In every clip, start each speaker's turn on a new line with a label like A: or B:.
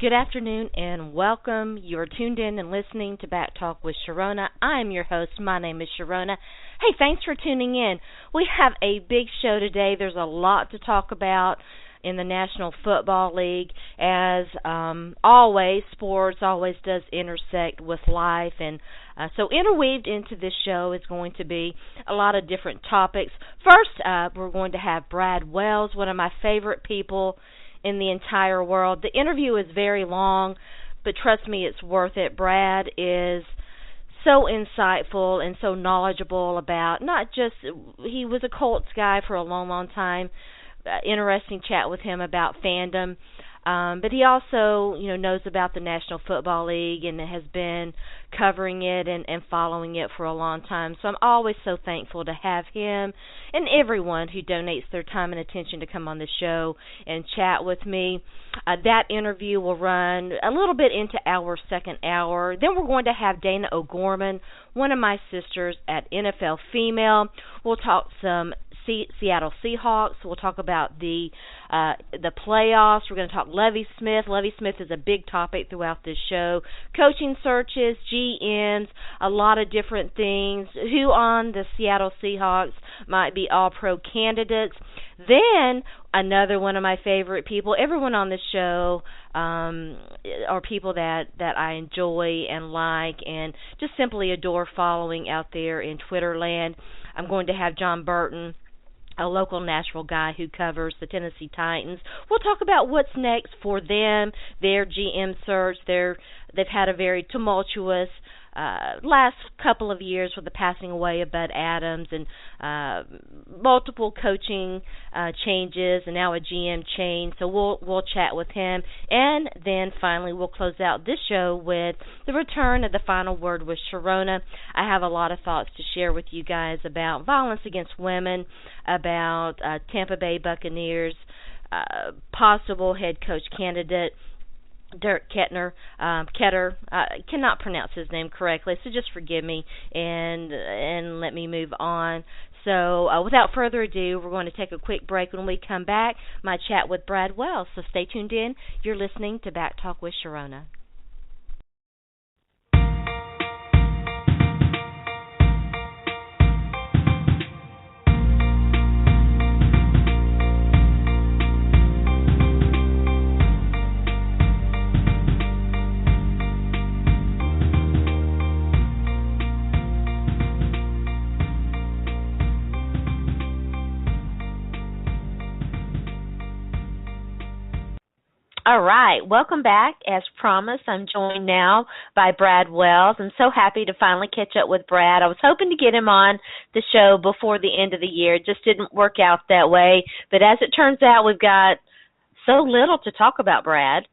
A: Good afternoon and welcome. You're tuned in and listening to Back Talk with Sharona. I'm your host. My name is Sharona. Hey, thanks for tuning in. We have a big show today. There's a lot to talk about in the National Football League. As always, sports always does intersect with life. And so interweaved into this show is going to be a lot of different topics. First, we're going to have Brad Wells, one of my favorite people in the entire world. The interview is very long, but trust me, it's worth it. Brad is so insightful and so knowledgeable about not just, he was a Colts guy for a long, long time. Interesting chat with him about fandom. But he also, knows about the National Football League and has been covering it and following it for a long time. So I'm always so thankful to have him and everyone who donates their time and attention to come on the show and chat with me. That interview will run a little bit into our second hour. Then we're going to have Dayna O'Gorman, one of my sisters at NFL Female. We'll talk some Seattle Seahawks. We'll talk about the playoffs. We're going to talk Lovie Smith. Lovie Smith is a big topic throughout this show. Coaching searches, GMs, a lot of different things. Who on the Seattle Seahawks might be all-pro candidates. Then another one of my favorite people. Everyone on this show are people that I enjoy and like and just simply adore following out there in Twitter land. I'm going to have Jon Burton, a local Nashville guy who covers the Tennessee Titans. We'll talk about what's next for them, their GM search. They've had a very tumultuous last couple of years with the passing away of Bud Adams and multiple coaching changes and now a GM change. So we'll chat with him. And then finally we'll close out this show with the return of the final word with Sharona. I have a lot of thoughts to share with you guys about violence against women, about Tampa Bay Buccaneers possible head coach candidate Dirk Ketter. Cannot pronounce his name correctly, so just forgive me and let me move on. So without further ado, we're going to take a quick break. When we come back, my chat with Brad Wells. So stay tuned in. You're listening to Back Talk with Sharona. All right, welcome back. As promised, I'm joined now by Brad Wells. I'm so happy to finally catch up with Brad. I was hoping to get him on the show before the end of the year. It just didn't work out that way. But as it turns out, we've got so little to talk about, Brad.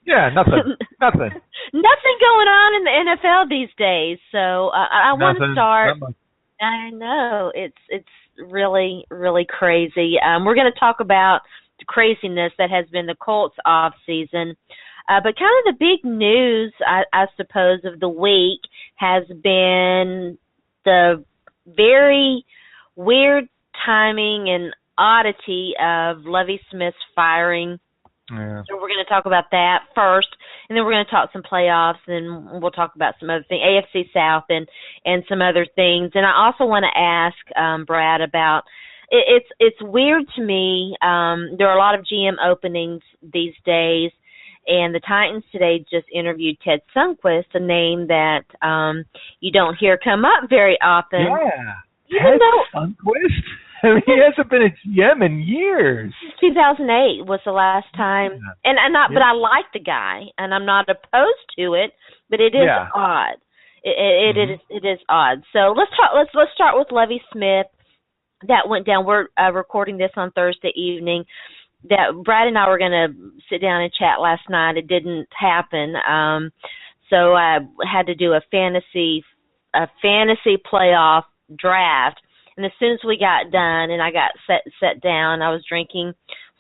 B: Yeah, nothing.
A: Nothing going on in the NFL these days. So I want to start. I know it's really, really crazy. We're going to talk about the craziness that has been the Colts off season. But kind of the big news, I suppose, of the week has been the very weird timing and oddity of Lovie Smith's firing.
B: Yeah. So
A: we're going to talk about that first, and then we're going to talk some playoffs, and we'll talk about some other things, AFC South and some other things. And I also want to ask Brad about it's weird to me. There are a lot of GM openings these days, and the Titans today just interviewed Ted Sundquist, a name that you don't hear come up very often.
B: Yeah, Ted Sundquist? I mean, he hasn't been a GM in years.
A: 2008 was the last time, but I like the guy, and I'm not opposed to it, but it is odd. It is odd. So let's start with Lovie Smith. That went down. We're recording this on Thursday evening. That Brad and I were going to sit down and chat last night. It didn't happen. So I had to do a fantasy playoff draft. And as soon as we got done and I got set down, I was drinking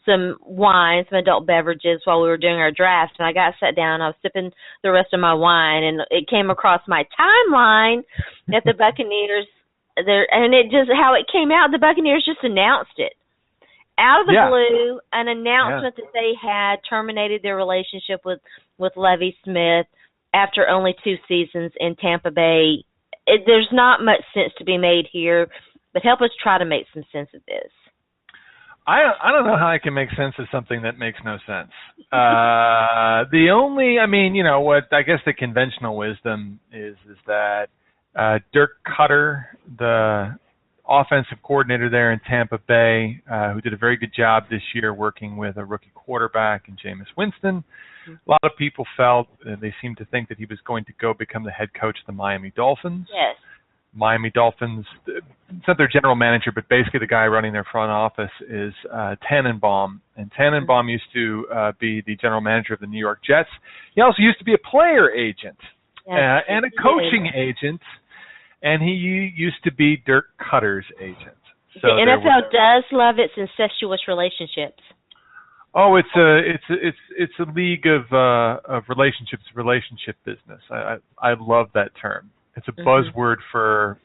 A: some wine, some adult beverages while we were doing our draft. And I got sat down. I was sipping the rest of my wine, and it came across my timeline that the Buccaneers. And it just how it came out, the Buccaneers just announced it. out of the blue, an announcement that they had terminated their relationship with Lovie Smith after only 2 seasons in Tampa Bay. There's not much sense to be made here, but help us try to make some sense of this.
B: I don't know how I can make sense of something that makes no sense. The only, what I guess the conventional wisdom is that Dirk Cutter, the offensive coordinator there in Tampa Bay, who did a very good job this year working with a rookie quarterback in Jameis Winston. A lot of people felt, they seemed to think that he was going to go become the head coach of the Miami Dolphins.
A: Yes.
B: Miami Dolphins, it's not their general manager, but basically the guy running their front office is Tannenbaum. And Tannenbaum used to be the general manager of the New York Jets. He also used to be a player agent and a coaching agent, and he used to be Dirk Cutter's agent. So
A: the NFL does love its incestuous relationships.
B: Oh, it's a league of relationships, relationship business. I love that term. It's a buzzword for,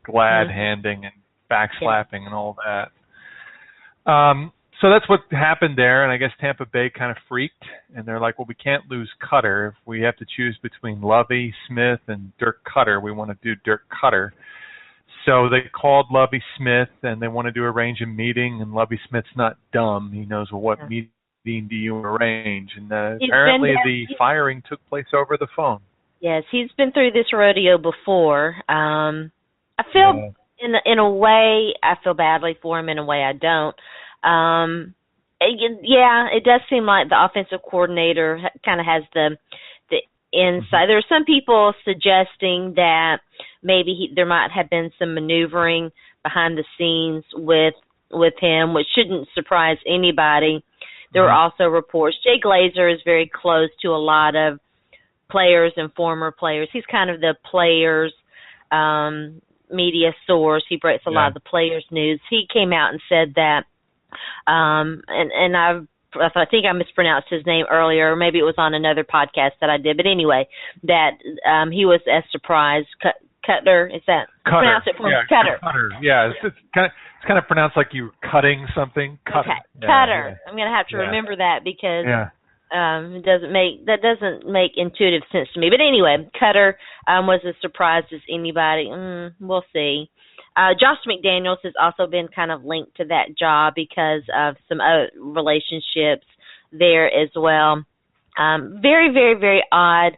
B: glad handing and backslapping and all that. So that's what happened there, and I guess Tampa Bay kind of freaked, and they're like, well, we can't lose Cutter. If we have to choose between Lovie Smith and Dirk Cutter, we want to do Dirk Cutter. So they called Lovie Smith, and they wanted to arrange a meeting, and Lovie Smith's not dumb. He knows, well, what meeting do you arrange? And apparently the firing took place over the phone.
A: Yes, he's been through this rodeo before. I feel, in a way, I feel badly for him. In a way, I don't. It does seem like the offensive coordinator kind of has the insight. There are some people suggesting that maybe there might have been some maneuvering behind the scenes with him, which shouldn't surprise anybody. There were also reports. Jay Glazer is very close to a lot of players and former players. He's kind of the players' media source. He breaks a lot of the players' news. He came out and said that, and I think I mispronounced his name earlier, or maybe it was on another podcast that I did, but anyway, that he was as surprised. Cutter, is that?
B: Cutter.
A: Pronounce it for me. Cutter.
B: Cutter. Yeah, it's kind of pronounced like you cutting something. Cutter.
A: Okay. Cutter. I'm going to have to remember that because it doesn't make intuitive sense to me. But anyway, Cutter was as surprised as anybody. We'll see. Josh McDaniels has also been kind of linked to that job because of some other relationships there as well. Very, very, very odd.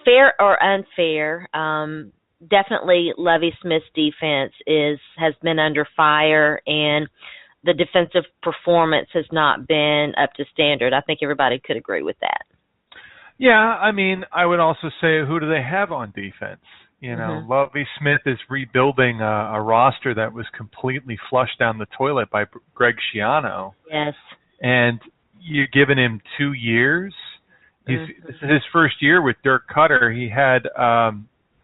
A: Fair or unfair, definitely Lovie Smith's defense has been under fire, and the defensive performance has not been up to standard. I think everybody could agree with that.
B: Yeah, I would also say, who do they have on defense? Lovie Smith is rebuilding a roster that was completely flushed down the toilet by Greg Schiano.
A: Yes.
B: And you're giving him 2 years. This is his first year with Dirk Cutter. He had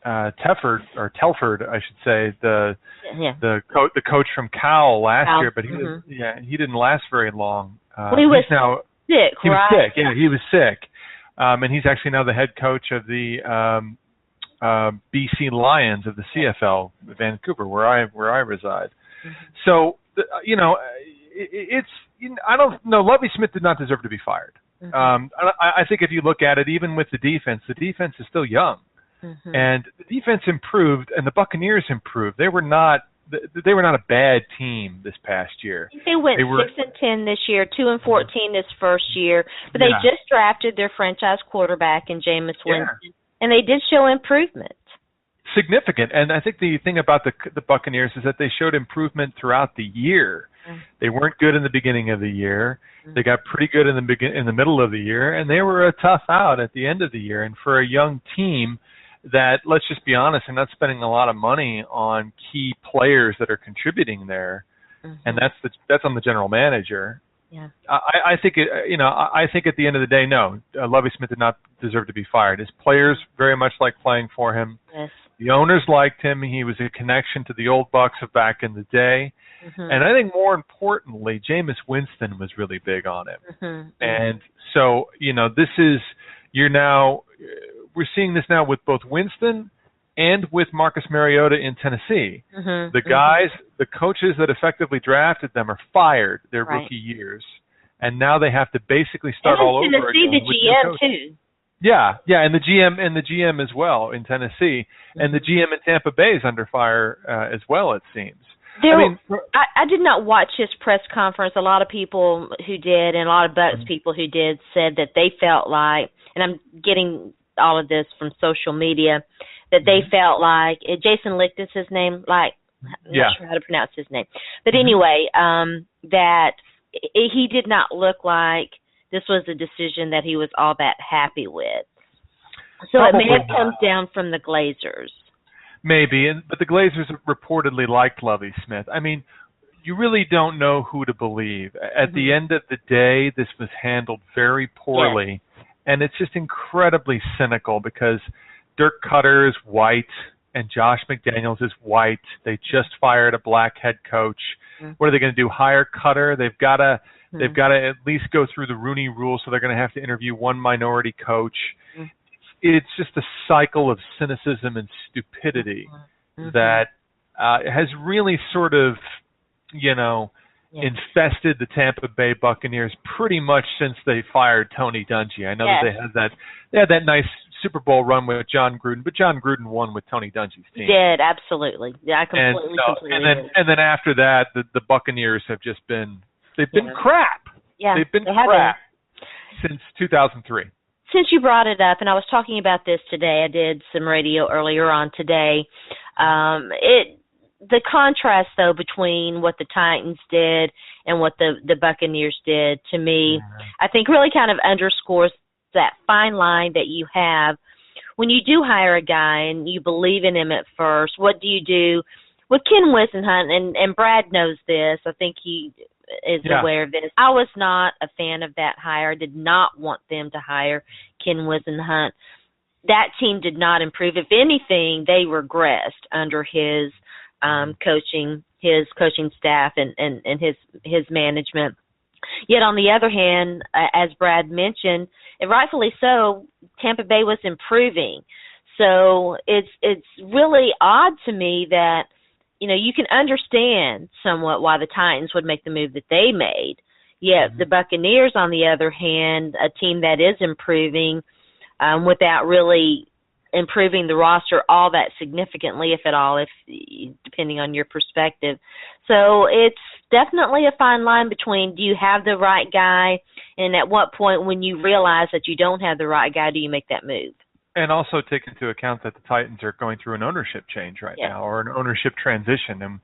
B: Telford, I should say, the coach from Cal last year, but he didn't last very long.
A: He was sick.
B: He was sick. Yeah, he was sick, and he's actually now the head coach of the BC Lions of the CFL, Vancouver, where I reside. So it's I don't know. Lovie Smith did not deserve to be fired. I think if you look at it, even with the defense is still young, and the defense improved, and the Buccaneers improved. They were not a bad team this past year.
A: They went 6-10 this year, 2-14 this first year, but they just drafted their franchise quarterback in Jameis Winston, and they did show improvement.
B: Significant, and I think the thing about the Buccaneers is that they showed improvement throughout the year. They weren't good in the beginning of the year. They got pretty good in the middle of the year, and they were a tough out at the end of the year. And for a young team that, let's just be honest, they're not spending a lot of money on key players that are contributing there, and that's on the general manager.
A: Yeah,
B: I think I think at the end of the day, no, Lovie Smith did not deserve to be fired. His players very much liked playing for him.
A: Yes.
B: The owners liked him. He was a connection to the old Bucks of back in the day. And I think more importantly, Jameis Winston was really big on him. And so, we're seeing this now with both Winston and with Marcus Mariota in Tennessee. The coaches that effectively drafted them are fired their rookie years, and now they have to basically start all over
A: Tennessee,
B: again.
A: The GM too.
B: Yeah, and the GM as well in Tennessee, and the GM in Tampa Bay is under fire as well. It seems.
A: I did not watch his press conference. A lot of people who did, and a lot of Bucs people who did, said that they felt like, and I'm getting all of this from social media, that they felt like Jason Licht is his name. Like, I'm not sure how to pronounce his name, but anyway, that he did not look like this was a decision that he was all that happy with. So it may have come down from the Glazers.
B: Maybe, but the Glazers reportedly liked Lovie Smith. I mean, you really don't know who to believe. At the end of the day, this was handled very poorly, and it's just incredibly cynical because Dirk Cutter is white and Josh McDaniels is white. They just fired a black head coach. What are they going to do? Hire Cutter? They've got to at least go through the Rooney Rule, so they're going to have to interview one minority coach. It's just a cycle of cynicism and stupidity that has really sort of, infested the Tampa Bay Buccaneers pretty much since they fired Tony Dungy. I know that they had that nice Super Bowl run with John Gruden, but John Gruden won with Tony Dungy's team.
A: He did, absolutely. Yeah, I completely
B: and then after that, the Buccaneers have just been crap.
A: Yeah,
B: they've been crap since 2003.
A: Since you brought it up, and I was talking about this today, I did some radio earlier on today. The contrast, though, between what the Titans did and what the Buccaneers did, to me, I think really kind of underscores that fine line that you have when you do hire a guy and you believe in him at first. What do you do with Ken Whisenhunt? And Brad knows this. I think he is aware of this. I was not a fan of that hire. I did not want them to hire Ken Whisenhunt. That team did not improve. If anything, they regressed under his coaching staff and his management. Yet on the other hand, as Brad mentioned, and rightfully so, Tampa Bay was improving. So it's really odd to me that, you can understand somewhat why the Titans would make the move that they made. Yet the Buccaneers, on the other hand, a team that is improving without really improving the roster all that significantly, if at all, depending on your perspective. So it's definitely a fine line between, do you have the right guy, and at what point when you realize that you don't have the right guy, do you make that move?
B: And also take into account that the Titans are going through an ownership change right now, or an ownership transition. And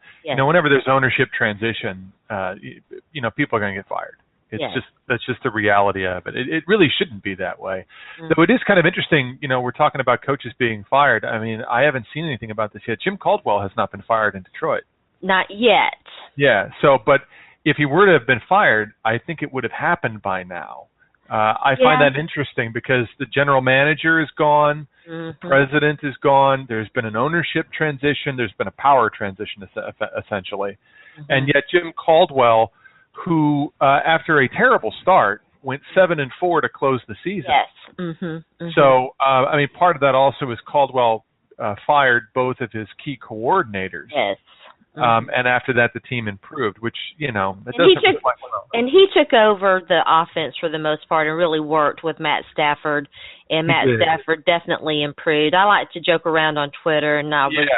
B: whenever there's ownership transition, people are going to get fired. That's just the reality of it. It really shouldn't be that way. So it is kind of interesting. We're talking about coaches being fired. I mean, I haven't seen anything about this yet. Jim Caldwell has not been fired in Detroit.
A: Not yet.
B: Yeah. So, but if he were to have been fired, I think it would have happened by now. I find that interesting because the general manager is gone, the president is gone, there's been an ownership transition, there's been a power transition essentially. And yet Jim Caldwell, who after a terrible start went 7-4 to close the season.
A: Yes.
B: So, part of that also is Caldwell fired both of his key coordinators.
A: Yes.
B: And after that, the team improved, which, that doesn't reflect well.
A: And he took over the offense for the most part and really worked with Matt Stafford, and Matt Stafford definitely improved. I like to joke around on Twitter, and I was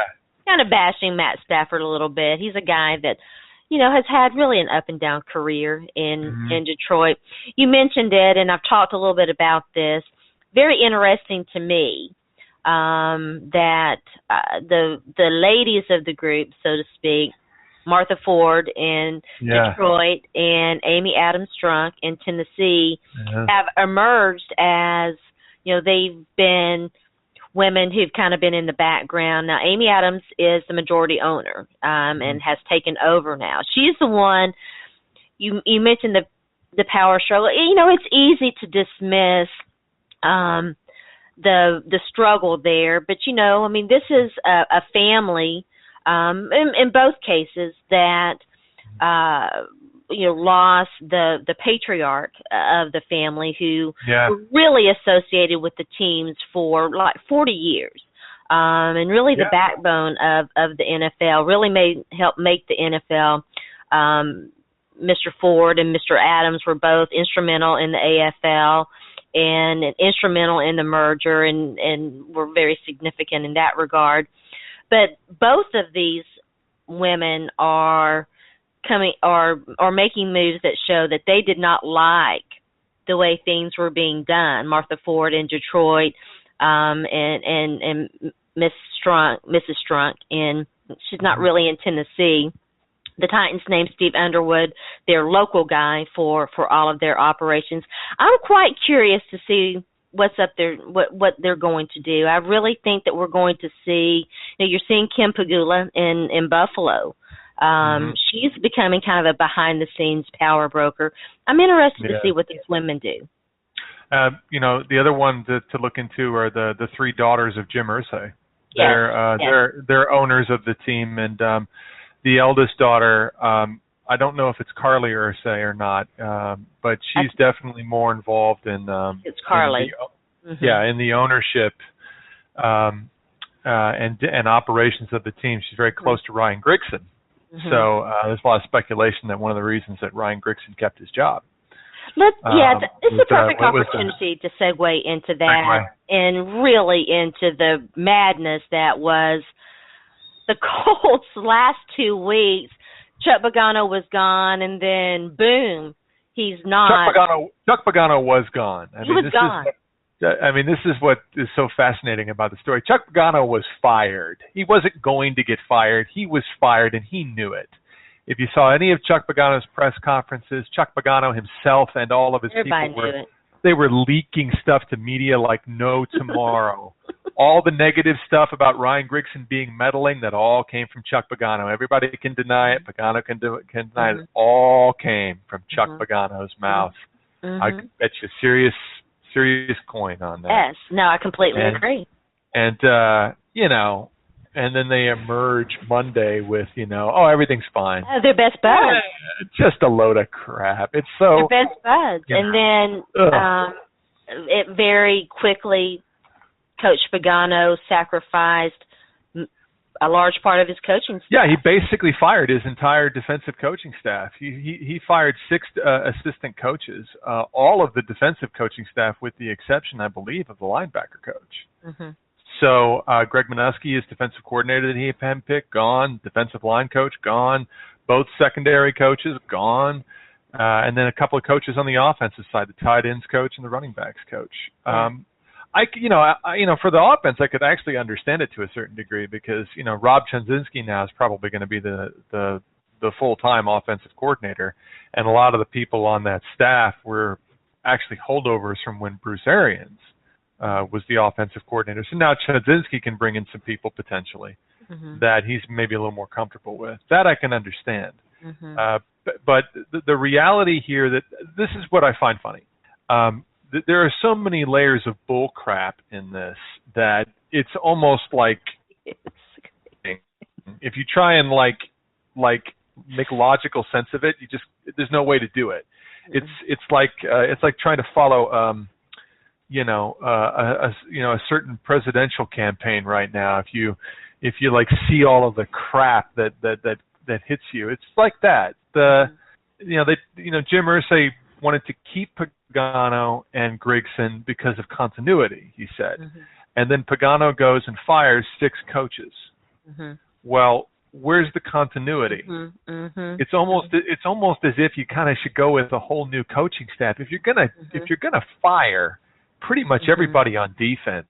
A: kind of bashing Matt Stafford a little bit. He's a guy that, has had really an up-and-down career in Detroit. You mentioned it, and I've talked a little bit about this. Very interesting to me. That the ladies of the group, so to speak, Martha Ford in Detroit and Amy Adams-Strunk in Tennessee, have emerged as, they've been women who've kind of been in the background. Now, Amy Adams is the majority owner and has taken over now. She's the one, you mentioned the power struggle. It's easy to dismiss the struggle there, but this is a family in both cases that lost the patriarch of the family who were really associated with the teams for like 40 years. and really the backbone of the NFL. Really helped make the NFL. Mr. Ford and Mr. Adams were both instrumental in the AFL and instrumental in the merger, and were very significant in that regard. But both of these women are making moves that show that they did not like the way things were being done. Martha Ford in Detroit, and Mrs. Strunk, and she's not really in Tennessee. The Titans named Steve Underwood their local guy for all of their operations. I'm quite curious to see what's up there, what they're going to do. I really think that we're going to see, you're seeing Kim Pegula in Buffalo. She's becoming kind of a behind-the-scenes power broker. I'm interested to see what these women do.
B: The other one to look into are the three daughters of Jim Irsay. They're owners of the team, and the eldest daughter, I don't know if it's Carly Irsay or not, but she's definitely more involved in
A: it's Carly.
B: In the ownership and operations of the team. She's very close to Ryan Grigson. So there's a lot of speculation that one of the reasons that Ryan Grigson kept his job.
A: It's a perfect opportunity to segue into that and really into the madness that was the Colts last 2 weeks. Chuck Pagano was gone, and then boom, he's not.
B: Chuck Pagano was gone.
A: He was gone.
B: This is what is so fascinating about the story. Chuck Pagano was fired. He wasn't going to get fired. He was fired, and he knew it. If you saw any of Chuck Pagano's press conferences, Chuck Pagano himself and all of his people were leaking stuff to media like no tomorrow. All the negative stuff about Ryan Grigson being meddling, that all came from Chuck Pagano. Everybody can deny it. Pagano can deny it. It all came from Chuck Pagano's mouth. I bet you serious coin on that.
A: Yes. No, I completely agree.
B: And, and then they emerge Monday with, everything's fine.
A: They're best buds.
B: Just a load of crap. It's so...
A: They're best buds. And then it very quickly, Coach Pagano sacrificed a large part of his coaching staff.
B: Yeah, he basically fired his entire defensive coaching staff. He fired 6 assistant coaches, all of the defensive coaching staff with the exception, I believe, of the linebacker coach. So Greg Minuski, his defensive coordinator that he had handpicked, gone. Defensive line coach, gone. Both secondary coaches, gone. And then a couple of coaches on the offensive side, the tight ends coach and the running backs coach. For the offense, I could actually understand it to a certain degree because, Rob Chudzinski now is probably going to be the full-time offensive coordinator, and a lot of the people on that staff were actually holdovers from when Bruce Arians was the offensive coordinator. So now Chudzinski can bring in some people potentially that he's maybe a little more comfortable with. That I can understand. But the reality here that this is what I find funny. There are so many layers of bull crap in this that it's almost like if you try and like make logical sense of it, there's no way to do it. It's like trying to follow a certain presidential campaign right now. If you like see all of the crap that hits you, it's like that. Jim Irsay wanted to keep Pagano and Grigson because of continuity, he said. And then Pagano goes and fires 6 coaches. Well, where's the continuity? It's almost as if you kind of should go with a whole new coaching staff. If you're gonna fire pretty much everybody on defense,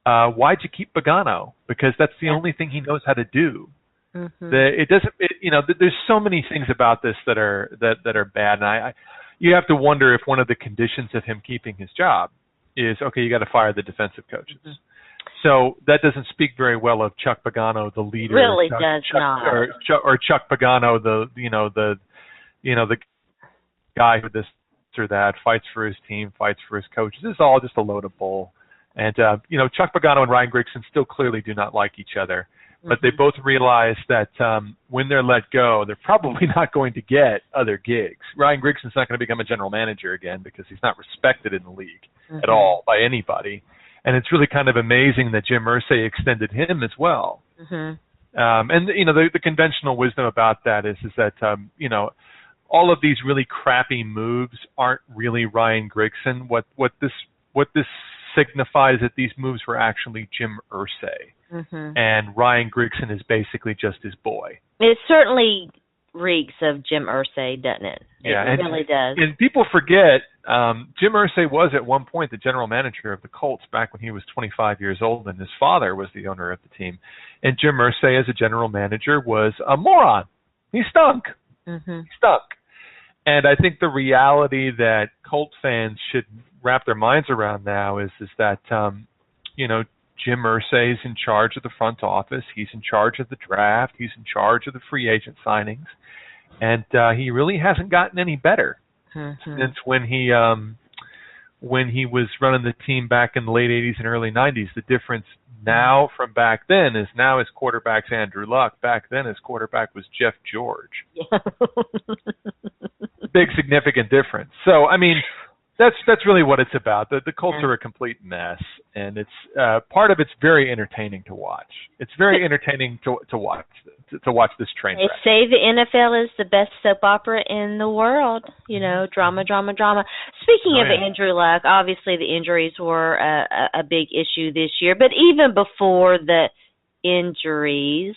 B: why'd you keep Pagano? Because that's the only thing he knows how to do. There's so many things about this that are bad, and you have to wonder if one of the conditions of him keeping his job is, okay, you got to fire the defensive coaches. So that doesn't speak very well of Chuck Pagano, the leader.
A: Really does not.
B: Or Chuck Pagano, the guy who this or that fights for his team, fights for his coaches. This is all just a load of bull. And Chuck Pagano and Ryan Grigson still clearly do not like each other. But they both realize that when they're let go, they're probably not going to get other gigs. Ryan Grigson's not going to become a general manager again because he's not respected in the league at all by anybody. And it's really kind of amazing that Jim Irsay extended him as well.
A: Mm-hmm.
B: And the conventional wisdom about that is that all of these really crappy moves aren't really Ryan Grigson. What this signifies that these moves were actually Jim Irsay, and Ryan Grigson is basically just his boy.
A: It certainly reeks of Jim Irsay, doesn't it? It really does.
B: And people forget Jim Irsay was at one point the general manager of the Colts back when he was 25 years old, and his father was the owner of the team. And Jim Irsay, as a general manager, was a moron. He stunk. He stunk. And I think the reality that Colt fans should wrap their minds around now is that Jim Irsay is in charge of the front office. He's in charge of the draft. He's in charge of the free agent signings, and he really hasn't gotten any better since when he was running the team back in the late 80s and early 90s. The difference now from back then is now his quarterback's Andrew Luck. Back then his quarterback was Jeff George. Big significant difference. So, I mean, that's really what it's about. The Colts are a complete mess, and it's part of it's very entertaining to watch. It's very entertaining to watch this train wreck.
A: They say the NFL is the best soap opera in the world. Drama, drama, drama. Speaking of Andrew Luck, obviously the injuries were a big issue this year, but even before the injuries,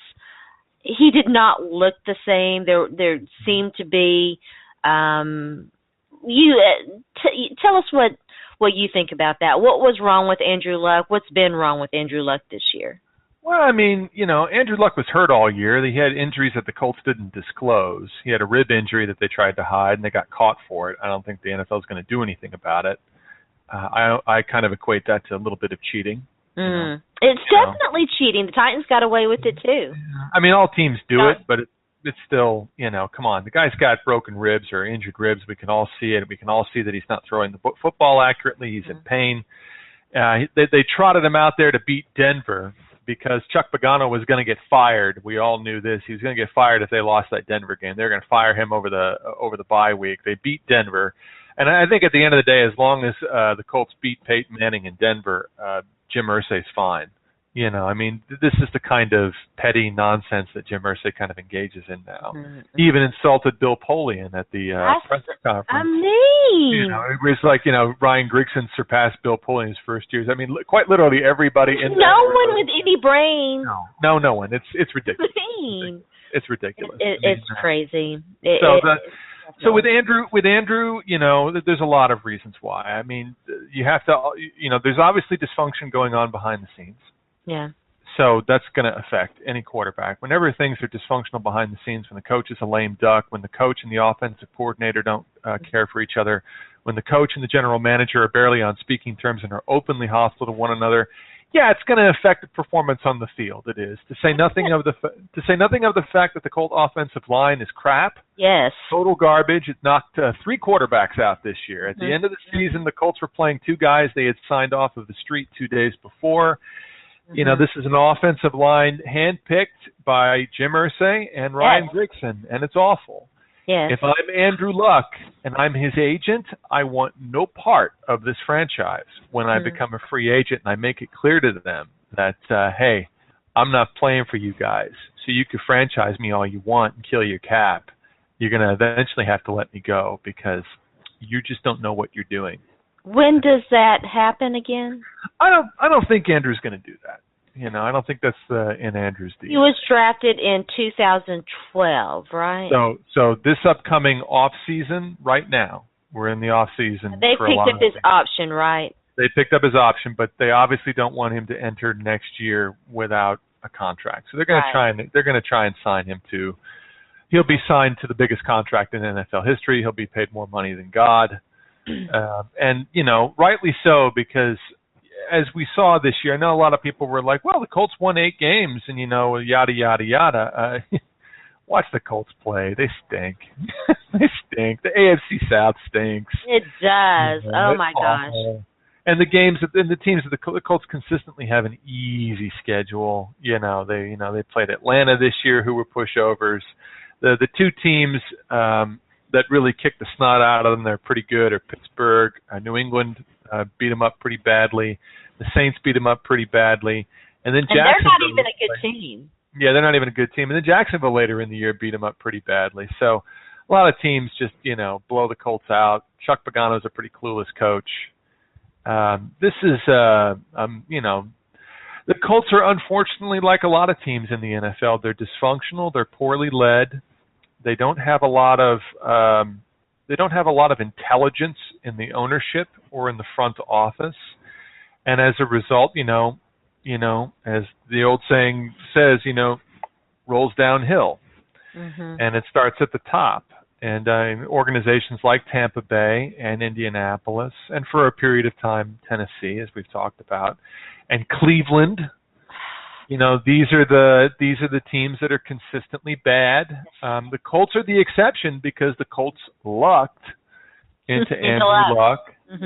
A: he did not look the same. There seemed to be. Tell us what you think about that. What was wrong with Andrew Luck? What's been wrong with Andrew Luck this year?
B: Well, I mean, Andrew Luck was hurt all year. He had injuries that the Colts didn't disclose. He had a rib injury that they tried to hide, and they got caught for it. I don't think the NFL is going to do anything about it. I kind of equate that to a little bit of cheating.
A: It's definitely cheating. The Titans got away with it, too.
B: I mean, all teams do it, but it's still, come on. The guy's got broken ribs or injured ribs. We can all see it. We can all see that he's not throwing the football accurately. He's in pain. They trotted him out there to beat Denver because Chuck Pagano was going to get fired. We all knew this. He was going to get fired if they lost that Denver game. They were going to fire him over the bye week. They beat Denver. And I think at the end of the day, as long as the Colts beat Peyton Manning in Denver, Jim Irsay's fine. I mean, this is the kind of petty nonsense that Jim Irsay kind of engages in now. He even insulted Bill Polian at the press conference.
A: I mean,
B: it was like, Ryan Grigson surpassed Bill Polian his first years. I mean, quite literally everybody in
A: no one with any brain.
B: No one. It's ridiculous. It's ridiculous.
A: It's crazy.
B: So with Andrew, there's a lot of reasons why. I mean, you have to, there's obviously dysfunction going on behind the scenes.
A: Yeah.
B: So that's going to affect any quarterback. Whenever things are dysfunctional behind the scenes, when the coach is a lame duck, when the coach and the offensive coordinator don't care for each other, when the coach and the general manager are barely on speaking terms and are openly hostile to one another, it's going to affect the performance on the field. It is. To say nothing of the fact that the Colt offensive line is crap.
A: Yes. Total
B: garbage. It knocked 3 quarterbacks out this year. At the end of the season, the Colts were playing 2 guys they had signed off of the street 2 days before. This is an offensive line handpicked by Jim Irsay and Ryan Grigson, and it's awful.
A: Yes.
B: If I'm Andrew Luck and I'm his agent, I want no part of this franchise when I become a free agent, and I make it clear to them that, hey, I'm not playing for you guys, so you can franchise me all you want and kill your cap. You're going to eventually have to let me go because you just don't know what you're doing.
A: When does that happen again?
B: I don't think Andrew's going to do that. I don't think that's in Andrew's deal.
A: He was drafted in 2012, right?
B: So this upcoming off season, right now, we're in the off season.
A: They picked up his option, right?
B: They picked up his option, but they obviously don't want him to enter next year without a contract. So they're going to try and sign him to. He'll be signed to the biggest contract in NFL history. He'll be paid more money than God. And, rightly so, because as we saw this year, I know a lot of people were like, well, the Colts won 8 games and, yada, yada, yada. Watch the Colts play. They stink. They stink. The AFC South stinks.
A: It does. Oh, my gosh.
B: And the teams of the Colts consistently have an easy schedule. They played Atlanta this year, who were pushovers. The 2 teams that really kick the snot out of them, they're pretty good, are Pittsburgh, New England beat them up pretty badly. The Saints beat them up pretty badly. And then
A: Jacksonville. They're not even a good team.
B: Yeah, they're not even a good team. And then Jacksonville later in the year beat them up pretty badly. So a lot of teams just, blow the Colts out. Chuck Pagano's a pretty clueless coach. This is, the Colts are unfortunately like a lot of teams in the NFL. They're dysfunctional. They're poorly led. They don't have a lot of intelligence in the ownership or in the front office. And as a result, as the old saying says, rolls downhill. Mm-hmm. And it starts at the top. And organizations like Tampa Bay and Indianapolis, and for a period of time Tennessee, as we've talked about, and Cleveland, these are the teams that are consistently bad. The Colts are the exception because the Colts lucked into Andrew Luck, mm-hmm.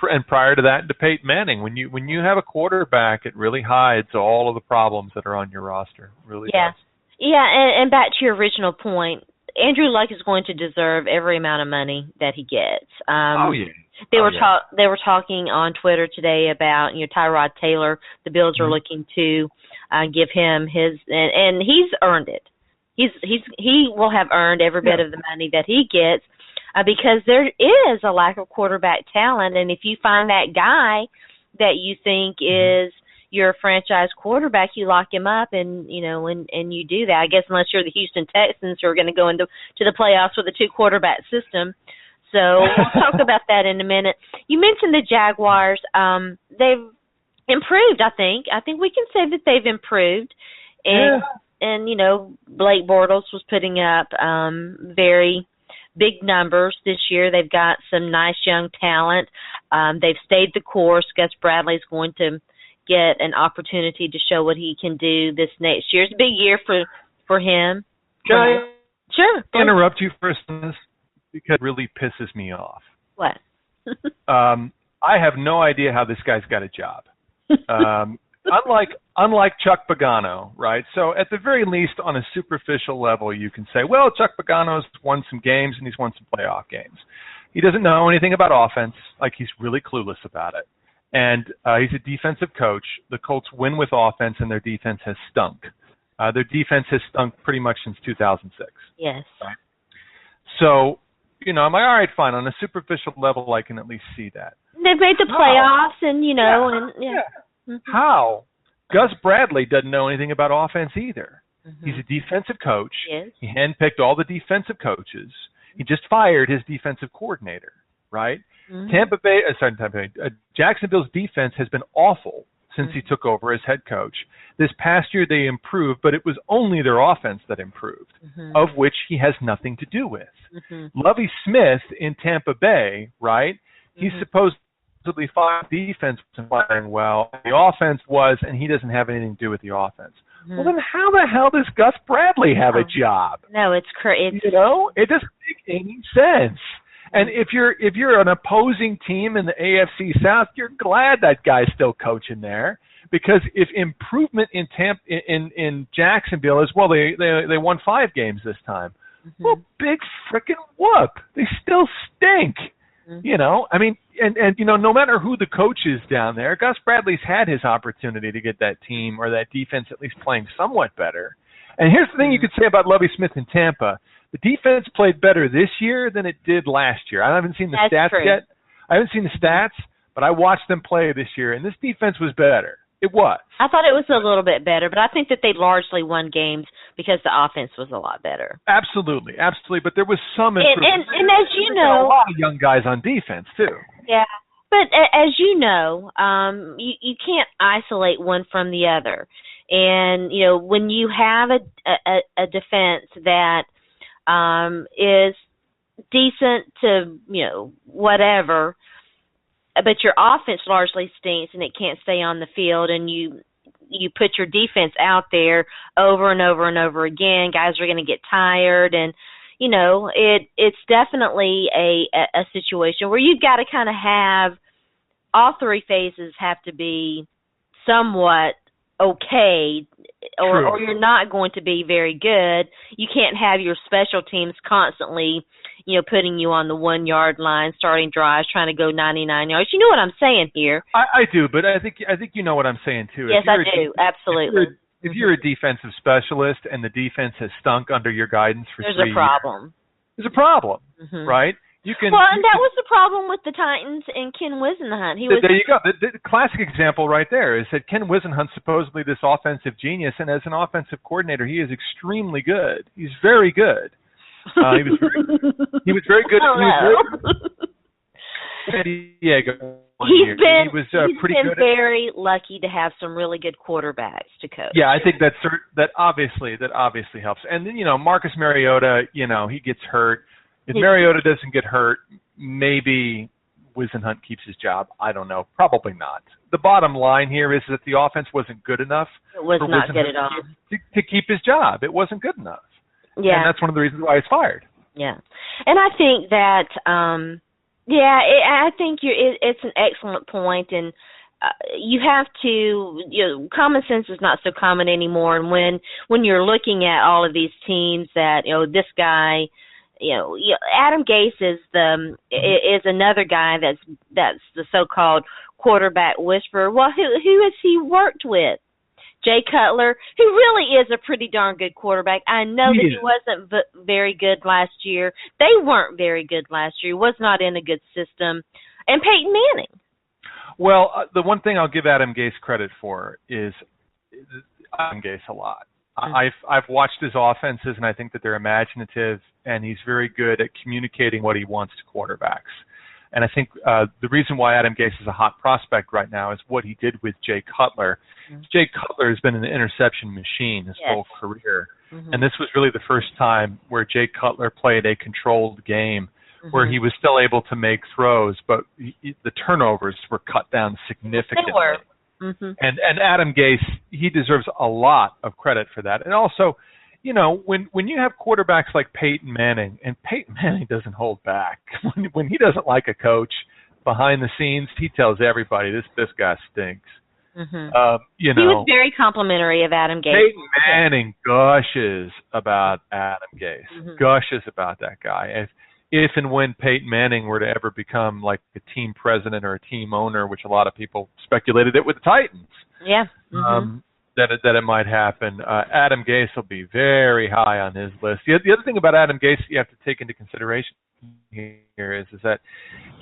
B: and prior to that, to Peyton Manning. When you have a quarterback, it really hides all of the problems that are on your roster. It really does.
A: Yeah, and back to your original point, Andrew Luck is going to deserve every amount of money that he gets. They were talking on Twitter today about Tyrod Taylor. The Bills are looking to give him his, and he's earned it. He will have earned every bit of the money that he gets because there is a lack of quarterback talent. And if you find that guy that you think is your franchise quarterback, you lock him up, and and you do that. I guess unless you're the Houston Texans, who are going to go into the playoffs with a 2-quarterback system. So we'll talk about that in a minute. You mentioned the Jaguars. They've improved, I think. I think we can say that they've improved. And Blake Bortles was putting up very big numbers this year. They've got some nice young talent. They've stayed the course. Gus Bradley's going to get an opportunity to show what he can do this next year. It's a big year for him.
B: Can
A: Sure.
B: I interrupt you for a second? Because it really pisses me off.
A: What?
B: I have no idea how this guy's got a job. Unlike Chuck Pagano, right? So at the very least, on a superficial level, you can say, well, Chuck Pagano's won some games and he's won some playoff games. He doesn't know anything about offense. Like, he's really clueless about it. And he's a defensive coach. The Colts win with offense, and their defense has stunk. Their defense has stunk pretty much since 2006.
A: Yes.
B: Right? So, I'm like, all right, fine. On a superficial level, I can at least see that.
A: They've made the playoffs, and
B: Mm-hmm. How? Gus Bradley doesn't know anything about offense either. Mm-hmm. He's a defensive coach.
A: Yes.
B: He handpicked all the defensive coaches. He just fired his defensive coordinator, right? Mm-hmm. Jacksonville's defense has been awful since he took over as head coach. This past year they improved, but it was only their offense that improved, of which he has nothing to do with. Mm-hmm. Lovie Smith in Tampa Bay, right? He's supposedly fine defense was playing well. The offense was, and he doesn't have anything to do with the offense. Mm-hmm. Well, then how the hell does Gus Bradley have a job?
A: No, it's crazy.
B: It doesn't make any sense. And if you're an opposing team in the AFC South, you're glad that guy's still coaching there, because if improvement in Jacksonville is, well, they won 5 games this time. Mm-hmm. Well, big frickin' whoop. They still stink. Mm-hmm. I mean, and no matter who the coach is down there, Gus Bradley's had his opportunity to get that team or that defense at least playing somewhat better. And here's the thing you could say about Lovie Smith in Tampa. The defense played better this year than it did last year. I haven't seen the stats yet. I haven't seen the stats, but I watched them play this year, and this defense was better. It was.
A: I thought it was a little bit better, but I think that they largely won games because the offense was a lot better.
B: Absolutely. But there was some improvement.
A: And as you know,
B: a lot of young guys on defense too.
A: Yeah, but as you know, you can't isolate one from the other. And when you have a defense that is decent to whatever, but your offense largely stinks and it can't stay on the field, and you put your defense out there over and over and over again, guys are going to get tired, and it's definitely a situation where you've got to kind of have all 3 phases have to be somewhat okay or you're not going to be very good. You can't have your special teams constantly, putting you on the 1 yard line, starting drives, trying to go 99 yards. You know what I'm saying here?
B: I do, but I think you know what I'm saying too.
A: Yes, I do. Absolutely.
B: If you're a defensive specialist and the defense has stunk under your guidance for 3 years,
A: there's a problem.
B: There's a problem, right?
A: And that was the problem with the Titans and Ken Wisenhunt.
B: There you go. The classic example right there is that Ken Wisenhunt's supposedly this offensive genius, and as an offensive coordinator, he is extremely good. He's very good. He was very good. Diego.
A: He's been very lucky to have some really good quarterbacks to coach.
B: Yeah, I think that obviously helps. And then Marcus Mariota, he gets hurt. If Mariota doesn't get hurt, maybe Wisenhunt keeps his job. I don't know. Probably not. The bottom line here is that the offense wasn't good enough.
A: It was not good at all
B: to keep his job. It wasn't good enough.
A: Yeah,
B: and that's one of the reasons why he's fired.
A: Yeah, and I think that I think it's an excellent point, and you have to, common sense is not so common anymore. And when you're looking at all of these teams that, this guy, Adam Gase is another guy that's the so-called quarterback whisperer. Well, who has he worked with? Jay Cutler, who really is a pretty darn good quarterback. I know that he wasn't very good last year. They weren't very good last year. He was not in a good system. And Peyton Manning.
B: Well, the one thing I'll give Adam Gase credit for is Adam Gase a lot. I've watched his offenses, and I think that they're imaginative, and he's very good at communicating what he wants to quarterbacks. And I think the reason why Adam Gase is a hot prospect right now is what he did with Jay Cutler. Mm-hmm. Jay Cutler has been an interception machine his whole career. Mm-hmm. And this was really the first time where Jay Cutler played a controlled game where he was still able to make throws, but the turnovers were cut down significantly.
A: They were. Mm-hmm.
B: And Adam Gase, he deserves a lot of credit for that. And also, when you have quarterbacks like Peyton Manning, and Peyton Manning doesn't hold back. When he doesn't like a coach, behind the scenes, he tells everybody, this guy stinks.
A: Mm-hmm. He was very complimentary of Adam Gase.
B: Peyton Manning gushes about Adam Gase, gushes about that guy. If and when Peyton Manning were to ever become like a team president or a team owner, which a lot of people speculated it with the Titans.
A: Yeah.
B: That it might happen. Adam Gase will be very high on his list. The other thing about Adam Gase you have to take into consideration here is that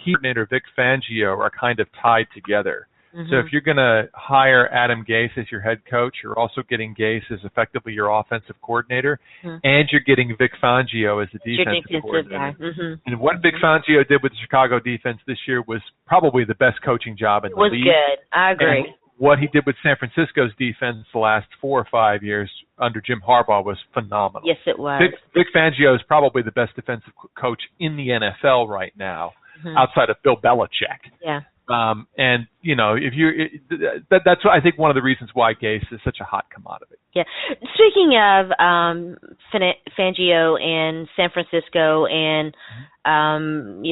B: he and Vic Fangio are kind of tied together. Mm-hmm. So if you're going to hire Adam Gase as your head coach, you're also getting Gase as effectively your offensive coordinator, and you're getting Vic Fangio as the defensive coordinator. And what Vic Fangio did with the Chicago defense this year was probably the best coaching job in the league.
A: It was good. I agree.
B: And what he did with San Francisco's defense the last 4 or 5 years under Jim Harbaugh was phenomenal.
A: Yes, it was.
B: Vic Fangio is probably the best defensive coach in the NFL right now, outside of Bill Belichick.
A: Yeah.
B: And that's I think one of the reasons why Gase is such a hot commodity.
A: Yeah. Speaking of Fangio and San Francisco and
B: San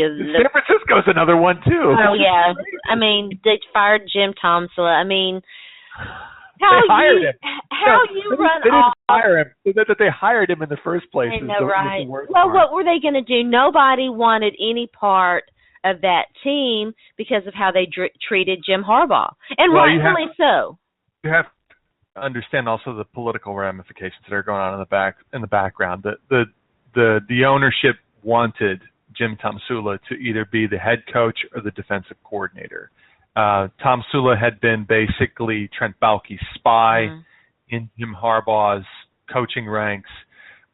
B: Francisco's another one too.
A: Oh yeah. I mean, they fired Jim Tomsula. I mean,
B: they hired him.
A: You run
B: they
A: off?
B: Didn't hire him. That they hired him in the first place.
A: I know, right? Well, what were they going to do? Nobody wanted any part of that team because of how they treated Jim Harbaugh, and rightfully so.
B: You have to understand also the political ramifications that are going on in the background. The ownership wanted Jim Tomsula to either be the head coach or the defensive coordinator. Tomsula had been basically Trent Baalke's spy in Jim Harbaugh's coaching ranks.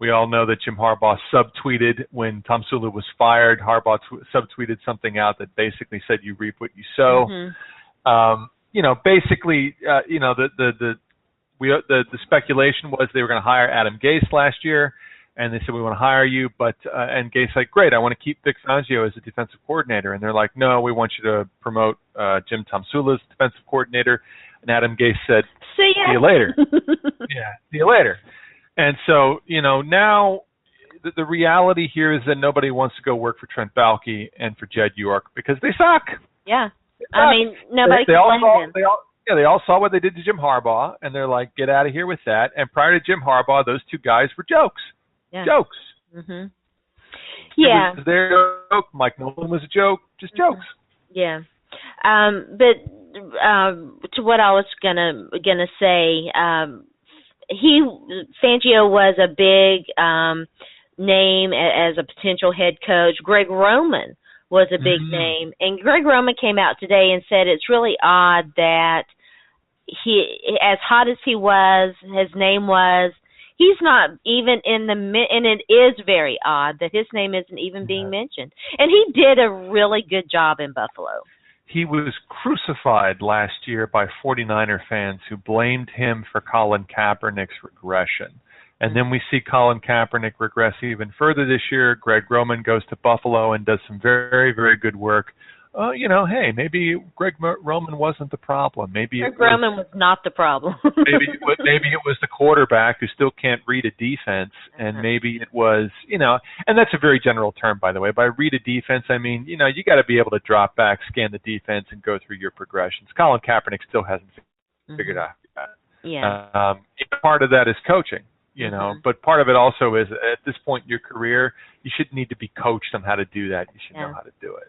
B: We all know that Jim Harbaugh subtweeted when Tomsula was fired. Harbaugh subtweeted something out that basically said, "You reap what you sow." Basically, the speculation was they were going to hire Adam Gase last year, and they said, "We want to hire you," but and Gase like, "Great, I want to keep Vic Fangio as a defensive coordinator," and they're like, "No, we want you to promote Jim Tomsula as defensive coordinator," and Adam Gase said,
A: "See ya.
B: See you later." Yeah, see you later. And so, now the reality here is that nobody wants to go work for Trent Baalke and for Jed York because they suck.
A: Yeah. I mean, nobody can blame them.
B: Yeah, they all saw what they did to Jim Harbaugh, and they're like, get out of here with that. And prior to Jim Harbaugh, those two guys were jokes.
A: Yeah.
B: Jokes.
A: Mhm. Yeah.
B: It was their joke. Mike Nolan was a joke. Just jokes.
A: Yeah. But to what I was gonna say, Fangio was a big name as a potential head coach. Greg Roman was a big name, and Greg Roman came out today and said it's really odd that he, as hot as he was, his name was, he's not even in the, and it is very odd that his name isn't even being mentioned. And he did a really good job in Buffalo.
B: He was crucified last year by 49er fans who blamed him for Colin Kaepernick's regression. And then we see Colin Kaepernick regress even further this year. Greg Roman goes to Buffalo and does some very, very good work. Hey, maybe Greg Roman wasn't the problem. Maybe
A: Greg Roman was not the problem.
B: maybe it was the quarterback who still can't read a defense, and maybe it was, and that's a very general term, by the way. By read a defense, I mean, you got to be able to drop back, scan the defense, and go through your progressions. Colin Kaepernick still hasn't figured out that.
A: Yeah.
B: Part of that is coaching. But part of it also is at this point in your career, you shouldn't need to be coached on how to do that. You should know how to do it.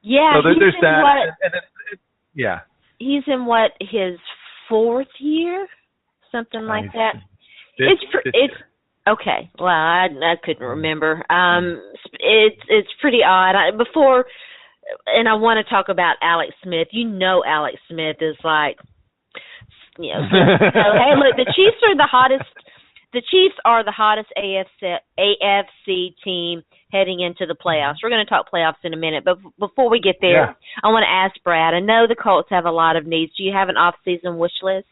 A: Yeah.
B: So there's that. Yeah.
A: He's in his fourth year, something like that. It's okay. Well, I couldn't remember. It's pretty odd. And I want to talk about Alex Smith. Alex Smith is like. Hey, look, the Chiefs are the hottest. The Chiefs are the hottest AFC team heading into the playoffs. We're going to talk playoffs in a minute, but before we get there, I want to ask Brad. I know the Colts have a lot of needs. Do you have an off-season wish list?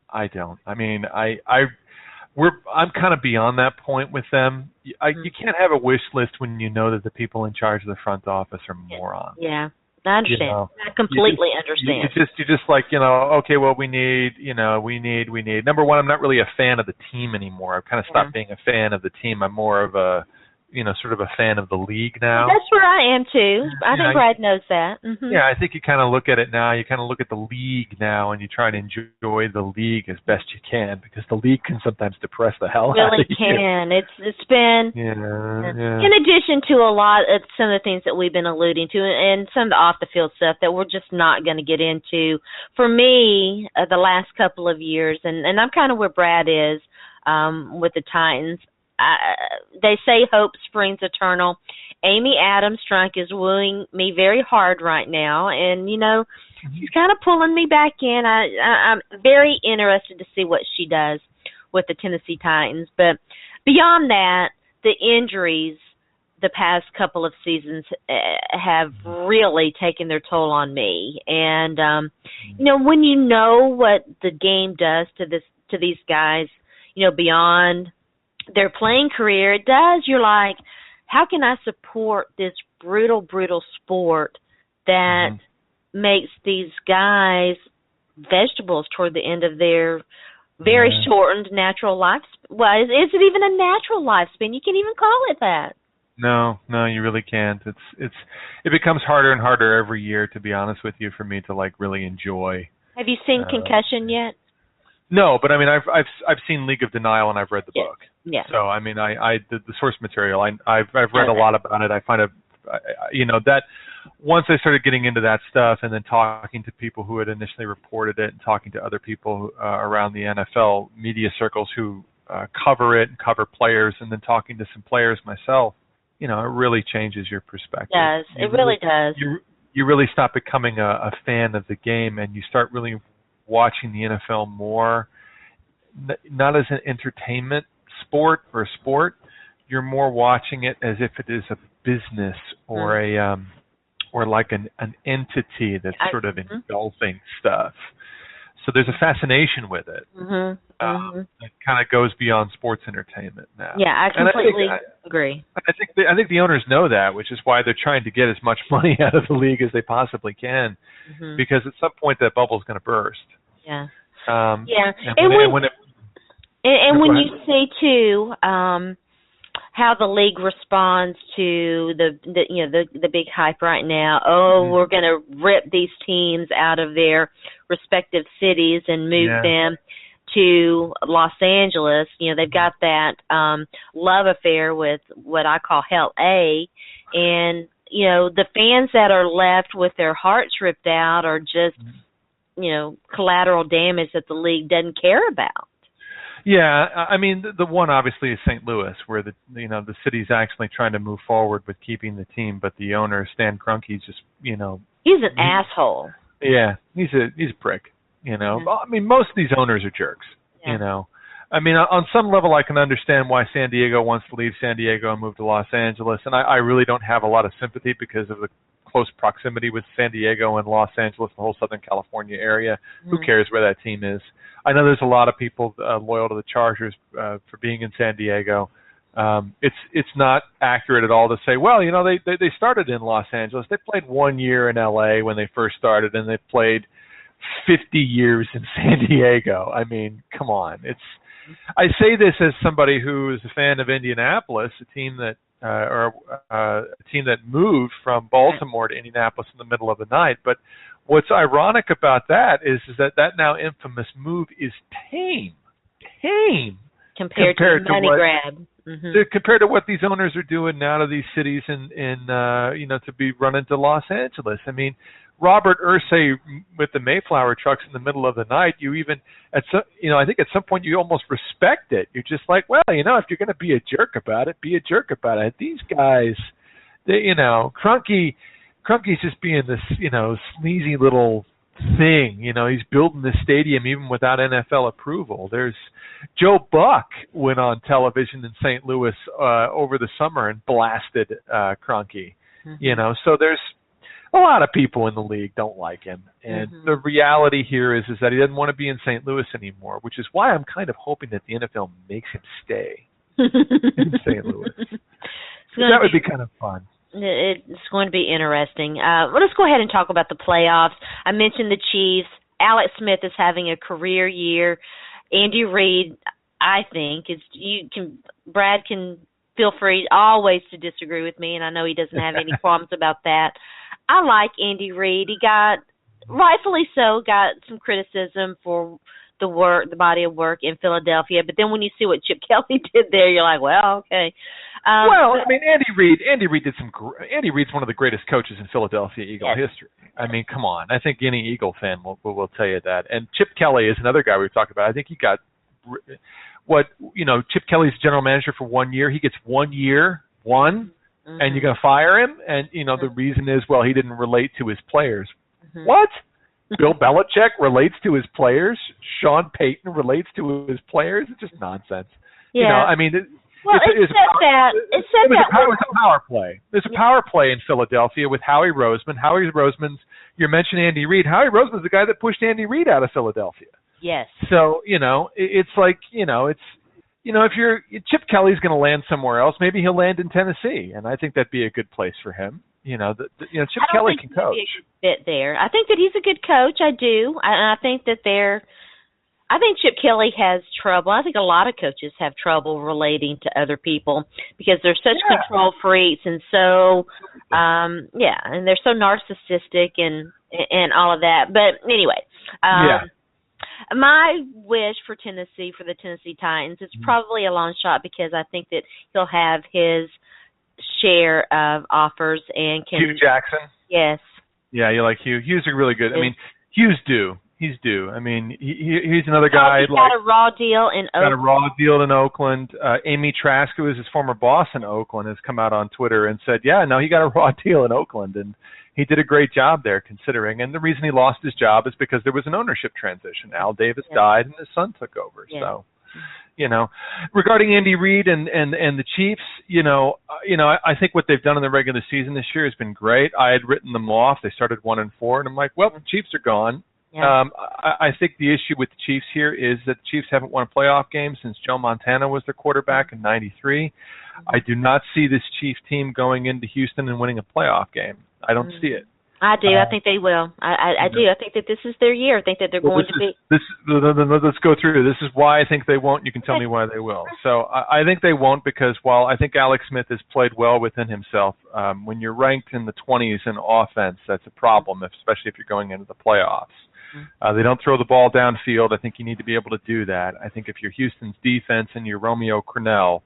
B: I don't. I mean, I'm kind of beyond that point with them. You can't have a wish list when you know that the people in charge of the front office are morons.
A: Yeah. I understand. I completely understand.
B: You just like, okay, well, we need. Number one, I'm not really a fan of the team anymore. I've kind of stopped being a fan of the team. I'm more of a, sort of a fan of the league now.
A: That's where I am too. I think Brad knows that. Mm-hmm.
B: Yeah, I think you kind of look at it now. You kind of look at the league now, and you try to enjoy the league as best you can, because the league can sometimes depress the hell out of you.
A: It really can. It's been, in addition to a lot of some of the things that we've been alluding to, and some of the off the field stuff that we're just not going to get into. For me, the last couple of years, and I'm kind of where Brad is with the Titans. They say hope springs eternal. Amy Adams' trunk is wooing me very hard right now, and she's kind of pulling me back in. I'm very interested to see what she does with the Tennessee Titans. But beyond that, the injuries the past couple of seasons have really taken their toll on me. And when you know what the game does to these guys, beyond their playing career, it does. You're like, how can I support this brutal, brutal sport that makes these guys vegetables toward the end of their very shortened natural life? Well, is it even a natural lifespan? You can't even call it that.
B: No, you really can't. It becomes harder and harder every year, to be honest with you, for me to like really enjoy.
A: Have you seen Concussion yet?
B: No, but I mean, I've seen League of Denial and I've read the book.
A: Yeah.
B: So I mean, the source material. I've read a lot about it. I find it, that once I started getting into that stuff, and then talking to people who had initially reported it, and talking to other people around the NFL media circles who cover it and cover players, and then talking to some players myself, it really changes your perspective.
A: It does. It really does.
B: You really stop becoming a fan of the game, and you start really watching the NFL more, not as an entertainment sport or sport. You're more watching it as if it is a business or or like an entity that's sort of engulfing stuff. So there's a fascination with it that kind of goes beyond sports entertainment now.
A: Yeah, I completely agree.
B: I think the owners know that, which is why they're trying to get as much money out of the league as they possibly can, because at some point that bubble's going to burst.
A: Yeah.
B: And
A: when you say too,
C: how the league responds to the big hype right now. Oh, we're going to rip these teams out of their respective cities and move them to Los Angeles. They've got that love affair with what I call Hell A, and the fans that are left with their hearts ripped out are just collateral damage that the league doesn't care about.
B: Yeah, I mean, the one obviously is St. Louis, where the city's actually trying to move forward with keeping the team, but the owner, Stan Kroenke's just
C: he's an asshole.
B: Yeah, he's a prick. I mean, most of these owners are jerks. I mean, on some level, I can understand why San Diego wants to leave San Diego and move to Los Angeles, and I really don't have a lot of sympathy because of the close proximity with San Diego and Los Angeles, the whole Southern California area. Who cares where that team is? I know there's a lot of people loyal to the Chargers for being in San Diego. It's not accurate at all to say, well, they started in Los Angeles. They played 1 year in LA when they first started, and they played 50 years in San Diego. I mean, come on. I say this as somebody who is a fan of Indianapolis, a team that moved from Baltimore to Indianapolis in the middle of the night. But what's ironic about that is that now infamous move is tame
C: compared to the money grab.
B: Compared to what these owners are doing now to these cities and to be run into Los Angeles. I mean, Robert Irsay with the Mayflower trucks in the middle of the night, I think at some point you almost respect it. You're just like, well, if you're going to be a jerk about it, be a jerk about it. These guys, Kroenke's just being this, sleazy little thing. He's building this stadium even without NFL approval. There's Joe Buck went on television in St. Louis over the summer and blasted Kroenke. So there's a lot of people in the league don't like him, and the reality here is that he doesn't want to be in St. Louis anymore, which is why I'm kind of hoping that the NFL makes him stay in St. Louis. That would be kind of fun.
C: It's going to be interesting. Let's go ahead and talk about the playoffs. I mentioned the Chiefs. Alex Smith is having a career year. Andy Reid, I think, Brad can feel free always to disagree with me, and I know he doesn't have any qualms about that. I like Andy Reid. He rightfully so, got some criticism for the body of work in Philadelphia. But then when you see what Chip Kelly did there, you're like, well, okay.
B: I mean, Andy Reid's one of the greatest coaches in Philadelphia Eagle history. I mean, come on. I think any Eagle fan will tell you that. And Chip Kelly is another guy we've talked about. I think he got Chip Kelly's general manager for 1 year. He gets 1 year, and you're going to fire him? And, the reason is, well, he didn't relate to his players. What? Bill Belichick relates to his players? Sean Payton relates to his players? It's just nonsense.
C: Yeah.
B: I mean,
C: it was
B: a power play. There's a power play in Philadelphia with Howie Roseman. You're mentioning Andy Reid. Howie Roseman's the guy that pushed Andy Reid out of Philadelphia.
C: Yes.
B: So, it's like, if Chip Kelly's going to land somewhere else, maybe he'll land in Tennessee, and I think that'd be a good place for him. Chip Kelly can coach.
C: Be a good fit there. I think that he's a good coach. I do. I think that I think Chip Kelly has trouble. I think a lot of coaches have trouble relating to other people because they're such control freaks and so, and they're so narcissistic and all of that. But anyway, my wish for Tennessee, for the Tennessee Titans, it's probably a long shot because I think that he'll have his share of offers and can.
B: Hugh Jackson?
C: Yes.
B: Yeah, you like Hugh. Hugh's are really good. I mean, Hugh's due. He's due. I mean, he's another guy.
C: He got a raw deal in Oakland.
B: Got a raw deal in Oakland. Amy Trask, who is his former boss in Oakland, has come out on Twitter and said, he got a raw deal in Oakland, and he did a great job there considering. And the reason he lost his job is because there was an ownership transition. Al Davis died, and his son took over. Yeah. So, regarding Andy Reid and the Chiefs, I think what they've done in the regular season this year has been great. I had written them off. They started 1-4, and I'm like, well, the Chiefs are gone. Yeah. I think the issue with the Chiefs here is that the Chiefs haven't won a playoff game since Joe Montana was their quarterback in '93. I do not see this Chiefs team going into Houston and winning a playoff game. I don't see it.
C: I do. I think they will. I do. I think that this is their year. I think that they're going to be.
B: Let's go through. This is why I think they won't. You can tell me why they will. So I think they won't because while I think Alex Smith has played well within himself, when you're ranked in the 20s in offense, that's a problem, especially if you're going into the playoffs. They don't throw the ball downfield. I think you need to be able to do that. I think if you're Houston's defense and you're Romeo Crennel,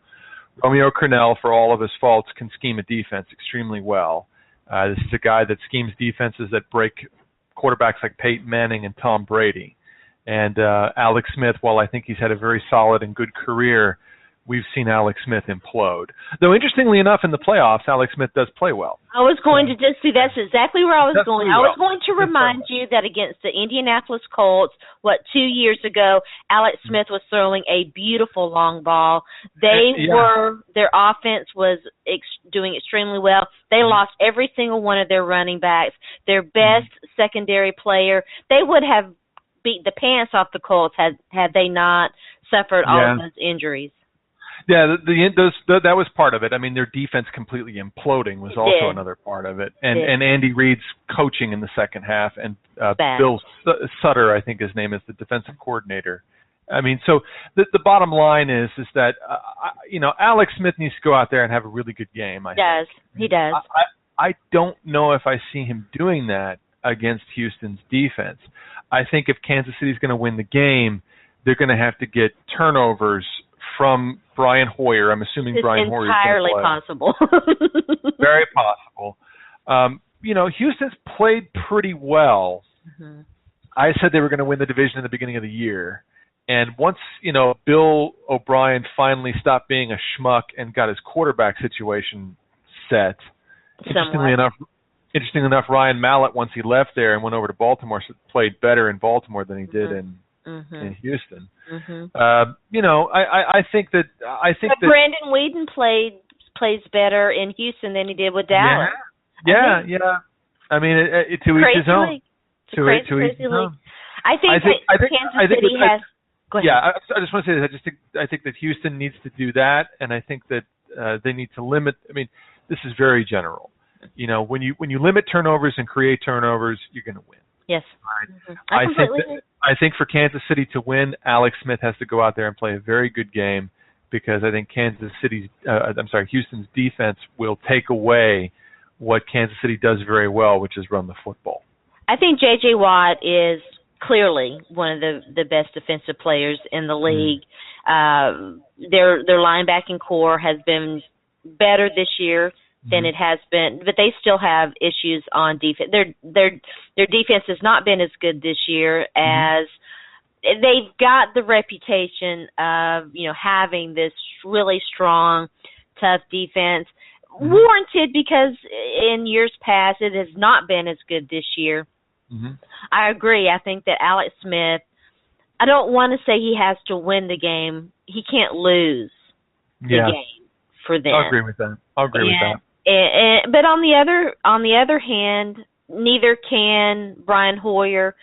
B: for all of his faults, can scheme a defense extremely well. This is a guy that schemes defenses that break quarterbacks like Peyton Manning and Tom Brady. And Alex Smith, while I think he's had a very solid and good career, we've seen Alex Smith implode. Though, interestingly enough, in the playoffs, Alex Smith does play well.
C: I was going to just see, that's exactly where I was going. I was going to remind you that against the Indianapolis Colts, 2 years ago, Alex Smith was throwing a beautiful long ball. Their offense was doing extremely well. They lost every single one of their running backs, their best secondary player. They would have beat the pants off the Colts had they not suffered all of those injuries.
B: Yeah, that was part of it. I mean, their defense completely imploding was also another part of it. And Andy Reid's coaching in the second half, and Bill Sutter, I think his name is, the defensive coordinator. I mean, so the bottom line is that Alex Smith needs to go out there and have a really good game.
C: He does.
B: I don't know if I see him doing that against Houston's defense. I think if Kansas City's going to win the game, they're going to have to get turnovers from Brian Hoyer. I'm assuming Brian Hoyer is
C: entirely possible.
B: Very possible. Houston's played pretty well. Mm-hmm. I said they were going to win the division in the beginning of the year. And once, Bill O'Brien finally stopped being a schmuck and got his quarterback situation set, interestingly enough, Ryan Mallett, once he left there and went over to Baltimore, played better in Baltimore than he did in Houston. Mm-hmm. I think that
C: Brandon Weeden plays better in Houston than he did with Dallas.
B: Yeah. I mean, to each his own. To each his own.
C: I think Kansas City has. Go ahead.
B: Yeah, I just want to say this. I think that Houston needs to do that, and I think that they need to limit. I mean, this is very general. When you limit turnovers and create turnovers, you're going to win.
C: Yes.
B: Right? I think for Kansas City to win, Alex Smith has to go out there and play a very good game, because I think Houston's defense will take away what Kansas City does very well, which is run the football.
C: I think J.J. Watt is clearly one of the best defensive players in the league. Their linebacking core has been better this year than it has been, but they still have issues on defense. Their defense has not been as good this year as they've got the reputation of having this really strong, tough defense, warranted because in years past it has not been as good this year. I agree. I think that Alex Smith, I don't want to say he has to win the game. He can't lose the game for them.
B: I'll agree with that.
C: But on the other hand, neither can Brian Hoyer.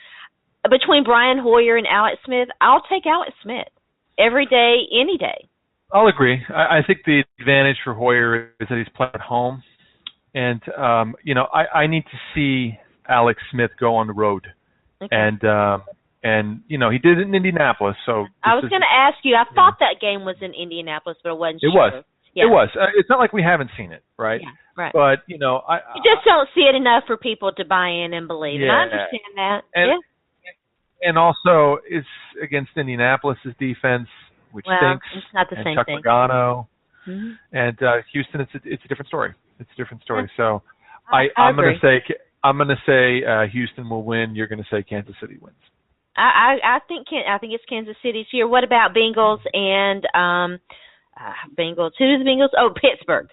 C: Between Brian Hoyer and Alex Smith, I'll take Alex Smith every day, any day.
B: I'll agree. I think the advantage for Hoyer is that he's playing at home, and I need to see Alex Smith go on the road, and he did it in Indianapolis. So
C: I was going to ask you. I thought that game was in Indianapolis, but I wasn't sure.
B: It was. Yeah. It was. It's not like we haven't seen it, right?
C: Yeah, right.
B: But,
C: you just don't see it enough for people to buy in and believe. And I understand that.
B: And also, it's against Indianapolis' defense, which stinks.
C: It's not the same
B: Chuck
C: thing.
B: Pagano.
C: Mm-hmm.
B: And Houston, it's a different story. It's a different story. So
C: I'm
B: going to say Houston will win. You're going to say Kansas City wins.
C: I think it's Kansas City's here. What about Bengals and Bengals? Who are the Bengals? Oh, Pittsburgh.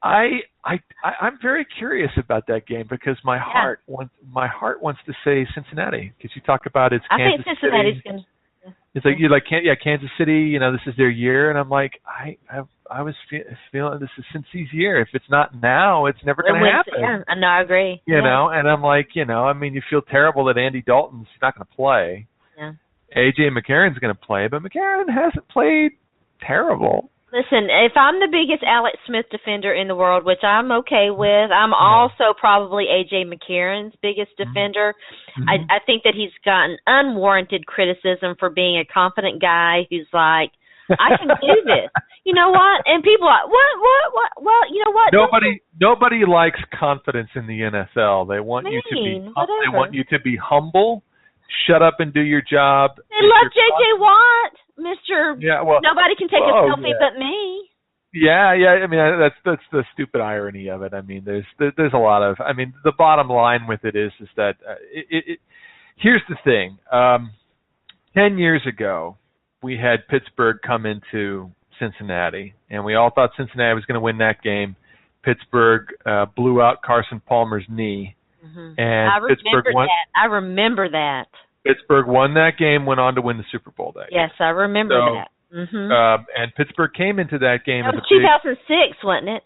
B: I'm very curious about that game because my heart wants to say Cincinnati, because you talk about it's Kansas
C: City. I think Cincinnati's going to.
B: It's like Kansas City. This is their year, and I'm like I was feeling this is Cincy's year. If it's not now, it's never going to happen.
C: Yeah, no, I agree.
B: You know, and I'm like, you feel terrible that Andy Dalton's not going to play.
C: Yeah.
B: AJ McCarron's going to play, but McCarron hasn't played terrible.
C: Listen, if I'm the biggest Alex Smith defender in the world, which I'm okay with, I'm also probably A.J. McCarron's biggest defender.
B: Mm-hmm.
C: I think that he's gotten unwarranted criticism for being a confident guy who's like, I can do this. You know what? And people are like, what? Well, you know what?
B: Nobody likes confidence in the NFL. They want you to be humble, shut up and do your job.
C: They love J.J. Watt. Nobody can take a selfie but me.
B: Yeah. I mean, that's the stupid irony of it. I mean, there's a lot of. I mean, the bottom line with it is that here's the thing. 10 years ago, we had Pittsburgh come into Cincinnati, and we all thought Cincinnati was going to win that game. Pittsburgh blew out Carson Palmer's knee, and
C: I remember that.
B: Pittsburgh won that game, went on to win the Super Bowl that year.
C: Yes, I remember that.
B: And Pittsburgh came into that game.
C: That was 2006, wasn't it?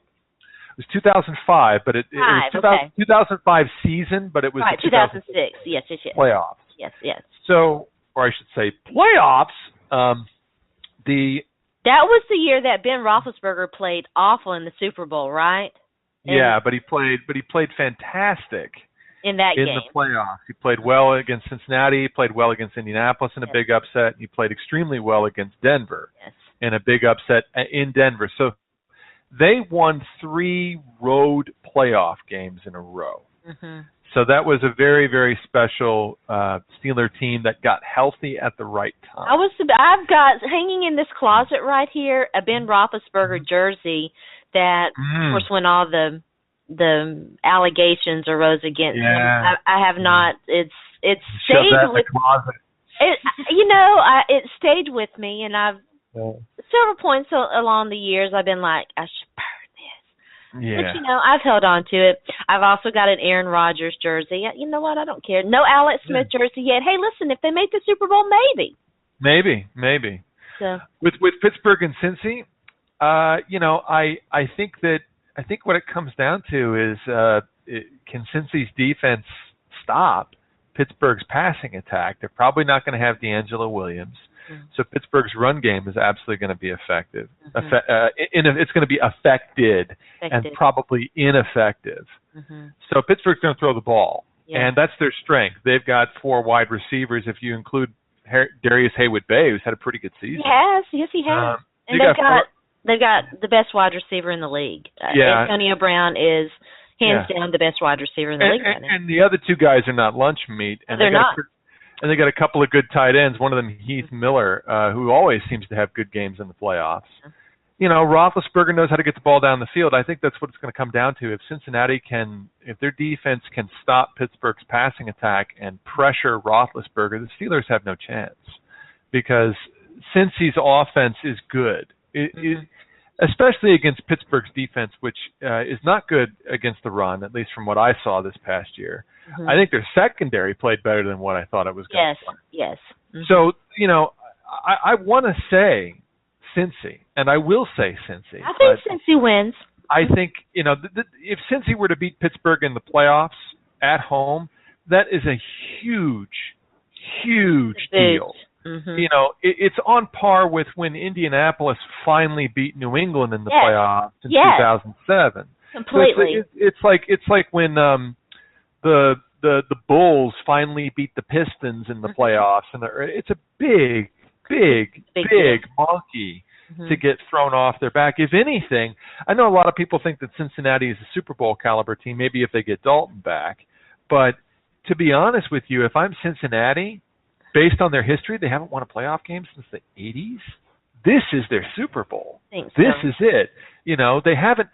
B: It was 2005, but it was 2005 season, but it was
C: right, 2006. Yes.
B: Playoffs.
C: Yes.
B: So, or I should say, playoffs.
C: That was the year that Ben Roethlisberger played awful in the Super Bowl, right?
B: But he played fantastic
C: in the
B: playoffs. He played well against Cincinnati. He played well against Indianapolis in a big upset. He played extremely well against Denver in a big upset in Denver. So they won 3 road playoff games in a row. So that was a very, very special Steeler team that got healthy at the right time.
C: I've got hanging in this closet right here a Ben Roethlisberger jersey that, of course, when all the allegations arose against him, I have not. It stayed with it. It stayed with me, and I've several points along the years I've been like, I should burn this.
B: Yeah.
C: But I've held on to it. I've also got an Aaron Rodgers jersey. You know what? I don't care. No Alex Smith jersey yet. Hey, listen, if they make the Super Bowl, maybe. So
B: with Pittsburgh and Cincy, I think what it comes down to is can Cincy's defense stop Pittsburgh's passing attack? They're probably not going to have D'Angelo Williams. So Pittsburgh's run game is absolutely going to be effective. It's going to be affected and probably ineffective. So Pittsburgh's going to throw the ball, and that's their strength. They've got 4 wide receivers. If you include Darius Haywood-Bay, who's had a pretty good season.
C: Yes, he has. And they've got the best wide receiver in the league. Antonio Brown is hands down the best wide receiver in the league right now.
B: And the other 2 guys are not lunch meat. And
C: they're not.
B: And they got a couple of good tight ends. One of them, Heath Miller, who always seems to have good games in the playoffs. Roethlisberger knows how to get the ball down the field. I think that's what it's going to come down to. If their defense can stop Pittsburgh's passing attack and pressure Roethlisberger, the Steelers have no chance because Cincy's offense is good. Especially against Pittsburgh's defense, which is not good against the run, at least from what I saw this past year. I think their secondary played better than what I thought it was going to play.
C: Yes.
B: So, I want to say Cincy, and I will say Cincy.
C: I think Cincy wins.
B: I think, if Cincy were to beat Pittsburgh in the playoffs at home, that is a huge deal. It's on par with when Indianapolis finally beat New England in the playoffs in 2007.
C: Completely.
B: So it's like when the Bulls finally beat the Pistons in the playoffs, and it's a big monkey to get thrown off their back. If anything, I know a lot of people think that Cincinnati is a Super Bowl caliber team, maybe if they get Dalton back. But to be honest with you, if I'm Cincinnati, based on their history, they haven't won a playoff game since the 80s. This is their Super Bowl. This is it. They haven't,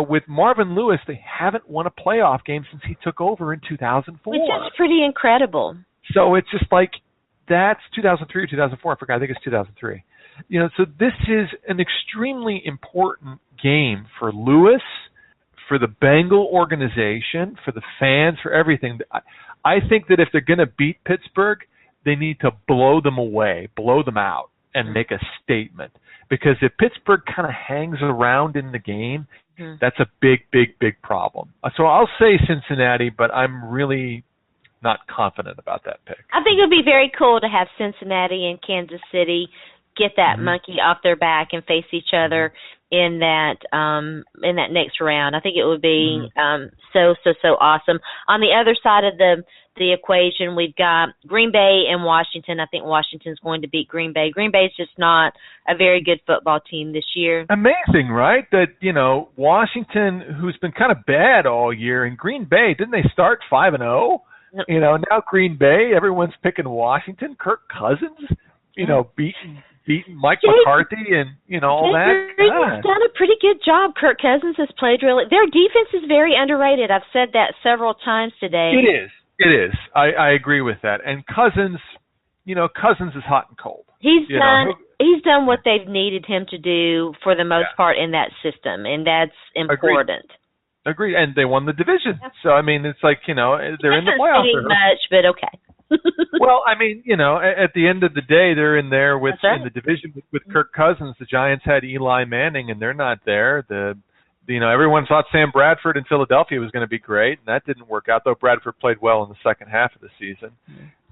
B: with Marvin Lewis, they haven't won a playoff game since he took over in 2004.
C: Which is pretty incredible.
B: So it's just like, that's 2003 or 2004. I forgot. I think it's 2003. So this is an extremely important game for Lewis, for the Bengal organization, for the fans, for everything. I think that if they're going to beat Pittsburgh, they need to blow them away, blow them out, and make a statement. Because if Pittsburgh kind of hangs around in the game, that's a big problem. So I'll say Cincinnati, but I'm really not confident about that pick.
C: I think it would be very cool to have Cincinnati and Kansas City get that monkey off their back and face each other in that next round. I think it would be so awesome. On the other side of the equation, we've got Green Bay and Washington. I think Washington's going to beat Green Bay. Green Bay's just not a very good football team this year.
B: Amazing, right? That, Washington, who's been kind of bad all year, and Green Bay, didn't they start 5-0? Now Green Bay, everyone's picking Washington. Kirk Cousins, beating Mike McCarthy and, all that.
C: He's done a pretty good job. Kirk Cousins has played really – their defense is very underrated. I've said that several times today.
B: It is. I agree with that. And Cousins, Cousins is hot and cold.
C: He's done what they've needed him to do for the most part in that system, and that's important.
B: Agreed. And they won the division. So, I mean, it's like, they're in the playoffs.
C: Not much, but okay.
B: Well, I mean, at the end of the day, they're in there in the division with Kirk Cousins. The Giants had Eli Manning, and they're not there. Everyone thought Sam Bradford in Philadelphia was going to be great, and that didn't work out, though Bradford played well in the second half of the season.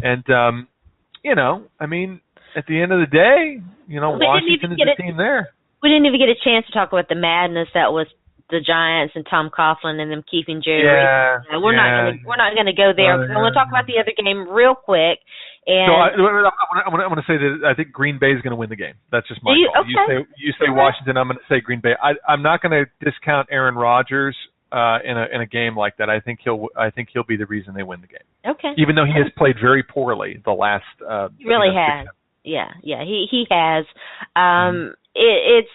B: And, I mean, at the end of the day, Washington is the team there. We didn't even
C: get a chance to talk about the madness that was the Giants and Tom Coughlin and them keeping Jerry. We're not going to go there. I want to talk about the other game real quick. And
B: so I want to say that I think Green Bay is going to win the game. That's just my call.
C: Okay.
B: You say Washington. I'm going to say Green Bay. I'm not going to discount Aaron Rodgers in a game like that. I think he'll be the reason they win the game.
C: Okay.
B: Even though he has played very poorly the last.
C: He really has. Yeah. He has. It's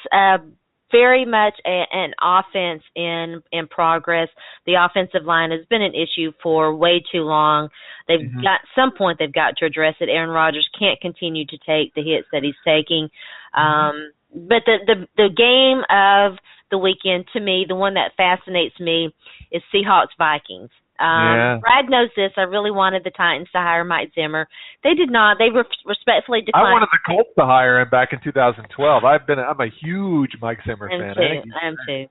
C: very much an offense in progress. The offensive line has been an issue for way too long. They've got some point they've got to address it. Aaron Rodgers can't continue to take the hits that he's taking. But the game of the weekend, to me, the one that fascinates me is Seahawks-Vikings. Brad knows this. I really wanted the Titans to hire Mike Zimmer. They did not. They respectfully declined.
B: I wanted the Colts to hire him back in 2012. I'm a huge Mike Zimmer fan.
C: I am too.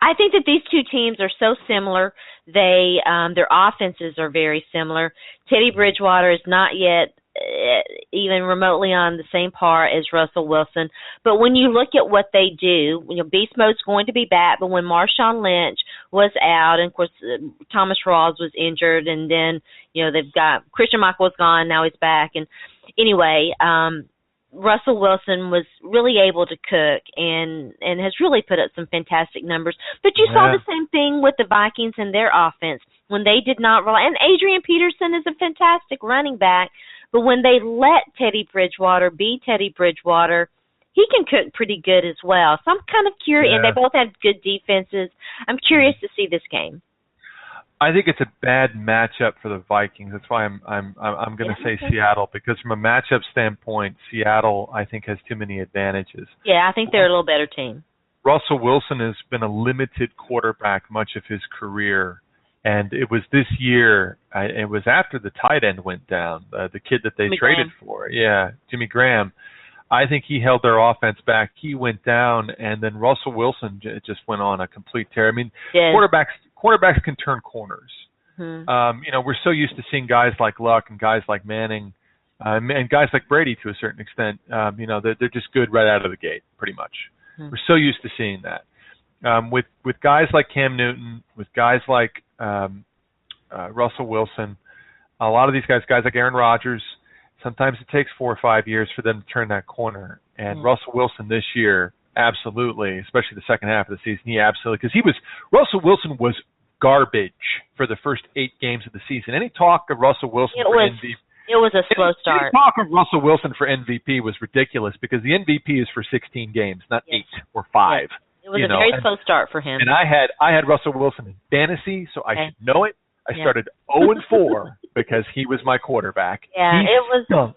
C: I think that these two teams are so similar. They their offenses are very similar. Teddy Bridgewater is not yet even remotely on the same par as Russell Wilson. But when you look at what they do, Beast Mode's going to be back, but when Marshawn Lynch was out, and of course Thomas Rawls was injured, and then, they've got Christian Michael was gone, now he's back. And anyway, Russell Wilson was really able to cook and has really put up some fantastic numbers. But you saw the same thing with the Vikings and their offense when they did not rely. And Adrian Peterson is a fantastic running back. But when they let Teddy Bridgewater be Teddy Bridgewater, he can cook pretty good as well. So I'm kind of curious. And they both have good defenses. I'm curious to see this game.
B: I think it's a bad matchup for the Vikings. That's why I'm going to say Seattle, because from a matchup standpoint, Seattle I think has too many advantages.
C: Yeah, I think they're a little better team.
B: Russell Wilson has been a limited quarterback much of his career. And it was this year, it was after the tight end went down, the kid that they traded for. Yeah, Jimmy Graham. I think he held their offense back. He went down, and then Russell Wilson just went on a complete tear. I mean, quarterbacks can turn corners. We're so used to seeing guys like Luck and guys like Manning and guys like Brady to a certain extent. They're just good right out of the gate, pretty much. We're so used to seeing that. With guys like Cam Newton, with guys like Russell Wilson, a lot of these guys like Aaron Rodgers, sometimes it takes 4 or 5 years for them to turn that corner. And Russell Wilson this year, absolutely, especially the second half of the season, because Russell Wilson was garbage for the first 8 games of the season. Any talk of Russell Wilson for MVP?
C: It was a slow start.
B: Any talk of Russell Wilson for MVP was ridiculous, because the MVP is for 16 games, not 8 or 5.
C: Yes. It was a very slow start for him.
B: And I had Russell Wilson in fantasy, so I should know it. I started 0-4 because he was my quarterback.
C: Yeah,
B: he stunk.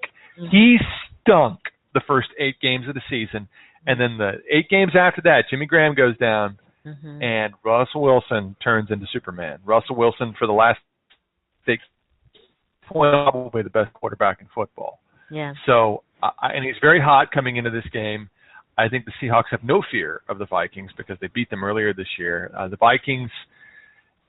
B: He stunk the first 8 games of the season. And then the 8 games after that, Jimmy Graham goes down, and Russell Wilson turns into Superman. Russell Wilson, for the last 6 points, probably the best quarterback in football.
C: Yeah.
B: So, and he's very hot coming into this game. I think the Seahawks have no fear of the Vikings because they beat them earlier this year. The Vikings,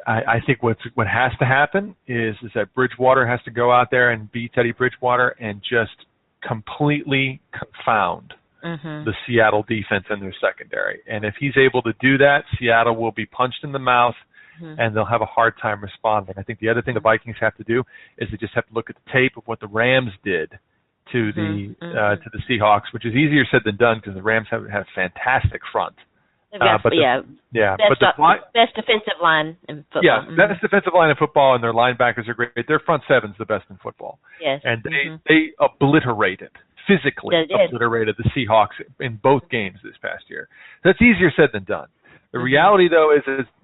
B: I think what has to happen is that Bridgewater has to go out there and beat Teddy Bridgewater and just completely confound the Seattle defense and their secondary. And if he's able to do that, Seattle will be punched in the mouth, and they'll have a hard time responding. I think the other thing the Vikings have to do is they just have to look at the tape of what the Rams did to the Seahawks, which is easier said than done because the Rams have had a fantastic front.
C: Best defensive line in football.
B: Yeah, best defensive line in football, and their linebackers are great. Their front seven's the best in football.
C: Yes.
B: And they physically obliterated the Seahawks in both games this past year. That's easier said than done. The reality, though, is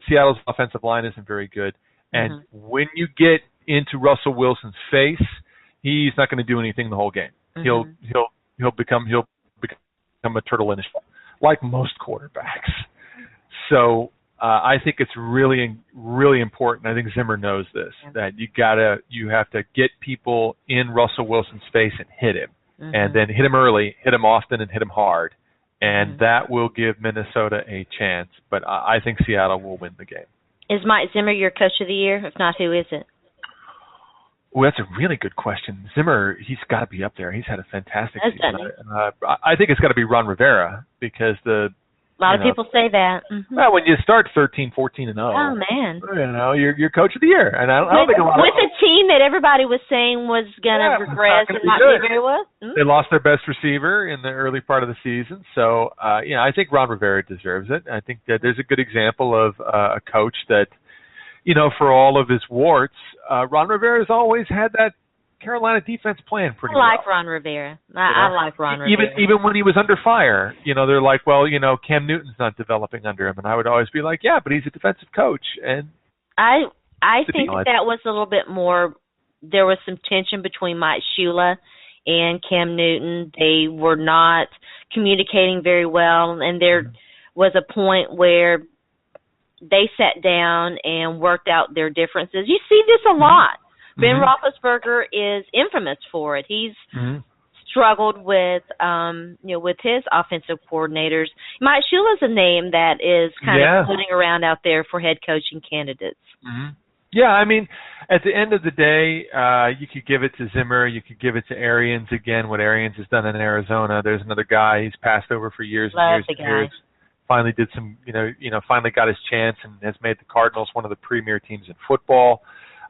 B: Seattle's offensive line isn't very good. And when you get into Russell Wilson's face, he's not going to do anything the whole game. He'll become a turtle in his shell, like most quarterbacks. So I think it's really, really important. I think Zimmer knows this, that you have to get people in Russell Wilson's face and hit him, and then hit him early, hit him often, and hit him hard. And that will give Minnesota a chance. But I think Seattle will win the game.
C: Is Mike Zimmer your coach of the year? If not, who is it?
B: Well, that's a really good question. Zimmer, he's got to be up there. He's had a fantastic season. I think it's got to be Ron Rivera because a lot of
C: people say that.
B: Well, when you start 13, 14, and 0,
C: oh man,
B: you're coach of the year, and I don't think
C: with a team that everybody was saying was gonna regress and not do very well.
B: They lost their best receiver in the early part of the season, so I think Ron Rivera deserves it. I think that there's a good example of a coach that, for all of his warts, Ron Rivera's always had that Carolina defense playing pretty well.
C: I like Ron Rivera. I like Ron Rivera.
B: Even when he was under fire, they're like, well, Cam Newton's not developing under him, and I would always be like, yeah, but he's a defensive coach. And
C: I think that was a little bit more. There was some tension between Mike Shula and Cam Newton. They were not communicating very well, and there was a point where they sat down and worked out their differences. You see this a lot. Ben Roethlisberger is infamous for it. He's struggled with his offensive coordinators. Mike Shula's a name that is kind of floating around out there for head coaching candidates.
B: Yeah, I mean, at the end of the day, you could give it to Zimmer, you could give it to Arians again, what Arians has done in Arizona. There's another guy he's passed over for years and years. Finally did some, finally got his chance and has made the Cardinals one of the premier teams in football.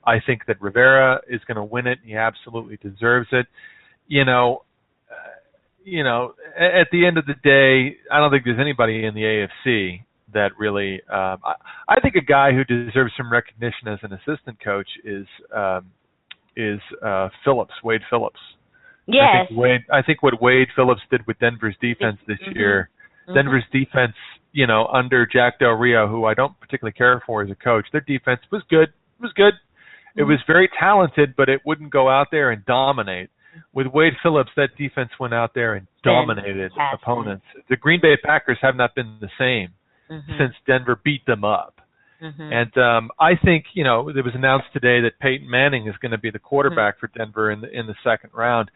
B: I think that Rivera is going to win it. He absolutely deserves it. At the end of the day, I don't think there's anybody in the AFC that really. I think a guy who deserves some recognition as an assistant coach is Phillips, Wade Phillips.
C: Yes.
B: I think what Wade Phillips did with Denver's defense this year. Denver's defense, under Jack Del Rio, who I don't particularly care for as a coach, their defense was good. It was very talented, but it wouldn't go out there and dominate. With Wade Phillips, that defense went out there and dominated opponents. The Green Bay Packers have not been the same since Denver beat them up. And I think, it was announced today that Peyton Manning is going to be the quarterback for Denver in the second round.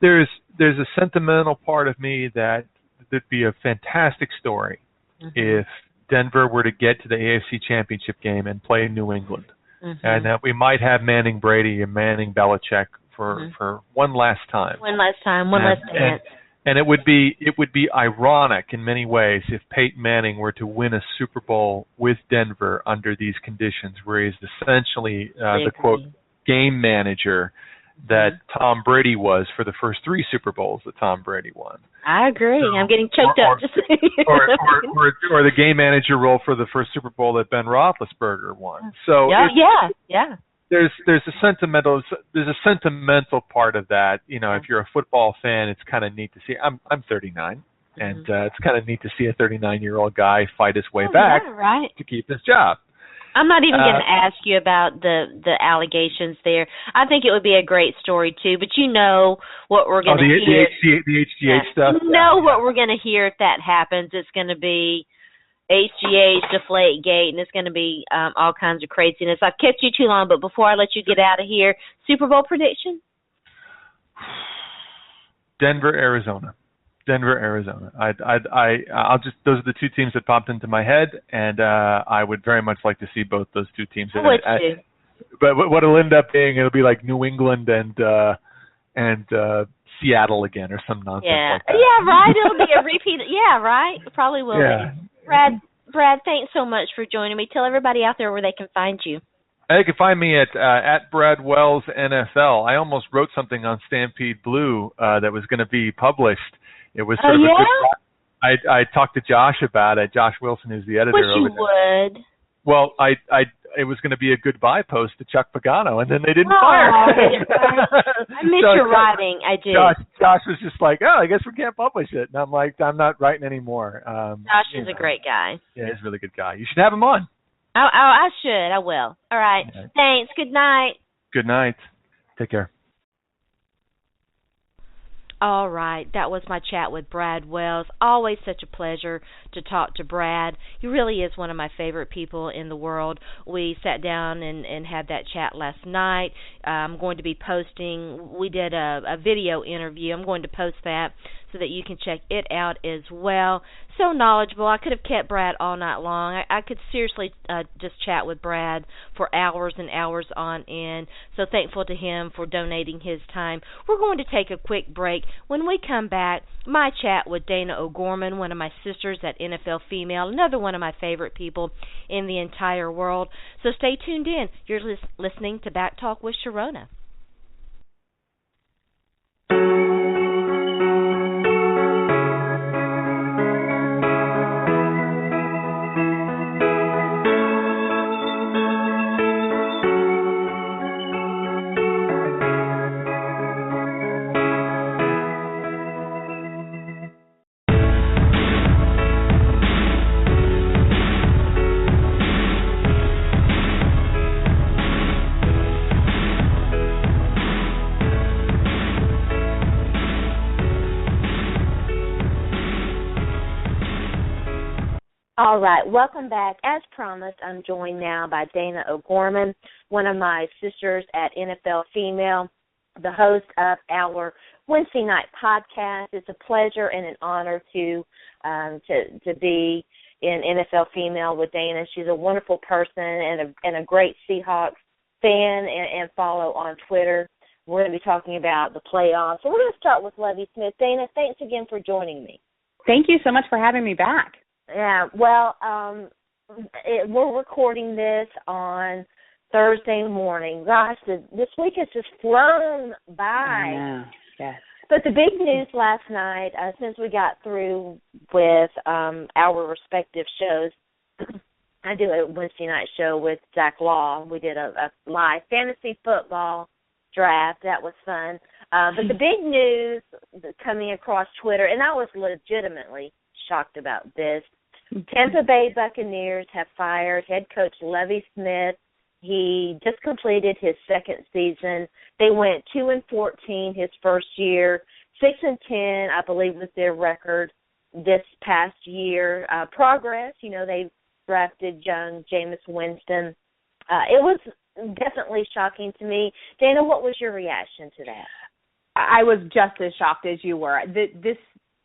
B: There's a sentimental part of me that there'd be a fantastic story if Denver were to get to the AFC Championship game and play New England. And that we might have Manning Brady and Manning Belichick for one last time. One last
C: dance.
B: And it would be ironic in many ways if Peyton Manning were to win a Super Bowl with Denver under these conditions, where he's essentially the quote game manager that Tom Brady was for the first 3 Super Bowls that Tom Brady won.
C: I agree. So, I'm getting choked up.
B: Or the game manager role for the first Super Bowl that Ben Roethlisberger won. So there's a sentimental part of that. If you're a football fan, it's kind of neat to see. I'm 39, and it's kind of neat to see a 39-year-old guy fight his way back to keep his job.
C: I'm not even going to ask you about the allegations there. I think it would be a great story too, but what we're going to hear.
B: The HGH stuff.
C: What we're going to hear if that happens. It's going to be HGH, Deflategate, and it's going to be all kinds of craziness. I've kept you too long, but before I let you get out of here, Super Bowl prediction?
B: Denver, Arizona. I'll just, those are the 2 teams that popped into my head, and I would very much like to see both those 2 teams. But what it'll end up being, it'll be like New England and Seattle again or some nonsense like that.
C: Yeah, right. It'll be a repeat. Yeah, right. It probably will be. Brad, thanks so much for joining me. Tell everybody out there where they can find you.
B: They can find me at Brad Wells NFL. I almost wrote something on Stampede Blue that was going to be published. It was sort of a good. I talked to Josh about it. Josh Wilson, who's the editor over there.
C: Would.
B: Well, it was going to be a goodbye post to Chuck Pagano, and then they didn't fire.
C: I miss your writing. I do.
B: Josh was just like, oh, I guess we can't publish it. And I'm like, I'm not writing anymore.
C: Josh is a great guy.
B: Yeah, he's a really good guy. You should have him on.
C: I should. I will. All right. Okay. Thanks. Good night.
B: Good night. Take care.
A: All right, that was my chat with Brad Wells. Always such a pleasure to talk to Brad. He really is one of my favorite people in the world. We sat down and had that chat last night. I'm going to be posting, we did a video interview. I'm going to post that so that you can check it out as well. So knowledgeable. I could have kept Brad all night long. I could seriously just chat with Brad for hours and hours on end. So thankful to him for donating his time. We're going to take a quick break. When we come back, my chat with Dayna O'Gorman, one of my sisters at NFL Female, another one of my favorite people in the entire world. So stay tuned in. You're listening to Back Talk with Sharona. All right, welcome back. As promised, I'm joined now by Dayna O'Gorman, one of my sisters at NFL Female, the host of our Wednesday night podcast. It's a pleasure and an honor to be in NFL Female with Dayna. She's a wonderful person and a great Seahawks fan and follow on Twitter. We're going to be talking about the playoffs. So we're going to start with Lovie Smith. Dayna, thanks again for joining me.
D: Thank you so much for having me back.
A: Yeah, well, we're recording this on Thursday morning. Gosh, this week has just flown by.
D: I know, yes.
A: But the big news last night, since we got through with our respective shows, I do a Wednesday night show with Zach Law. We did a live fantasy football draft. That was fun. But the big news coming across Twitter, and I was legitimately shocked about this, Tampa Bay Buccaneers have fired head coach Lovie Smith. He just completed his second season. They went 2-14 his first year, 6-10, I believe, was their record this past year. Progress, they drafted young Jameis Winston. It was definitely shocking to me. Dayna, what was your reaction to that?
D: I was just as shocked as you were.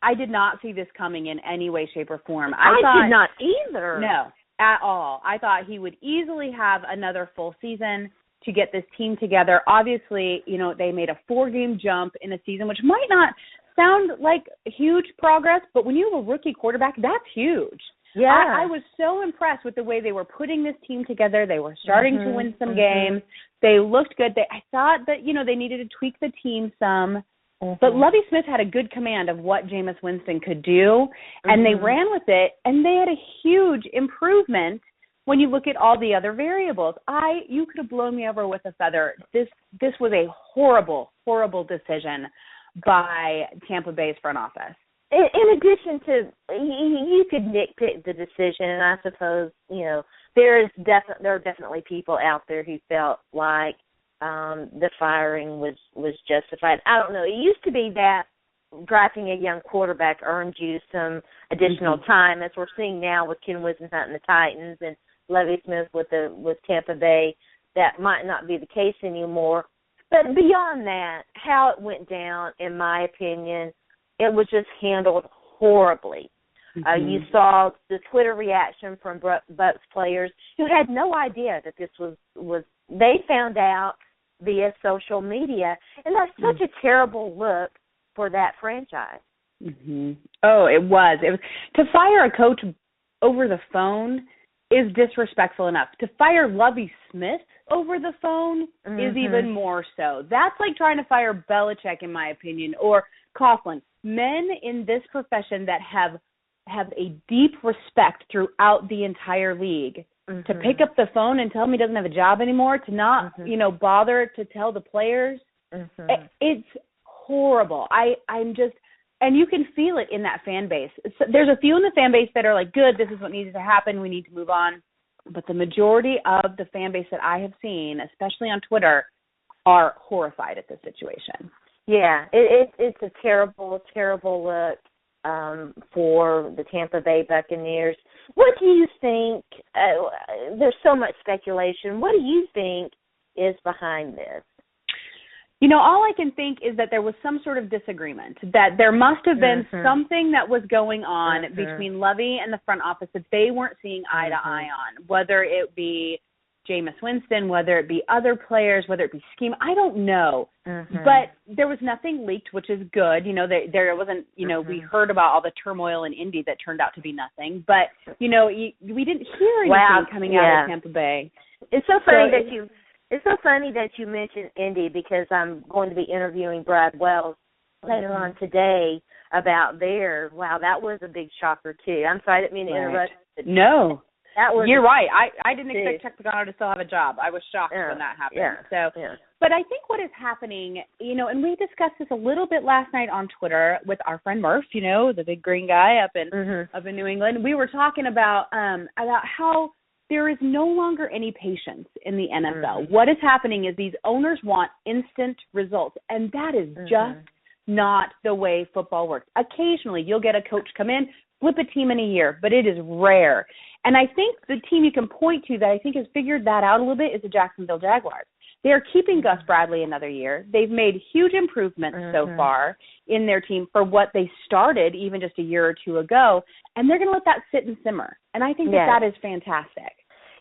D: I did not see this coming in any way, shape, or form.
A: I did not either.
D: No, at all. I thought he would easily have another full season to get this team together. Obviously, they made a 4-game jump in a season, which might not sound like huge progress, but when you have a rookie quarterback, that's huge.
A: Yeah.
D: I was so impressed with the way they were putting this team together. They were starting to win some games. They looked good. I thought that, they needed to tweak the team some. But Lovie Smith had a good command of what Jameis Winston could do, and they ran with it, and they had a huge improvement when you look at all the other variables. You could have blown me over with a feather. This was a horrible, horrible decision by Tampa Bay's front office.
A: In addition to, you could nitpick the decision, and I suppose, there are definitely people out there who felt like the firing was justified. I don't know. It used to be that drafting a young quarterback earned you some additional time, as we're seeing now with Ken Whisenhunt and the Titans and Lovie Smith with Tampa Bay. That might not be the case anymore. But beyond that, how it went down, in my opinion, it was just handled horribly. You saw the Twitter reaction from Bucs players who had no idea that this was they found out via social media. And that's such a terrible look
C: for that franchise.
D: Oh, it was. To fire a coach over the phone is disrespectful enough. To fire Lovie Smith over the phone is even more so. That's like trying to fire Belichick, in my opinion, or Coughlin. Men in this profession that have a deep respect throughout the entire league, to pick up the phone and tell him he doesn't have a job anymore, to not, bother to tell the players, it's horrible. I'm just, and you can feel it in that fan base. There's a few in the fan base that are like, good, this is what needs to happen, we need to move on. But the majority of the fan base that I have seen, especially on Twitter, are horrified at this situation.
C: Yeah, it's a terrible, terrible look for the Tampa Bay Buccaneers. What do you think? There's so much speculation. What do you think is behind this?
D: All I can think is that there was some sort of disagreement, that there must have been something that was going on between Lovie and the front office that they weren't seeing eye to eye on, whether it be Jameis Winston, whether it be other players, whether it be scheme. I don't know. But there was nothing leaked, which is good. There wasn't, we heard about all the turmoil in Indy that turned out to be nothing. But, we didn't hear anything coming out of Tampa Bay.
C: It's so funny It's so funny that you mentioned Indy, because I'm going to be interviewing Brad Wells later on today about wow, that was a big shocker too. I'm sorry, I didn't mean to interrupt.
D: No. You're right. I didn't
C: big.
D: expect Chuck Pagano to still have a job. I was shocked when that happened. But I think what is happening, and we discussed this a little bit last night on Twitter with our friend Murph, the big green guy up in New England. We were talking about how there is no longer any patience in the NFL. What is happening is these owners want instant results, and that is just not the way football works. Occasionally, you'll get a coach come in, flip a team in a year, but it is rare. And I think the team you can point to that I think has figured that out a little bit is the Jacksonville Jaguars. They are keeping Gus Bradley another year. They've made huge improvements so far in their team for what they started even just a year or two ago, and they're going to let that sit and simmer. And I think that is fantastic.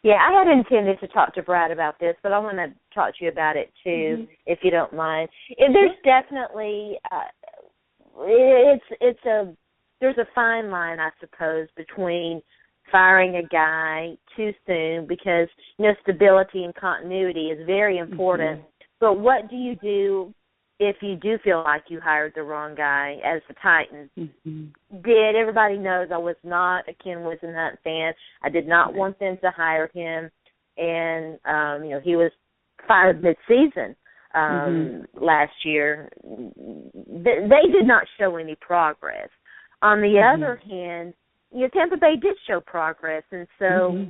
C: Yeah, I had intended to talk to Brad about this, but I want to talk to you about it too, if you don't mind. There's definitely there's a fine line, I suppose, between firing a guy too soon, because stability and continuity is very important. But what do you do if you do feel like you hired the wrong guy, as the Titans did? Everybody knows I was not a Ken Whisenhunt fan. I did not want them to hire him, and he was fired mid-season last year. They did not show any progress. On the other hand, Tampa Bay did show progress, and so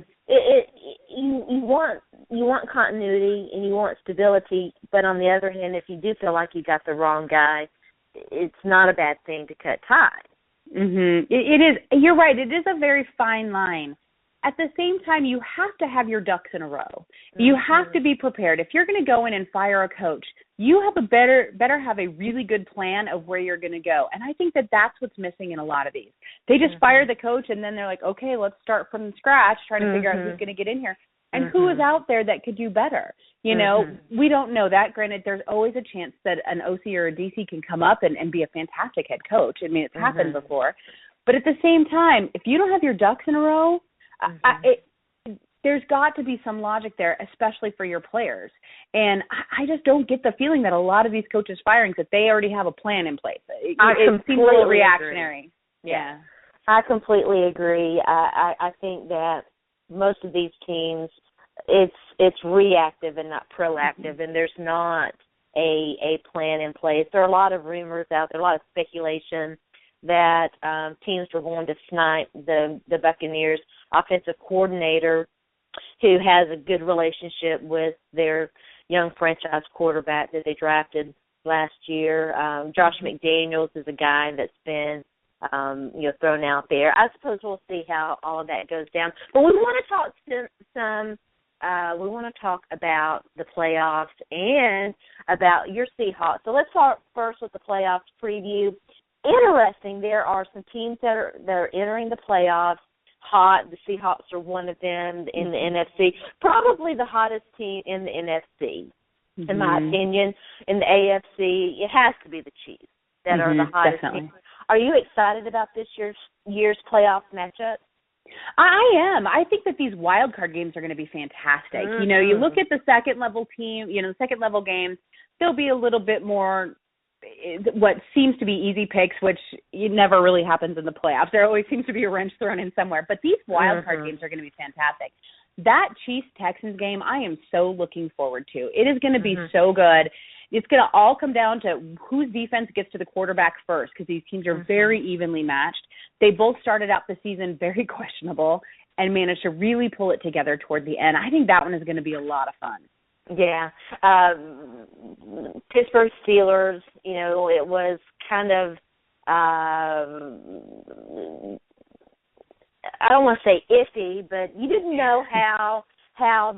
C: you want continuity and you want stability, but on the other hand, if you do feel like you got the wrong guy, it's not a bad thing to cut ties.
D: It is. You're right. It is a very fine line. At the same time, you have to have your ducks in a row. You have to be prepared. If you're going to go in and fire a coach, you have better have a really good plan of where you're going to go. And I think that that's what's missing in a lot of these. They just fire the coach, and then they're like, okay, let's start from scratch, trying to figure out who's going to get in here and who is out there that could do better. We don't know that. Granted, there's always a chance that an OC or a DC can come up and be a fantastic head coach. I mean, it's happened before. But at the same time, if you don't have your ducks in a row, there's got to be some logic there, especially for your players. And I just don't get the feeling that a lot of these coaches' firings, that they already have a plan in place. It seems a little reactionary.
C: Yeah, I completely agree. I think that most of these teams, it's reactive and not proactive, and there's not a plan in place. There are a lot of rumors out there, a lot of speculation that teams were going to snipe the Buccaneers offensive coordinator, who has a good relationship with their young franchise quarterback that they drafted last year. Josh McDaniels is a guy that's been thrown out there. I suppose we'll see how all of that goes down. But we want to talk we want to talk about the playoffs and about your Seahawks. So let's start first with the playoffs preview. Interesting, there are some teams that are entering the playoffs hot. The Seahawks are one of them in the NFC. Probably the hottest team in the NFC, in my opinion. In the AFC, it has to be the Chiefs. that are the hottest teams. Are you excited about this year's playoff matchup?
D: I am. I think that these wild card games are going to be fantastic. You know, you look at the second level team, the second level games, they'll be a little bit more what seems to be easy picks, which never really happens in the playoffs. There always seems to be a wrench thrown in somewhere. But these wild card games are going to be fantastic. That Chiefs-Texans game, I am so looking forward to. It is going to be so good. It's going to all come down to whose defense gets to the quarterback first, because these teams are very evenly matched. They both started out the season very questionable and managed to really pull it together toward the end. I think that one is going to be a lot of fun.
C: Yeah. Pittsburgh Steelers, it was kind of, I don't want to say iffy, but you didn't know how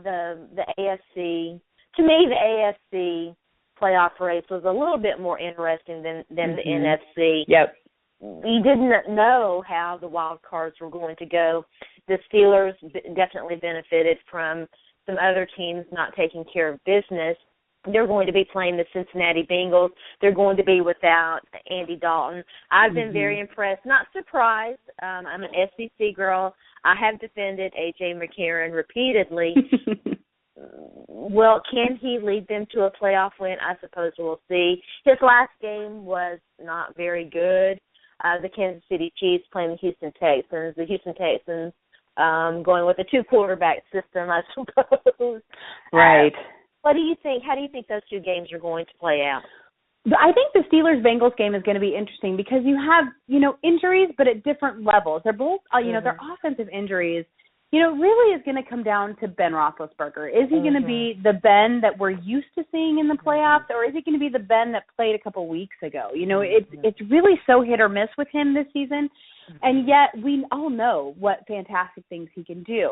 C: the AFC, to me, the AFC playoff race was a little bit more interesting than the NFC.
D: Yep.
C: You didn't know how the wild cards were going to go. The Steelers definitely benefited from some other teams not taking care of business. They're going to be playing the Cincinnati Bengals. They're going to be without Andy Dalton. I've been very impressed, not surprised. I'm an SEC girl. I have defended A.J. McCarron repeatedly. Well, can he lead them to a playoff win? I suppose we'll see. His last game was not very good. The Kansas City Chiefs playing the Houston Texans. The Houston Texans going with a two-quarterback system, I suppose.
D: Right.
C: What do you think? How do you think those two games are going to play out?
D: I think the Steelers-Bengals game is going to be interesting because you have, injuries, but at different levels. They're both, they're offensive injuries. Really is going to come down to Ben Roethlisberger. Is he going to be the Ben that we're used to seeing in the playoffs, or is he going to be the Ben that played a couple weeks ago? It's really so hit or miss with him this season, and yet we all know what fantastic things he can do.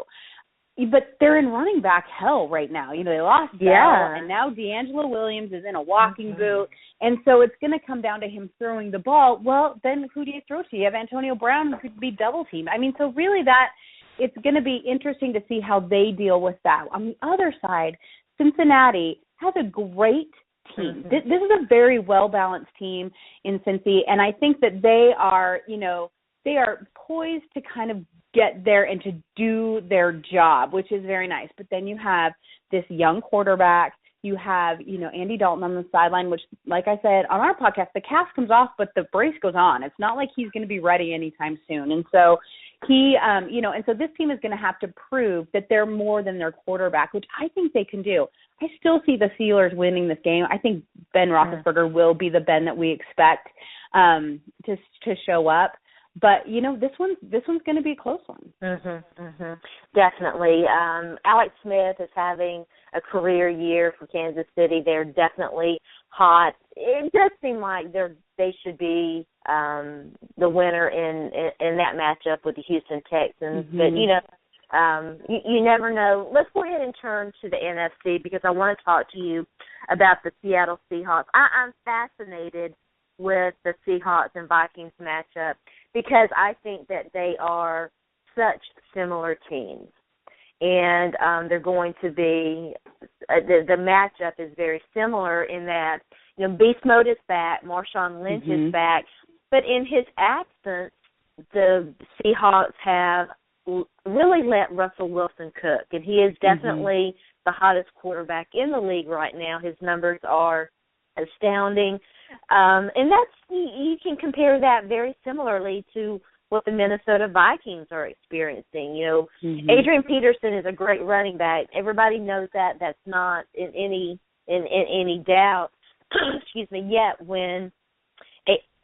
D: But they're in running back hell right now. They lost Bell, and now D'Angelo Williams is in a walking boot, and so it's going to come down to him throwing the ball. Well, then who do you throw to? You have Antonio Brown, who could be double-teamed. So really it's going to be interesting to see how they deal with that. On the other side, Cincinnati has a great team. This is a very well-balanced team in Cincy, and I think that they are poised to kind of get there and to do their job, which is very nice. But then you have this young quarterback. You have, Andy Dalton on the sideline, which, like I said on our podcast, the cast comes off, but the brace goes on. It's not like he's going to be ready anytime soon. And so and so this team is going to have to prove that they're more than their quarterback, which I think they can do. I still see the Steelers winning this game. I think Ben Roethlisberger will be the Ben that we expect to show up. But this one's going to be a close one.
C: Definitely. Alex Smith is having a career year for Kansas City. They're definitely hot. It does seem like they should be the winner in that matchup with the Houston Texans. But you never know. Let's go ahead and turn to the NFC because I want to talk to you about the Seattle Seahawks. I'm fascinated with the Seahawks and Vikings matchup because I think that they are such similar teams. And they're going to be the matchup is very similar in that, Beast Mode is back, Marshawn Lynch is back, but in his absence, the Seahawks have really let Russell Wilson cook, and he is definitely the hottest quarterback in the league right now. His numbers are astounding. And you can compare that very similarly to what the Minnesota Vikings are experiencing. Adrian Peterson is a great running back. Everybody knows that. That's not in any doubt. Excuse me. Yet when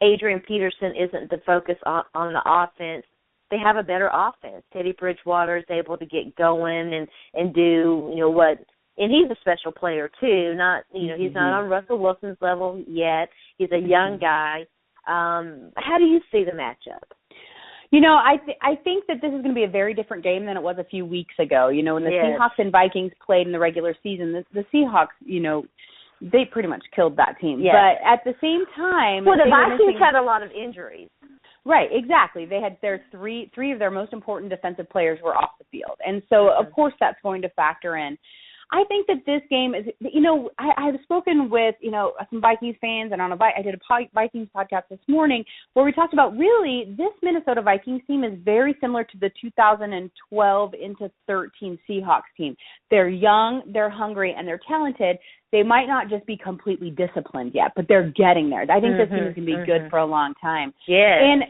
C: Adrian Peterson isn't the focus on the offense, they have a better offense. Teddy Bridgewater is able to get going and do what. And he's a special player too. Not he's not on Russell Wilson's level yet. He's a young guy. How do you see the matchup?
D: I think that this is going to be a very different game than it was a few weeks ago. When the Seahawks and Vikings played in the regular season, the Seahawks, they pretty much killed that team. Yes. But at the same time,
C: the Vikings had a lot of injuries.
D: Right, exactly. They had their three of their most important defensive players were off the field, and so of course that's going to factor in. I think that this game is, I've spoken with, some Vikings fans, and I did a Vikings podcast this morning where we talked about really this Minnesota Vikings team is very similar to the 2012 into 13 Seahawks team. They're young, they're hungry, and they're talented. They might not just be completely disciplined yet, but they're getting there. I think this team is going to be good for a long time.
C: Yeah.
D: And,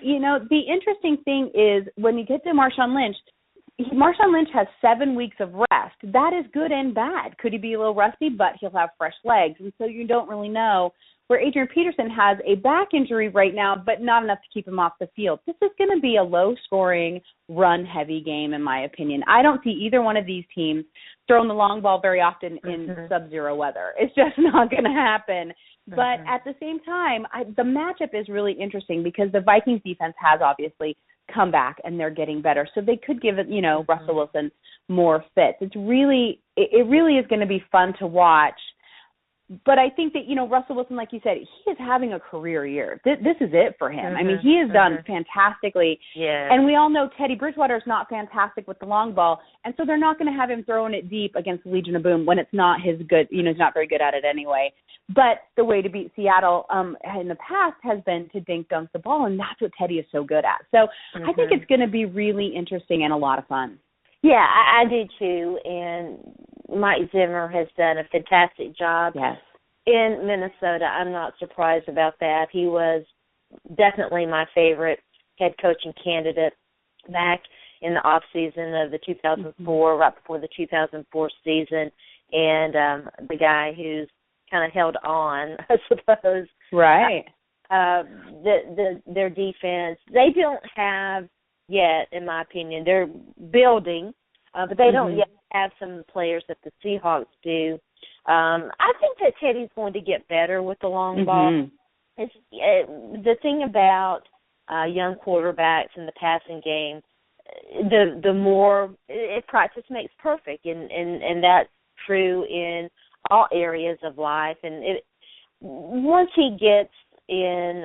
D: the interesting thing is when you get to Marshawn Lynch has 7 weeks of rest. That is good and bad. Could he be a little rusty, but he'll have fresh legs. And so you don't really know. Where Adrian Peterson has a back injury right now, but not enough to keep him off the field. This is going to be a low-scoring, run-heavy game, in my opinion. I don't see either one of these teams throwing the long ball very often in sub-zero weather. It's just not going to happen. But at the same time, the matchup is really interesting because the Vikings defense has obviously come back and they're getting better. So they could give it, Russell Wilson more fits. It really is going to be fun to watch. But I think that, Russell Wilson, like you said, he is having a career year. This is it for him. I mean, he has done fantastically.
C: Yeah.
D: And we all know Teddy Bridgewater is not fantastic with the long ball. And so they're not going to have him throwing it deep against the Legion of Boom when it's not his good, he's not very good at it anyway. But the way to beat Seattle in the past has been to dunk the ball, and that's what Teddy is so good at. So I think it's going to be really interesting and a lot of fun.
C: Yeah, I do too. And Mike Zimmer has done a fantastic job in Minnesota. I'm not surprised about that. He was definitely my favorite head coaching candidate back in the off season of the 2004, right before the 2004 season, and the guy who's kind of held on, I suppose.
D: Right.
C: Their defense, they don't have yet, in my opinion. They're building, but they don't yet have some of the players that the Seahawks do. I think that Teddy's going to get better with the long ball. The thing about young quarterbacks in the passing game, the more practice makes perfect, and that's true in all areas of life. And once he gets in,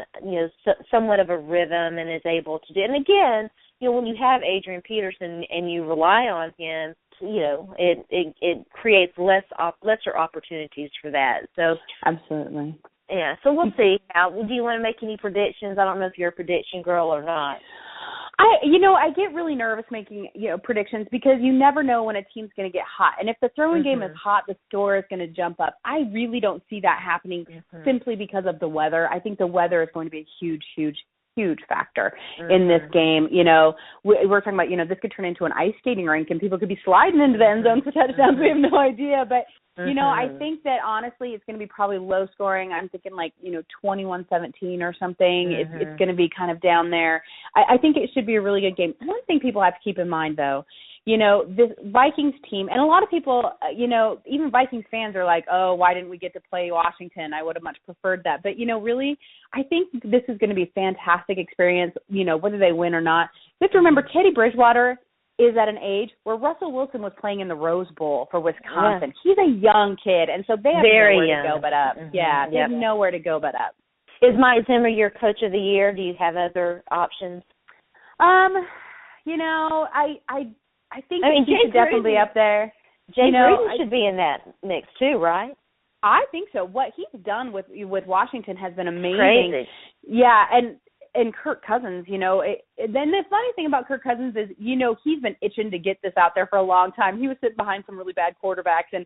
C: somewhat of a rhythm and is able to do, and again, when you have Adrian Peterson and you rely on him, it creates lesser opportunities for that. So
D: absolutely.
C: Yeah, so we'll see. Do you want to make any predictions? I don't know if you're a prediction girl or not.
D: I get really nervous making, predictions because you never know when a team's going to get hot. And if the throwing game is hot, the score is going to jump up. I really don't see that happening simply because of the weather. I think the weather is going to be a huge, huge, huge factor in this game. We're talking about, this could turn into an ice skating rink and people could be sliding into the end zone for touchdowns. We have no idea. But, I think that honestly it's going to be probably low scoring. I'm thinking 21-17 or something. It's going to be kind of down there. I think it should be a really good game. One thing people have to keep in mind, though, this Vikings team, and a lot of people, even Vikings fans are like, oh, why didn't we get to play Washington? I would have much preferred that. But, really, I think this is going to be a fantastic experience, whether they win or not. You have to remember, Teddy Bridgewater is at an age where Russell Wilson was playing in the Rose Bowl for Wisconsin. Yeah. He's a young kid, and so they have nowhere to go but up. Yeah, they have nowhere to go but up.
C: Is Mike Zimmer your coach of the year? Do you have other options?
D: I think he should definitely be up there.
C: Jay Gruden should be in that mix too, right?
D: I think so. What he's done with Washington has been amazing.
C: Crazy.
D: Yeah, and Kirk Cousins, then the funny thing about Kirk Cousins is, he's been itching to get this out there for a long time. He was sitting behind some really bad quarterbacks, and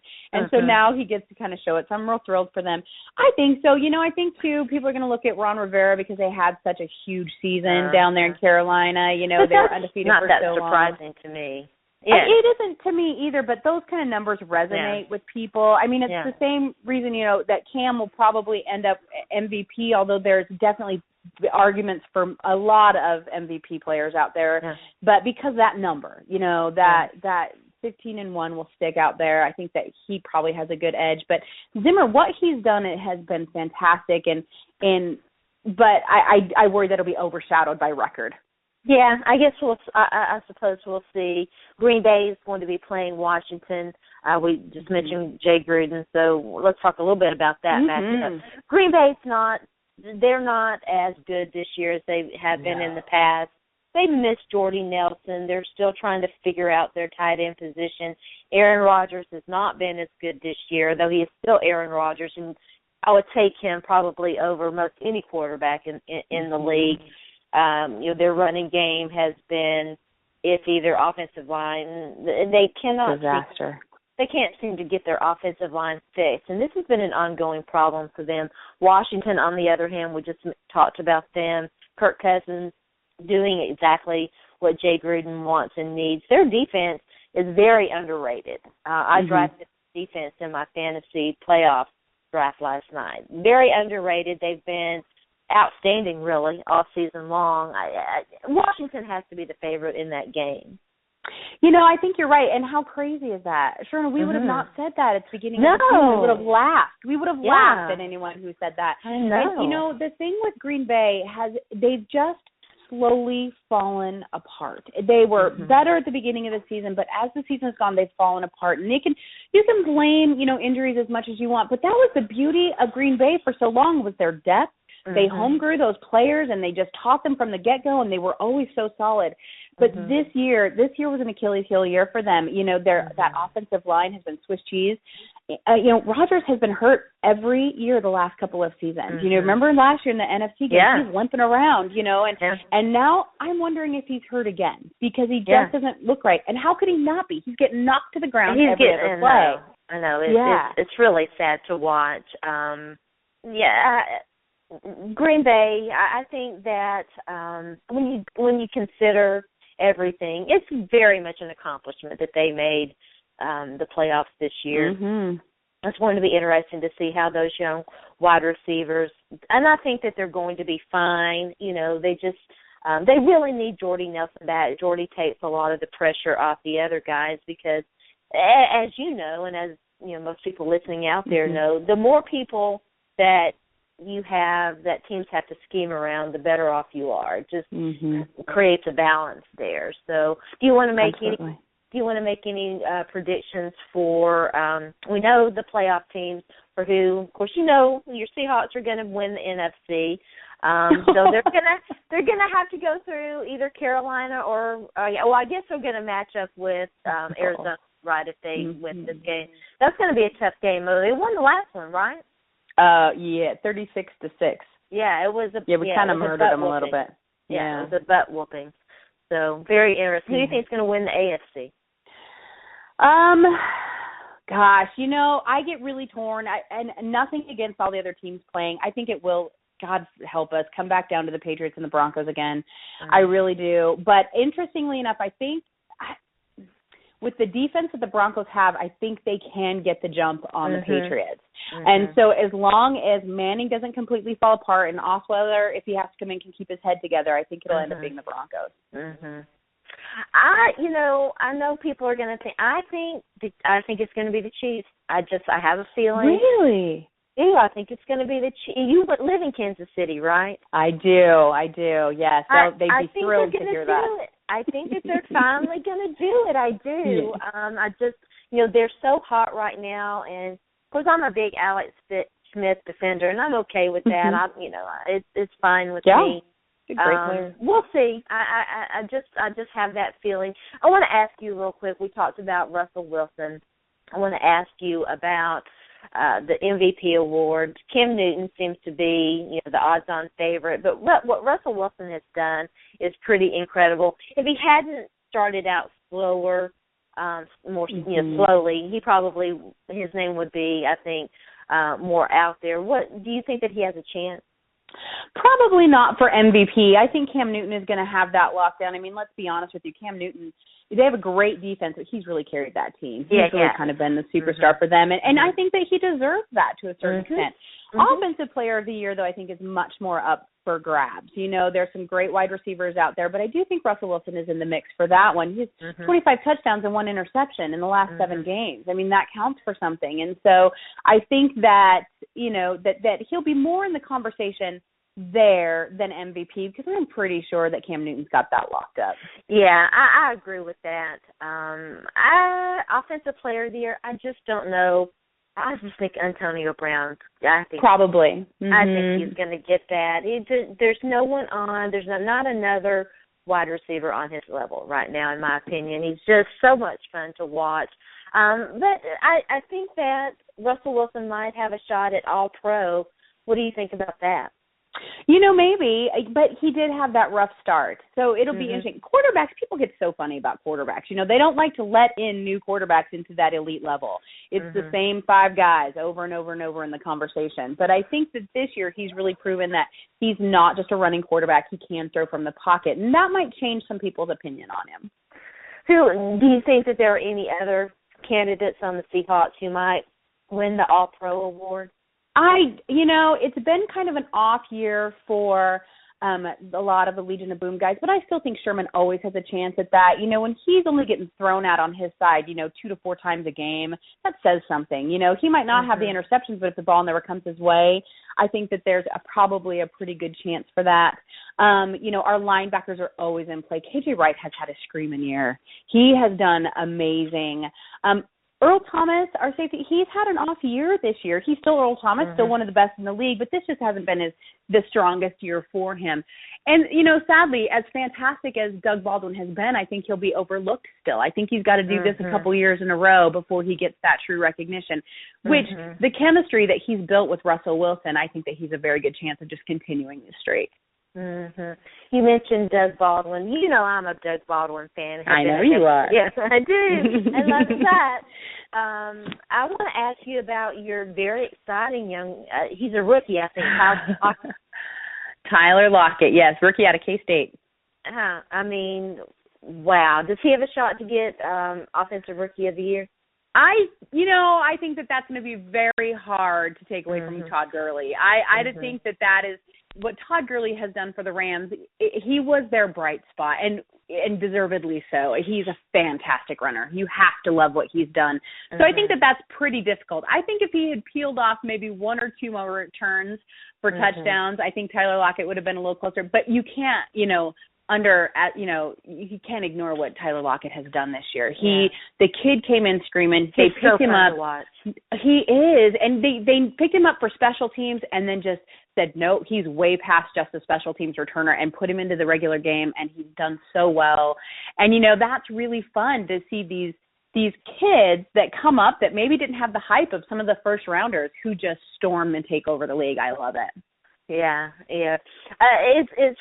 D: so now he gets to kind of show it. So I'm real thrilled for them. I think so. I think, too, people are going to look at Ron Rivera because they had such a huge season down there in Carolina. They were undefeated for so long.
C: Not that surprising to me. Yeah.
D: It isn't to me either, but those kind of numbers resonate with people. I mean, it's the same reason, that Cam will probably end up MVP, although there's definitely arguments for a lot of MVP players out there. Yeah. But because that number, that 15-1 will stick out there, I think that he probably has a good edge. But Zimmer, what he's done, it has been fantastic, but I worry that it'll be overshadowed by record.
C: Yeah, I guess I suppose we'll see. Green Bay is going to be playing Washington. We just mentioned Jay Gruden, so let's talk a little bit about that matchup. Green Bay's they're not as good this year as they have been in the past. they miss Jordy Nelson. They're still trying to figure out their tight end position. Aaron Rodgers has not been as good this year, though he is still Aaron Rodgers, and I would take him probably over most any quarterback in the league. Their running game has been iffy. Their offensive line, they cannot
D: disaster.
C: They can't seem to get their offensive line fixed, and this has been an ongoing problem for them. Washington, on the other hand, we just talked about them. Kirk Cousins doing exactly what Jay Gruden wants and needs. Their defense is very underrated. I drafted defense in my fantasy playoff draft last night. Very underrated. They've been outstanding, really, all season long. Washington has to be the favorite in that game.
D: I think you're right. And how crazy is that? Sharona, we would have not said that at the beginning of the season. We would have laughed. We would have laughed at anyone who said that.
C: I know.
D: And, the thing with Green Bay they've just slowly fallen apart. They were better at the beginning of the season, but as the season has gone, they've fallen apart. And you can blame, injuries as much as you want, but that was the beauty of Green Bay for so long, was their depth. They homegrew those players, and they just taught them from the get-go, and they were always so solid. But this year was an Achilles heel year for them. That offensive line has been Swiss cheese. Rodgers has been hurt every year the last couple of seasons. Remember last year in the NFC game, he's limping around, and now I'm wondering if he's hurt again, because he just doesn't look right. And how could he not be? He's getting knocked to the ground every other play.
C: I know. It's really sad to watch. Green Bay, I think that when you consider everything, it's very much an accomplishment that they made the playoffs this year. It's going to be interesting to see how those young wide receivers, and I think that they're going to be fine. They just they really need Jordy Nelson back. Jordy takes a lot of the pressure off the other guys, because, as you know, and as most people listening out there know, the more people that you have, that teams have to scheme around, the better off you are. It just creates a balance there. So, do you want to make any predictions for? We know the playoff teams for who. Of course, your Seahawks are going to win the NFC. So they're gonna have to go through either Carolina or I guess they're going to match up with Arizona, right? If they win this game, that's going to be a tough game. They won the last one, right?
D: 36-6.
C: Yeah, it was
D: we kind of murdered them a little bit.
C: Yeah, it was a butt whooping. So very interesting. Who do you think is going to win the AFC?
D: Gosh, I get really torn. And nothing against all the other teams playing. I think it will, God help us, come back down to the Patriots and the Broncos again. I really do. But interestingly enough, I think with the defense that the Broncos have, I think they can get the jump on the Patriots. And so as long as Manning doesn't completely fall apart, and Osweiler, if he has to come in, can keep his head together, I think it'll end up being the Broncos.
C: I know people are going to think. I think it's going to be the Chiefs. I have a feeling.
D: Really?
C: Yeah, I think it's going to be the Chiefs. You live in Kansas City, right?
D: I do. Yes, they'd be thrilled to hear that.
C: I think that they're finally going to do it. I do. Yeah. They're so hot right now, and of course I'm a big Alex Smith defender, and I'm okay with that. It's fine with me.
D: He's a great player.
C: We'll see. I just have that feeling. I want to ask you real quick. We talked about Russell Wilson. I want to ask you about the MVP award. Cam Newton seems to be, the odds-on favorite, but what Russell Wilson has done is pretty incredible. If he hadn't started out slower, slowly, his name would be, I think, more out there. What do you think that he has a chance?
D: Probably not for MVP. I think Cam Newton is going to have that lockdown. I mean, let's be honest with you. Cam Newton, they have a great defense, but he's really carried that team. He's really kind of been the superstar for them. And I think that he deserves that to a certain extent. Offensive Player of the Year, though, I think is much more up for grabs. There's some great wide receivers out there, but I do think Russell Wilson is in the mix for that one. He's 25 touchdowns and 1 interception in the last 7 games. I mean, that counts for something. And so I think that, that he'll be more in the conversation there than MVP, because I'm pretty sure that Cam Newton's got that locked up.
C: Yeah, I agree with that. Offensive Player of the Year, I just don't know. I just think Antonio Brown.
D: Probably.
C: I think he's going to get that. There's no one on. There's not another wide receiver on his level right now, in my opinion. He's just so much fun to watch. But I think that Russell Wilson might have a shot at All-Pro. What do you think about that?
D: Maybe, but he did have that rough start. So it'll be interesting. Quarterbacks, people get so funny about quarterbacks. They don't like to let in new quarterbacks into that elite level. It's the same 5 guys over and over and over in the conversation. But I think that this year he's really proven that he's not just a running quarterback. He can throw from the pocket. And that might change some people's opinion on him.
C: Do you think that there are any other candidates on the Seahawks who might win the All-Pro award?
D: It's been kind of an off year for a lot of the Legion of Boom guys, but I still think Sherman always has a chance at that. When he's only getting thrown out on his side, 2 to 4 times a game, that says something. He might not have the interceptions, but if the ball never comes his way, I think that there's probably a pretty good chance for that. Our linebackers are always in play. KJ Wright has had a screaming year. He has done amazing. Earl Thomas, our safety, he's had an off year this year. He's still Earl Thomas, still one of the best in the league, but this just hasn't been the strongest year for him. And, sadly, as fantastic as Doug Baldwin has been, I think he'll be overlooked still. I think he's got to do this a couple years in a row before he gets that true recognition, which the chemistry that he's built with Russell Wilson, I think that he's a very good chance of just continuing this streak.
C: You mentioned Doug Baldwin. I'm a Doug Baldwin fan.
D: I know you are.
C: Yes, I do. I love that. I want to ask you about your very exciting young, he's a rookie, I think,
D: Tyler Lockett, yes, rookie out of K-State.
C: Wow. Does he have a shot to get Offensive Rookie of the Year?
D: I think that that's going to be very hard to take away from Todd Gurley. I think that is what Todd Gurley has done for the Rams. He was their bright spot, and deservedly so. He's a fantastic runner. You have to love what he's done. So I think that that's pretty difficult. I think if he had peeled off maybe 1 or 2 more returns for touchdowns, I think Tyler Lockett would have been a little closer. But you can't, you can't ignore what Tyler Lockett has done this year. The kid came in screaming. They picked him up. He is, and they picked him up for special teams, and then just said no. He's way past just a special teams returner, and put him into the regular game, and he's done so well. And that's really fun to see these kids that come up that maybe didn't have the hype of some of the first rounders who just storm and take over the league. I love it.
C: Yeah. It's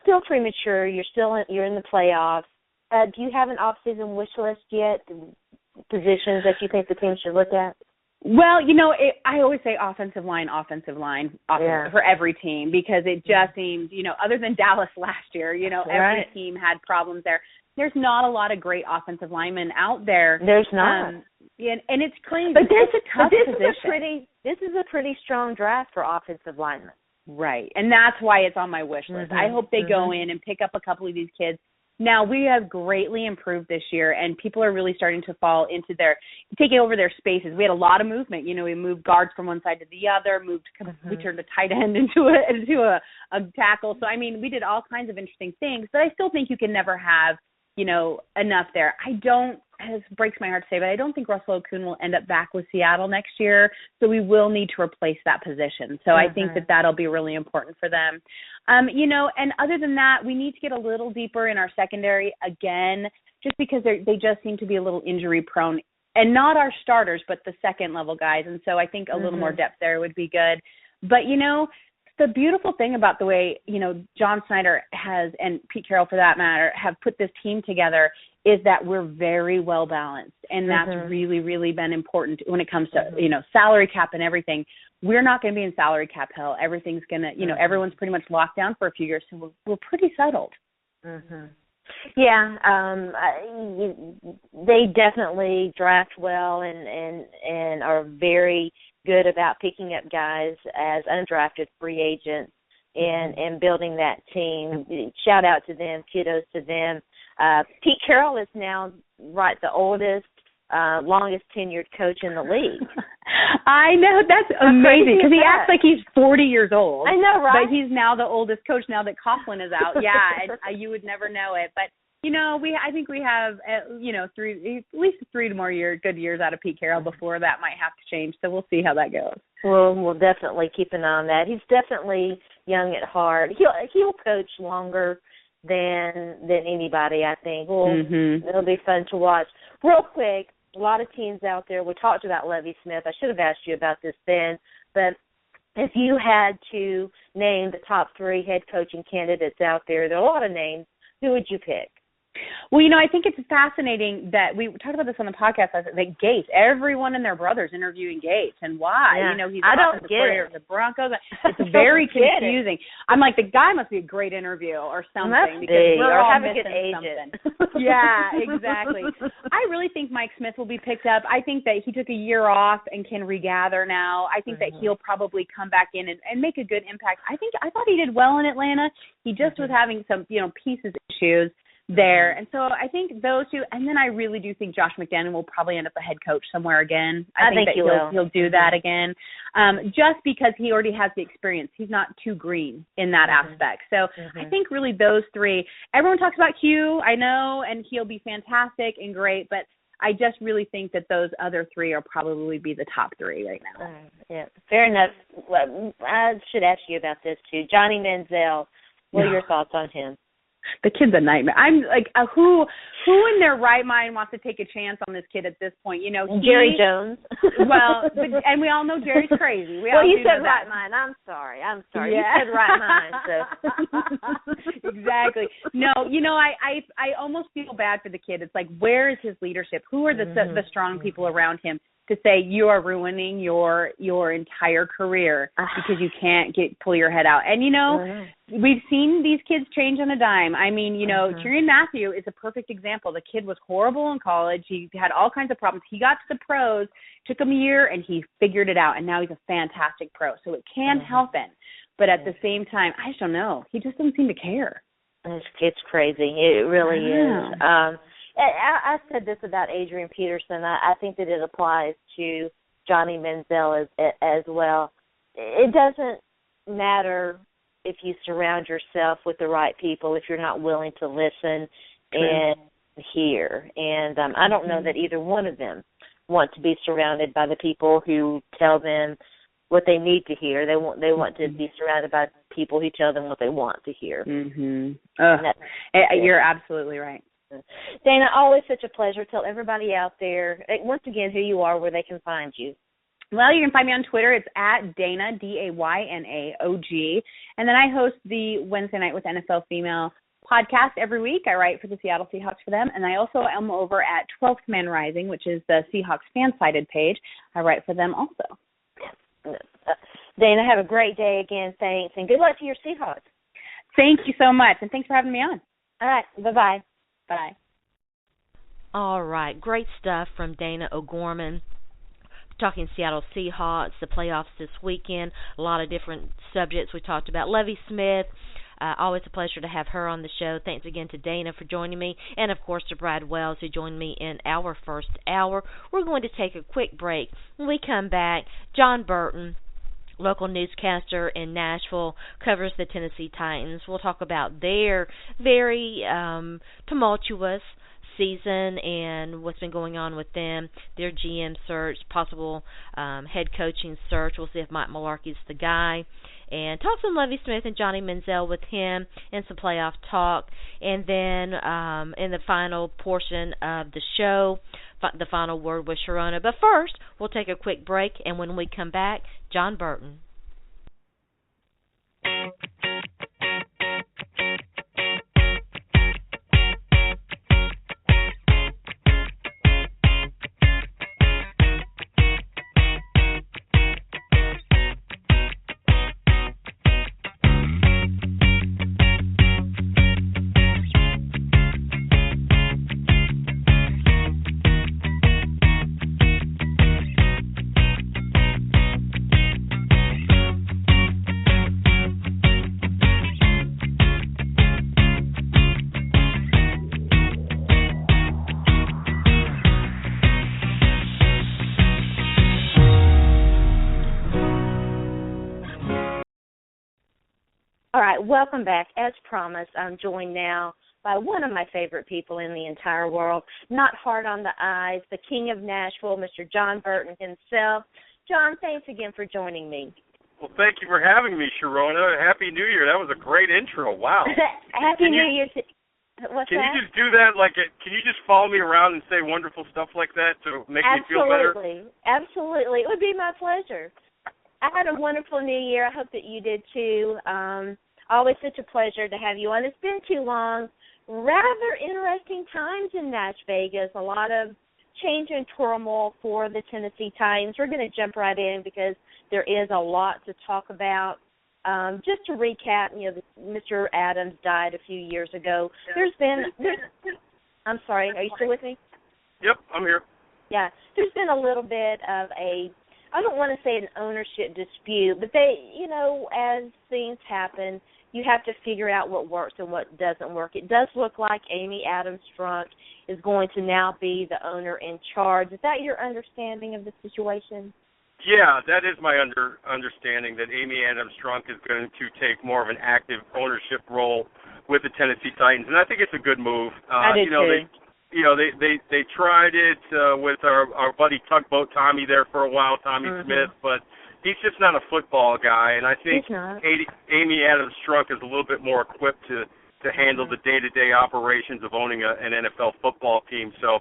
C: still premature. You're in the playoffs. Do you have an off-season wish list yet? Positions that you think the team should look at?
D: Well, I always say offensive line for every team, because it just seems, other than Dallas last year, every team had problems there. There's not a lot of great offensive linemen out there.
C: There's not.
D: And it's crazy.
C: But
D: it's a tough position.
C: This is a pretty strong draft for offensive linemen.
D: Right, and that's why it's on my wish list. I hope they go in and pick up a couple of these kids. Now, we have greatly improved this year, and people are really starting to fall into taking over their spaces. We had a lot of movement. We moved guards from one side to the other, we turned a tight end into a tackle. So, we did all kinds of interesting things, but I still think you can never have, enough there. It breaks my heart to say, but I don't think Russell Okung will end up back with Seattle next year, so we will need to replace that position. So I think that that'll be really important for them. And other than that, we need to get a little deeper in our secondary again, just because they just seem to be a little injury prone, and not our starters, but the second level guys. And so I think a little more depth there would be good. But, the beautiful thing about the way, John Snyder has, and Pete Carroll for that matter, have put this team together is that we're very well balanced. And that's really, really been important when it comes to, salary cap and everything. We're not going to be in salary cap hell. Everything's going to, everyone's pretty much locked down for a few years. So we're pretty settled.
C: Yeah. They definitely draft well and are very good about picking up guys as undrafted free agents and building that team. Shout out to them. Kudos to them. Pete Carroll is now, the oldest, longest tenured coach in the league.
D: I know. That's amazing, because he acts like he's 40 years old.
C: I know, right?
D: But he's now the oldest coach now that Coughlin is out. Yeah, and you would never know it. But, I think we have, at least 3 more good years out of Pete Carroll before that might have to change. So we'll see how that goes.
C: Well, we'll definitely keep an eye on that. He's definitely young at heart. He'll coach longer than anybody, I think. Well, it'll be fun to watch. Real quick, a lot of teams out there. We talked about Lovie Smith. I should have asked you about this then, but if you had to name the top 3 head coaching candidates out there, there are a lot of names. Who would you pick?
D: Well, I think it's fascinating that we talked about this on the podcast. That Gates, everyone and their brothers interviewing Gates, and why?
C: Yeah.
D: He's
C: I don't get
D: it. The Broncos. It's very confusing. I'm like, the guy must be a great interview or something because we're all
C: have a
D: missing
C: good agent.
D: something. Yeah, exactly. I really think Mike Smith will be picked up. I think that he took a year off and can regather now. I think that he'll probably come back in and make a good impact. I thought he did well in Atlanta. He just was having some pieces issues there. And so I think those two, and then I really do think Josh McDaniel will probably end up a head coach somewhere again. I think that he'll do that again, just because he already has the experience. He's not too green in that aspect. So I think really those 3. Everyone talks about Hugh, I know, and he'll be fantastic and great, but I just really think that those other 3 will probably be the top 3 right now.
C: Yeah, fair enough. Well, I should ask you about this too. Johnny Manziel, what are your thoughts on him?
D: The kid's a nightmare. I'm like, who in their right mind wants to take a chance on this kid at this point?
C: Jerry Jones.
D: Well, and we all know Jerry's crazy.
C: You said right mind. I'm sorry. Yeah. You said right mind. So.
D: Exactly. No, I almost feel bad for the kid. It's like, where is his leadership? Who are the strong people around him to say you are ruining your entire career because you can't pull your head out? And we've seen these kids change on a dime. I mean, Tyrann Mathieu is a perfect example. The kid was horrible in college. He had all kinds of problems. He got to the pros, took him a year, and he figured it out. And now he's a fantastic pro. So it can happen. But at the same time, I just don't know. He just doesn't seem to care.
C: It's crazy. It really is. I said this about Adrian Peterson. I think that it applies to Johnny Manziel as well. It doesn't matter if you surround yourself with the right people if you're not willing to listen and hear. And I don't know that either one of them want to be surrounded by the people who tell them what they need to hear. They want to be surrounded by people who tell them what they want to hear.
D: You're absolutely right.
C: Dayna, always such a pleasure. Tell everybody out there, once again, who you are, where they can find you.
D: Well, you can find me on Twitter. It's at Dayna, DAYNAOG. And then I host the Wednesday Night with NFL Female podcast every week. I write for the Seattle Seahawks for them. And I also am over at 12th Man Rising, which is the Seahawks fan-sided page. I write for them also.
C: Dayna, have a great day again. Thanks. And good luck to your Seahawks.
D: Thank you so much. And thanks for having me on.
C: All right. Bye-bye.
D: Bye.
A: All right. Great stuff from Dayna O'Gorman. Talking Seattle Seahawks, the playoffs this weekend, a lot of different subjects we talked about. Lovie Smith, always a pleasure to have her on the show. Thanks again to Dayna for joining me, and of course to Brad Wells who joined me in our first hour. We're going to take a quick break. When we come back, Jon Burton, local newscaster in Nashville, covers the Tennessee Titans. We'll talk about their very tumultuous season and what's been going on with them, their GM search, possible head coaching search. We'll see if Mike Mularkey's the guy. And talk some Lovie Smith and Johnny Manziel with him and some playoff talk. And then in the final portion of the show, the final word with Sharona. But first, we'll take a quick break, and when we come back, Jon Burton. All right, welcome back. As promised, I'm joined now by one of my favorite people in the entire world, not hard on the eyes, the king of Nashville, Mr. Jon Burton himself. Jon, thanks again for joining me.
E: Well, thank you for having me, Sharona. Happy New Year. That was a great intro. Wow.
C: Happy New Year. What's
E: can
C: that?
E: you just do that? Can you just follow me around and say wonderful stuff like that to make me feel better?
C: Absolutely. It would be my pleasure. I had a wonderful New Year. I hope that you did too. Always such a pleasure to have you on. It's been too long. Rather interesting times in Las Vegas. A lot of change and turmoil for the Tennessee Titans. We're going to jump right in because there is a lot to talk about. Just to recap, Mr. Adams died a few years ago. I'm sorry, are you still with me?
E: Yep, I'm here.
C: Yeah, there's been a little bit of I don't want to say an ownership dispute, but as things happen, you have to figure out what works and what doesn't work. It does look like Amy Adams Strunk is going to now be the owner in charge. Is that your understanding of the situation?
E: Yeah, that is my understanding, that Amy Adams Strunk is going to take more of an active ownership role with the Tennessee Titans, and I think it's a good move.
C: I do too.
E: They tried it with our buddy Tugboat Tommy there for a while, Tommy Smith, but he's just not a football guy, and I think Amy Adams Strunk is a little bit more equipped to handle the day-to-day operations of owning an NFL football team. So,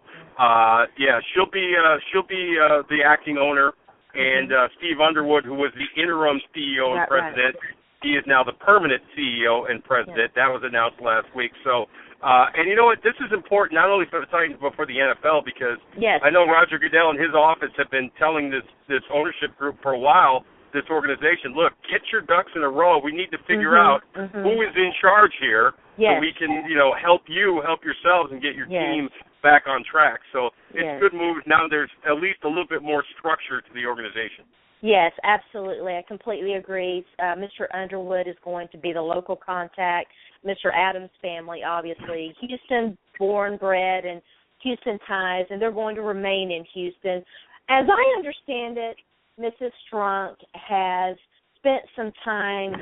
E: she'll be the acting owner. And Steve Underwood, who was the interim CEO and president, he is now the permanent CEO and president. That was announced last week. So, and you know what? This is important not only for the Titans but for the NFL because I know Roger Goodell and his office have been telling this ownership group for a while, this organization, look, get your ducks in a row. We need to figure out who is in charge here so we can, help yourselves and get your team back on track. So it's good moves. Now there's at least a little bit more structure to the organization.
C: Yes, absolutely. I completely agree. Mr. Underwood is going to be the local contact. Mr. Adams' family, obviously, Houston, born, bred, and Houston ties, and they're going to remain in Houston. As I understand it, Mrs. Strunk has spent some time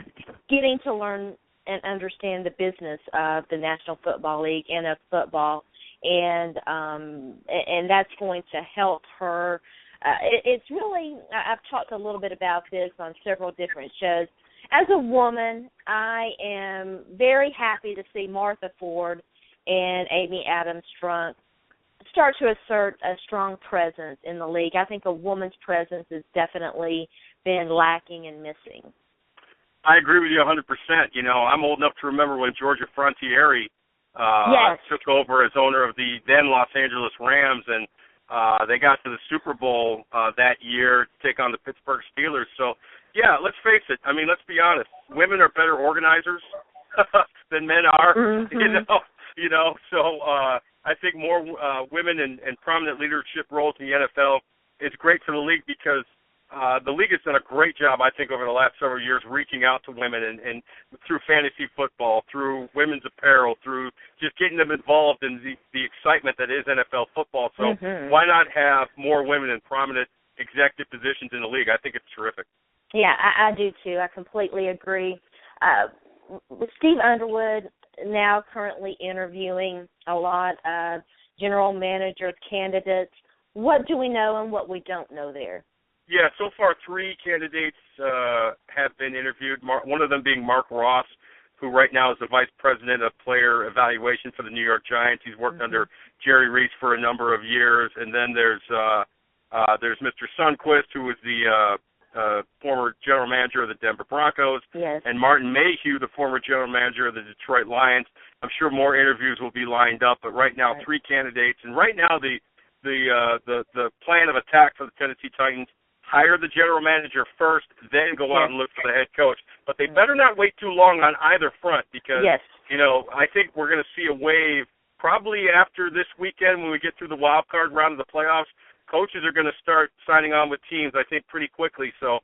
C: getting to learn and understand the business of the National Football League and of football, and that's going to help her. It's really, I've talked a little bit about this on several different shows. As a woman, I am very happy to see Martha Ford and Amy Adams Strunk start to assert a strong presence in the league. I think a woman's presence has definitely been lacking and missing.
E: I agree with you 100%. I'm old enough to remember when Georgia Frontieri took over as owner of the then Los Angeles Rams, and they got to the Super Bowl that year to take on the Pittsburgh Steelers. So, let's face it. I mean, let's be honest. Women are better organizers than men are, So I think more women in prominent leadership roles in the NFL is great for the league because the league has done a great job, I think, over the last several years reaching out to women and through fantasy football, through women's apparel, through just getting them involved in the excitement that is NFL football. So why not have more women in prominent executive positions in the league? I think it's terrific.
C: Yeah, I do too. I completely agree. With Steve Underwood now currently interviewing a lot of general manager candidates, what do we know and what we don't know there?
E: Yeah, so far 3 candidates have been interviewed, one of them being Mark Ross, who right now is the vice president of player evaluation for the New York Giants. He's worked under Jerry Reese for a number of years. And then there's Mr. Sundquist, who was the former general manager of the Denver Broncos, and Martin Mayhew, the former general manager of the Detroit Lions. I'm sure more interviews will be lined up, but right now 3 candidates. And right now the plan of attack for the Tennessee Titans, hire the general manager first, then go out and look for the head coach. But they better not wait too long on either front because, I think we're going to see a wave probably after this weekend when we get through the wild card round of the playoffs. Coaches are going to start signing on with teams, I think, pretty quickly. So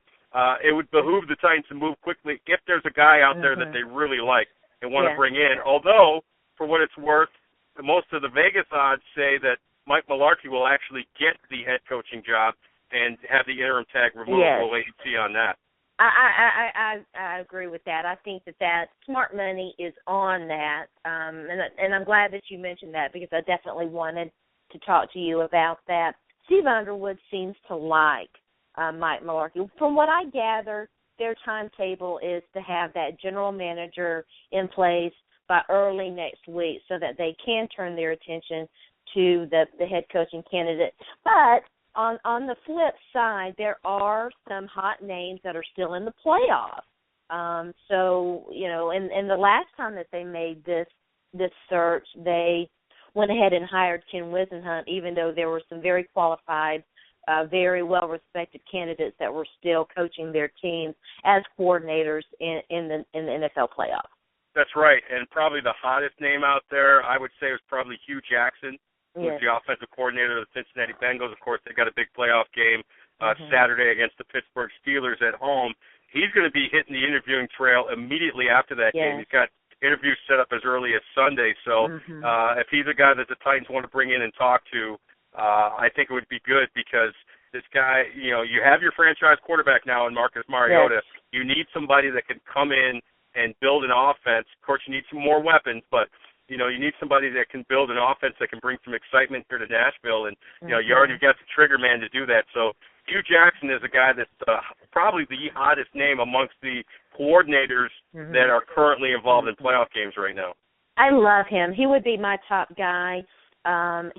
E: it would behoove the Titans to move quickly if there's a guy out there that they really like and want to bring in. Although, for what it's worth, most of the Vegas odds say that Mike Mularkey will actually get the head coaching job and have the interim tag removed. We'll wait and see on that.
C: I agree with that. I think that smart money is on that, and I'm glad that you mentioned that because I definitely wanted to talk to you about that. Steve Underwood seems to like Mike Mularkey. From what I gather,
A: their timetable is to have that general manager in place by early next week so that they can turn their attention to the head coaching candidate. But on the flip side, there are some hot names that are still in the playoffs. So, and the last time that they made this search, they went ahead and hired Ken Wisenhunt, even though there were some very qualified, very well-respected candidates that were still coaching their teams as coordinators in the NFL playoffs.
E: That's right, and probably the hottest name out there, I would say, was probably Hugh Jackson, who's the offensive coordinator of the Cincinnati Bengals. Of course, they got a big playoff game Saturday against the Pittsburgh Steelers at home. He's going to be hitting the interviewing trail immediately after that game. He's got interviews set up as early as Sunday, so if he's a guy that the Titans want to bring in and talk to, I think it would be good because this guy, you have your franchise quarterback now in Marcus Mariota.
A: Yes.
E: You need somebody that can come in and build an offense. Of course, you need some more weapons, but you need somebody that can build an offense that can bring some excitement here to Nashville, and you already got the trigger man to do that. So Hugh Jackson is a guy that's probably the hottest name amongst the coordinators that are currently involved in playoff games right now.
A: I love him. He would be my top guy.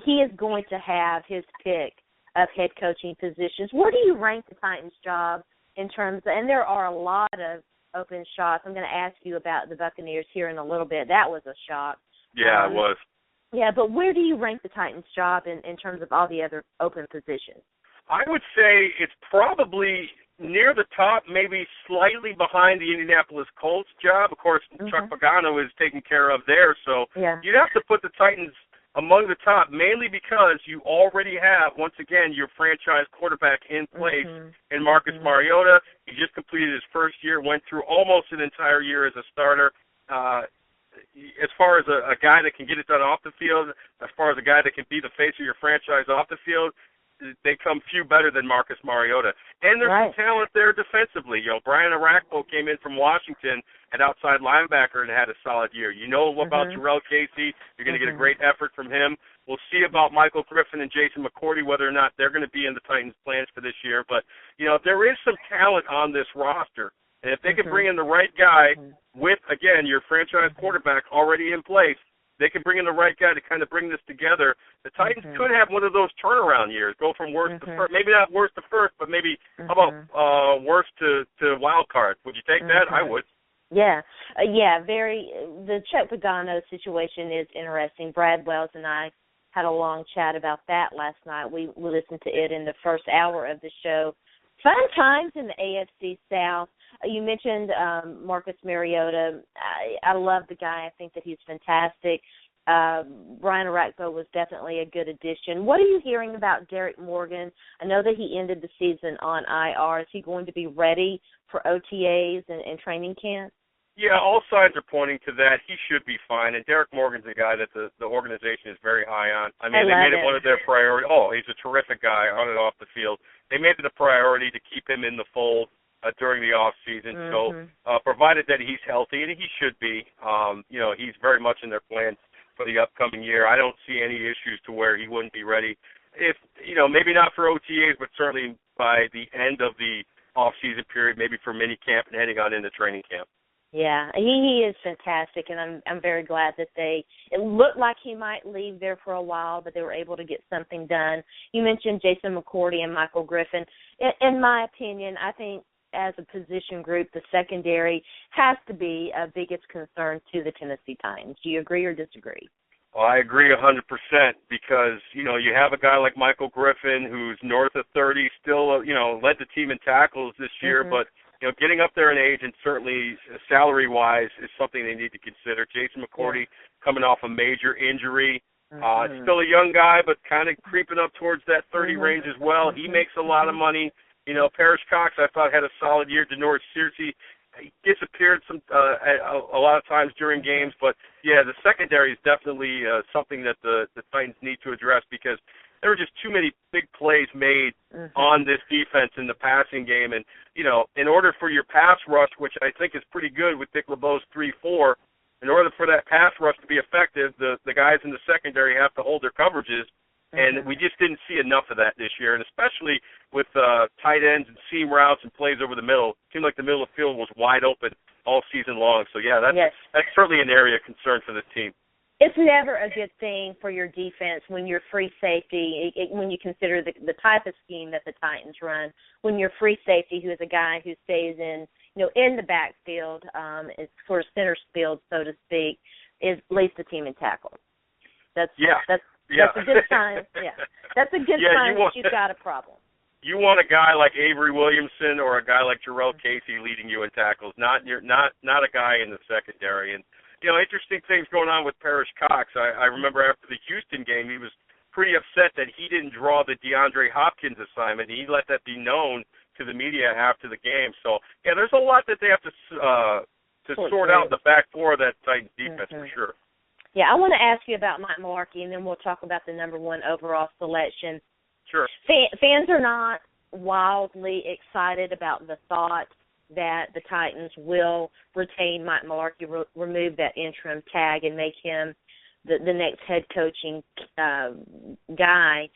A: He is going to have his pick of head coaching positions. Where do you rank the Titans' job in terms of, and there are a lot of open shots. I'm going to ask you about the Buccaneers here in a little bit. That was a shock.
E: Yeah, it was.
A: Yeah, but where do you rank the Titans' job in terms of all the other open positions?
E: I would say it's probably near the top, maybe slightly behind the Indianapolis Colts job. Of course, Chuck Pagano is taken care of there, so you'd have to put the Titans among the top, mainly because you already have, once again, your franchise quarterback in place in Marcus Mariota. He just completed his first year, went through almost an entire year as a starter. As far as a guy that can get it done off the field, as far as a guy that can be the face of your franchise off the field, they come few better than Marcus Mariota. And there's some talent there defensively. Brian Arakpo came in from Washington at outside linebacker and had a solid year. You know about Jarrell Casey. You're going to get a great effort from him. We'll see about Michael Griffin and Jason McCourty, whether or not they're going to be in the Titans' plans for this year. But, there is some talent on this roster. And if they can bring in the right guy with, again, your franchise quarterback already in place, they can bring in the right guy to kind of bring this together. The Titans could have one of those turnaround years, go from worst to first. Maybe not worst to first, but maybe, how about worst to wild card? Would you take that? I would.
A: Yeah. The Chuck Pagano situation is interesting. Brad Wells and I had a long chat about that last night. We listened to it in the first hour of the show. Fun times in the AFC South. You mentioned Marcus Mariota. I love the guy. I think that he's fantastic. Brian Arakpo was definitely a good addition. What are you hearing about Derek Morgan? I know that he ended the season on IR. Is he going to be ready for OTAs and training camp?
E: Yeah, all signs are pointing to that. He should be fine. And Derek Morgan's a guy that the organization is very high on. I mean, they made it one of their priorities. Oh, he's a terrific guy on and off the field. They made it a priority to keep him in the fold during the off season. So, provided that he's healthy, and he should be, he's very much in their plans for the upcoming year. I don't see any issues to where he wouldn't be ready. If maybe not for OTAs, but certainly by the end of the off season period, maybe for mini camp and heading on into training camp.
A: Yeah, he is fantastic, and I'm very glad that it looked like he might leave there for a while, but they were able to get something done. You mentioned Jason McCourty and Michael Griffin. In my opinion, I think as a position group, the secondary has to be a biggest concern to the Tennessee Titans. Do you agree or disagree?
E: Well, I agree 100% because, you have a guy like Michael Griffin who's north of 30, still, led the team in tackles this year, but getting up there in age and certainly salary-wise is something they need to consider. Jason McCourty coming off a major injury. Still a young guy, but kind of creeping up towards that 30 range as well. He makes a lot of money. Parrish Cox, I thought, had a solid year. Denoris Searcy, he disappeared a lot of times during games. But, yeah, the secondary is definitely something that the Titans need to address because there were just too many big plays made on this defense in the passing game. And, in order for your pass rush, which I think is pretty good with Dick LeBeau's 3-4, in order for that pass rush to be effective, the guys in the secondary have to hold their coverages. And we just didn't see enough of that this year, and especially with tight ends and seam routes and plays over the middle. It seemed like the middle of the field was wide open all season long. So, yeah, that's certainly an area of concern for this team.
C: It's never a good thing for your defense when you're free safety, when you consider the type of scheme that the Titans run, when you're free safety, who is a guy who stays in the backfield, is sort of center field, so to speak, leads the team in tackles. That's a good sign. Yeah, that's a good sign that you've got a problem.
E: You want a guy like Avery Williamson or a guy like Jarrell Casey leading you in tackles, not a guy in the secondary. And interesting things going on with Parrish Cox. I remember after the Houston game, he was pretty upset that he didn't draw the DeAndre Hopkins assignment. He let that be known to the media after the game. So, yeah, there's a lot that they have to sort out in the back four of that Titans defense for sure.
C: Yeah, I want to ask you about Mike Mularkey, and then we'll talk about the number 1 overall selection.
E: Sure.
C: Fans are not wildly excited about the thought that the Titans will retain Mike Mularkey, remove that interim tag, and make him the next head coaching guy.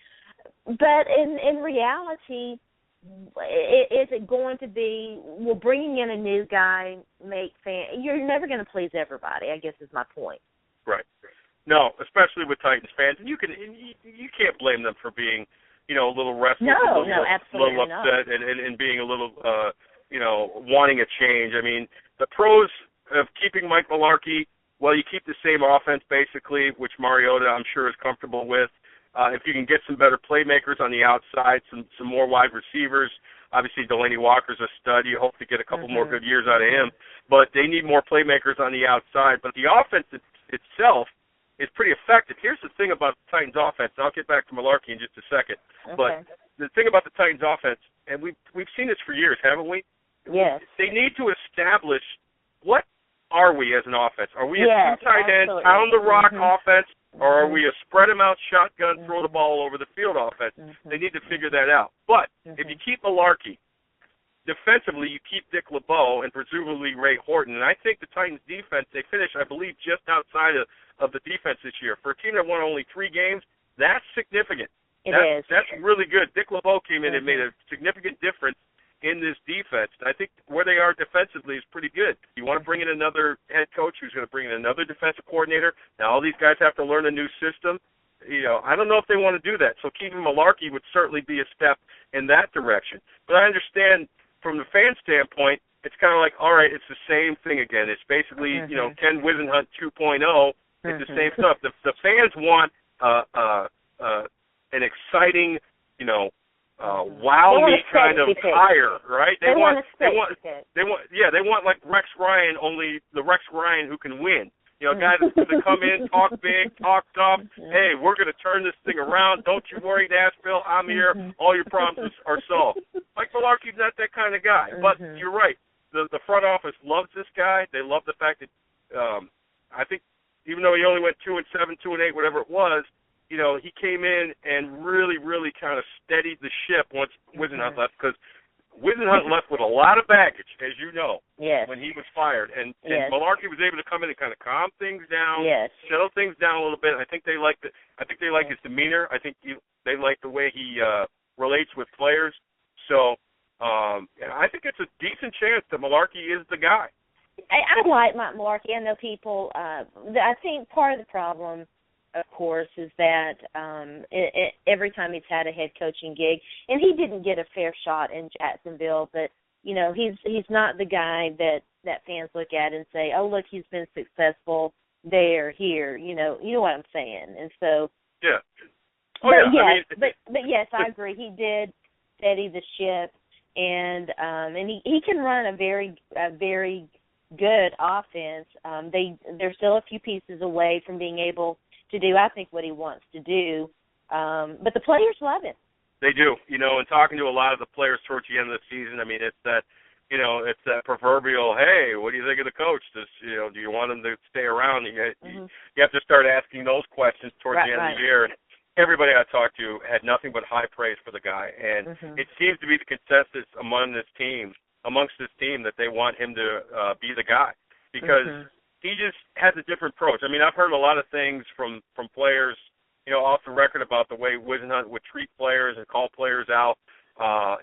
C: But in reality, is it going to be, will bringing in a new guy make fans? You're never going to please everybody, I guess is my point.
E: Right. No, especially with Titans fans, and you can't blame them for being, a little restless, a little upset, and being a little, wanting a change. I mean, the pros of keeping Mike Mularkey, well, you keep the same offense basically, which Mariota I'm sure is comfortable with. If you can get some better playmakers on the outside, some more wide receivers. Obviously, Delaney Walker's a stud. You hope to get a couple more good years out of him. But they need more playmakers on the outside. But the offense itself is pretty effective. Here's the thing about the Titans offense, and I'll get back to Mularkey in just a second.
C: Okay.
E: But the thing about the Titans offense, and we've seen this for years, haven't we?
C: Yes.
E: They need to establish, what are we as an offense? Are we a two tight end, pound the rock offense, or are we a spread them out, shotgun, throw the ball over the field offense? They need to figure that out. But if you keep Mularkey, defensively, you keep Dick LeBeau and presumably Ray Horton. And I think the Titans defense, they finished, I believe, just outside of the defense this year. For a team that won only 3 games, that's significant.
C: It is.
E: That's really good. Dick LeBeau came in and made a significant difference in this defense. I think where they are defensively is pretty good. You want to bring in another head coach who's going to bring in another defensive coordinator. Now, all these guys have to learn a new system. I don't know if they want to do that. So keeping Mularkey would certainly be a step in that direction. But I understand from the fan standpoint, it's kind of like, all right, it's the same thing again. It's basically, Ken Wisenhunt 2.0. It's the same stuff. The fans want an exciting, wow me kind of hire, right? They want like Rex Ryan, only the Rex Ryan who can win. A guy that's going to come in, talk big, talk tough. Hey, we're going to turn this thing around. Don't you worry, Nashville. I'm here. All your problems are solved. Mike Mularkey's not that kind of guy. But you're right. The front office loves this guy. They love the fact that I think even though he only went 2-7, 2-8, whatever it was, he came in and really, really kind of steadied the ship once Wisenhunt left, because Wisenhunt left with a lot of baggage, as you know, when he was fired. And Mularkey was able to come in and kind of calm things down, settle things down a little bit. I think they like his demeanor. I think they like the way he relates with players. So I think it's a decent chance that Mularkey is the guy.
C: I like Mike Mularkey. I know people. I think part of the problem, of course, is that every time he's had a head coaching gig, and he didn't get a fair shot in Jacksonville, but he's not the guy that fans look at and say, oh, look, he's been successful there, here. You know what I'm saying, and so but yes, I agree. He did steady the ship, and he can run a very good offense. They're still a few pieces away from being able to do, I think, what he wants to do. But the players love him.
E: They do. And talking to a lot of the players towards the end of the season, I mean, it's that proverbial, hey, what do you think of the coach? Do you want him to stay around? You have to start asking those questions towards the end of the year. And everybody I talked to had nothing but high praise for the guy. And it seems to be the consensus amongst this team that they want him to be the guy, because he just has a different approach. I mean, I've heard a lot of things from players, off the record about the way Whisenhunt would treat players and call players out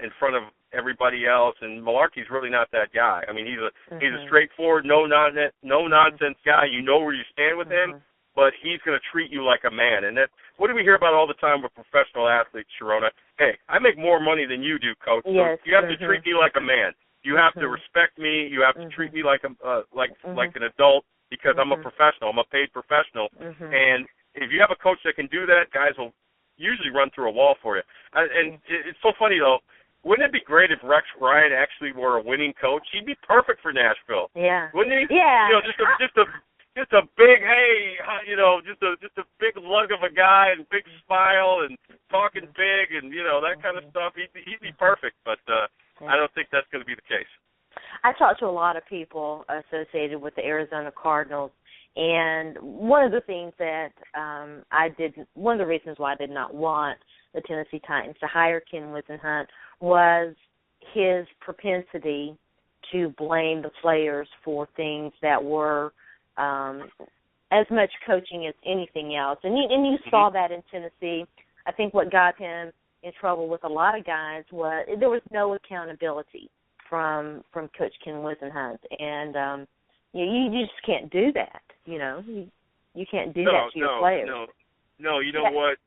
E: in front of everybody else. And Malarkey's really not that guy. I mean, he's a straightforward, no nonsense guy. You know where you stand with him, but he's going to treat you like a man. And what do we hear about all the time with professional athletes, Sharona? Hey, I make more money than you do, coach.
C: Yes.
E: So you have to treat me like a man. You have to respect me. You have to treat me like an adult because I'm a professional. I'm a paid professional. And if you have a coach that can do that, guys will usually run through a wall for you. And it's so funny, though. Wouldn't it be great if Rex Ryan actually were a winning coach? He'd be perfect for Nashville.
C: Yeah.
E: Wouldn't he?
C: Yeah.
E: Just a big, just a big lug of a guy and big smile and talking big and that kind of stuff. He'd be perfect, but I don't think that's going to be the case.
C: I talked to a lot of people associated with the Arizona Cardinals, and one of the things that one of the reasons why I did not want the Tennessee Titans to hire Ken Whisenhunt was his propensity to blame the players for things that were as much coaching as anything else. And you saw that in Tennessee. I think what got him in trouble with a lot of guys was there was no accountability from Coach Ken Whisenhunt. And you just can't do that, You can't do that to your players.
E: No, you know what?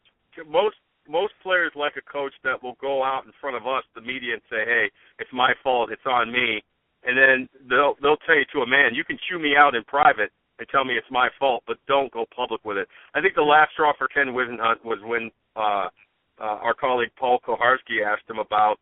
E: Most players like a coach that will go out in front of us, the media, and say, hey, it's my fault, it's on me. And then they'll tell you to a man, you can chew me out in private and tell me it's my fault, but don't go public with it. I think the last straw for Ken Whisenhunt was when our colleague Paul Koharski asked him about,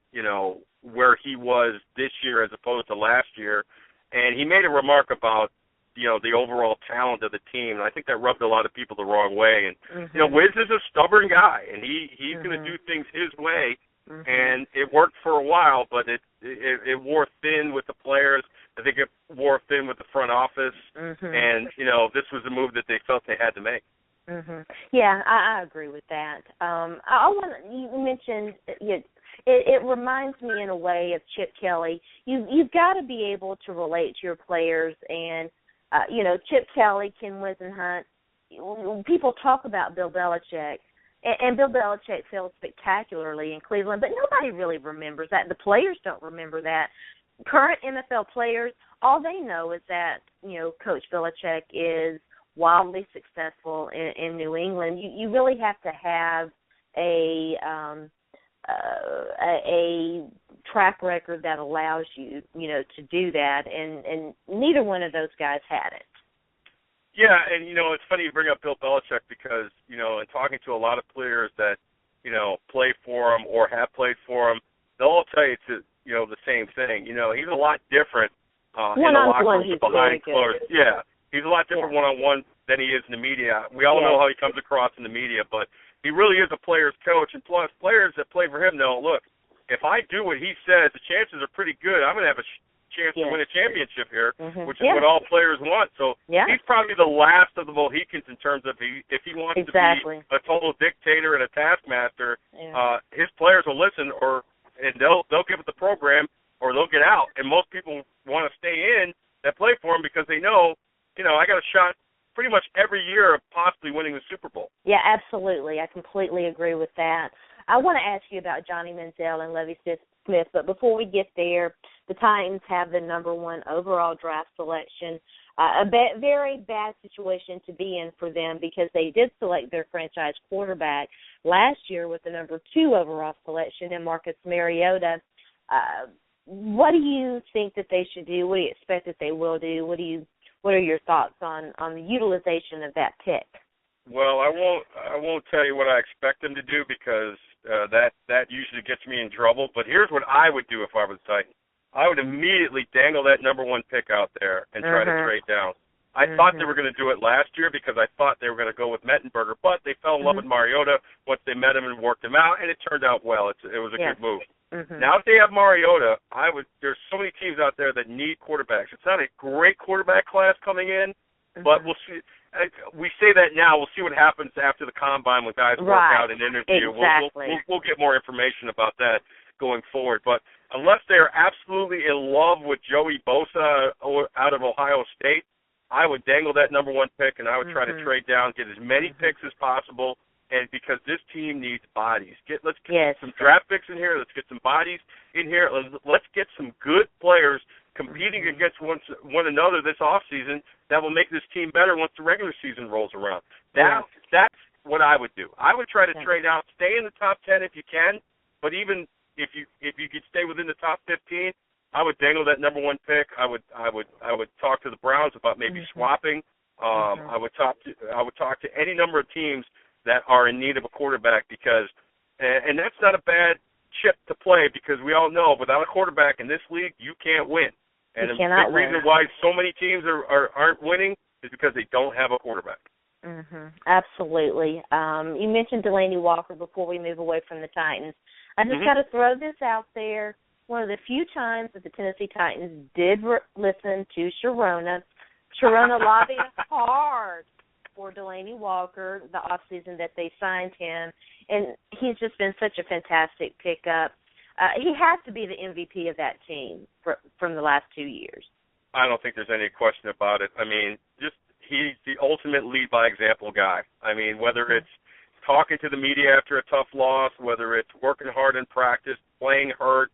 E: where he was this year as opposed to last year. And he made a remark about, the overall talent of the team. And I think that rubbed a lot of people the wrong way. And, Wiz is a stubborn guy, and he's going to do things his way. And it worked for a while, but it wore thin with the players. I think it wore thin with the front office. And, this was a move that they felt they had to make.
C: Yeah, I agree with that. You mentioned it reminds me in a way of Chip Kelly. You've got to be able to relate to your players, and Chip Kelly, Ken Whisenhunt. People talk about Bill Belichick, and Bill Belichick failed spectacularly in Cleveland, but nobody really remembers that. The players don't remember that. Current NFL players, all they know is that Coach Belichick is wildly successful in New England. You really have to have a track record that allows you, to do that, and neither one of those guys had it.
E: Yeah, and, it's funny you bring up Bill Belichick because, in talking to a lot of players that, play for him or have played for him, they'll all tell you the same thing. He's a lot different in the locker room behind closed. Yeah, he's a lot different one-on-one than he is in the media. We all know how he comes across in the media, but he really is a player's coach. And plus, players that play for him know, look, if I do what he says, the chances are pretty good. I'm going to have a chance to win a championship here, which is what all players want. So he's probably the last of the Mohicans in terms of if he wants to be a total dictator and a taskmaster, his players will listen and they'll give it the program or they'll get out. And most people want to stay in that play for him because they know, I got a shot pretty much every year of possibly winning the Super Bowl.
C: Yeah, absolutely. I completely agree with that. I want to ask you about Johnny Manziel and Lovie Smith, but before we get there, the Titans have the number 1 overall draft selection. Very bad situation to be in for them because they did select their franchise quarterback last year with the number 2 overall selection in Marcus Mariota. What do you think that they should do? What do you expect that they will do? What are your thoughts on the utilization of that pick?
E: Well, I won't tell you what I expect them to do because that usually gets me in trouble. But here's what I would do if I was Titan. I would immediately dangle that number 1 pick out there and try to trade down. I thought they were going to do it last year because I thought they were going to go with Mettenberger, but they fell in love with Mariota once they met him and worked him out, and it turned out well. It was a good move. Now, if they have Mariota, there's so many teams out there that need quarterbacks. It's not a great quarterback class coming in, but we'll see. We say that now. We'll see what happens after the combine when guys work out and interview.
C: Exactly.
E: We'll get more information about that going forward. But unless they are absolutely in love with Joey Bosa out of Ohio State, I would dangle that number 1 pick, and I would try to trade down, get as many picks as possible, and because this team needs bodies. Let's get some draft picks in here. Let's get some bodies in here. Let's get some good players competing against one another this offseason that will make this team better once the regular season rolls around. That's what I would do. I would try to trade out, stay in the top 10 if you can, but even if you could stay within the top 15, I would dangle that number 1 pick. I would talk to the Browns about maybe swapping. I would talk to any number of teams that are in need of a quarterback because, and that's not a bad chip to play because we all know without a quarterback in this league you can't win. And the big reason why so many teams aren't winning is because they don't have a quarterback.
C: Absolutely. You mentioned Delanie Walker before we move away from the Titans. I just got to throw this out there. One of the few times that the Tennessee Titans did listen to Sharona. Sharona lobbied hard for Delanie Walker the offseason that they signed him, and he's just been such a fantastic pickup. He has to be the MVP of that team from the last 2 years.
E: I don't think there's any question about it. I mean, he's the ultimate lead by example guy. I mean, whether it's talking to the media after a tough loss, whether it's working hard in practice, playing hurt,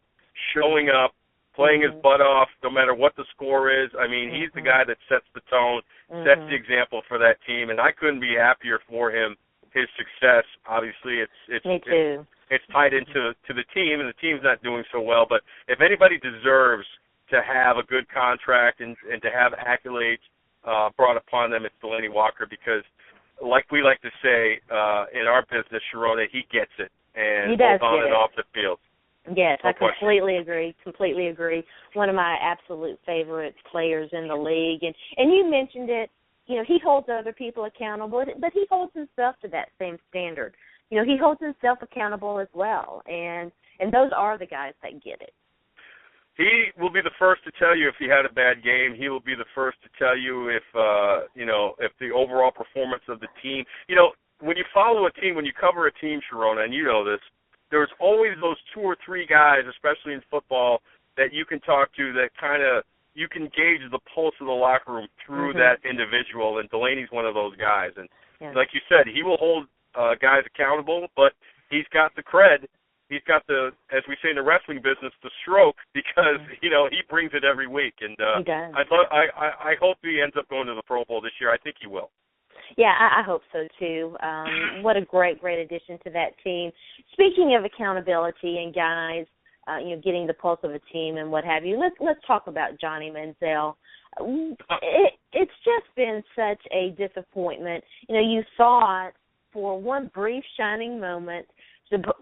E: showing up, playing his butt off, no matter what the score is. I mean, he's the guy that sets the tone, sets the example for that team, and I couldn't be happier for him. His success, obviously, it's tied into the team, and the team's not doing so well. But if anybody deserves to have a good contract and to have accolades brought upon them, it's Delanie Walker because, like we like to say in our business, Sharona, he gets it, and both on and off the field.
C: Yes, I completely agree. One of my absolute favorite players in the league. And you mentioned it, you know, he holds other people accountable, but he holds himself to that same standard. You know, he holds himself accountable as well. And those are the guys that get it.
E: He will be the first to tell you if he had a bad game. He will be the first to tell you if the overall performance of the team. You know, when you follow a team, when you cover a team, Sharona, and you know this, there's always those 2 or 3 guys, especially in football, that you can talk to that kind of you can gauge the pulse of the locker room through that individual, and Delanie's one of those guys. And like you said, he will hold guys accountable, but he's got the cred. He's got the, as we say in the wrestling business, the stroke because, you know, he brings it every week. And
C: he does.
E: I hope he ends up going to the Pro Bowl this year. I think he will.
C: Yeah, I hope so, too. What a great addition to that team. Speaking of accountability and guys, getting the pulse of a team and what have you, let's talk about Johnny Manziel. It's just been such a disappointment. You know, you saw it for one brief shining moment,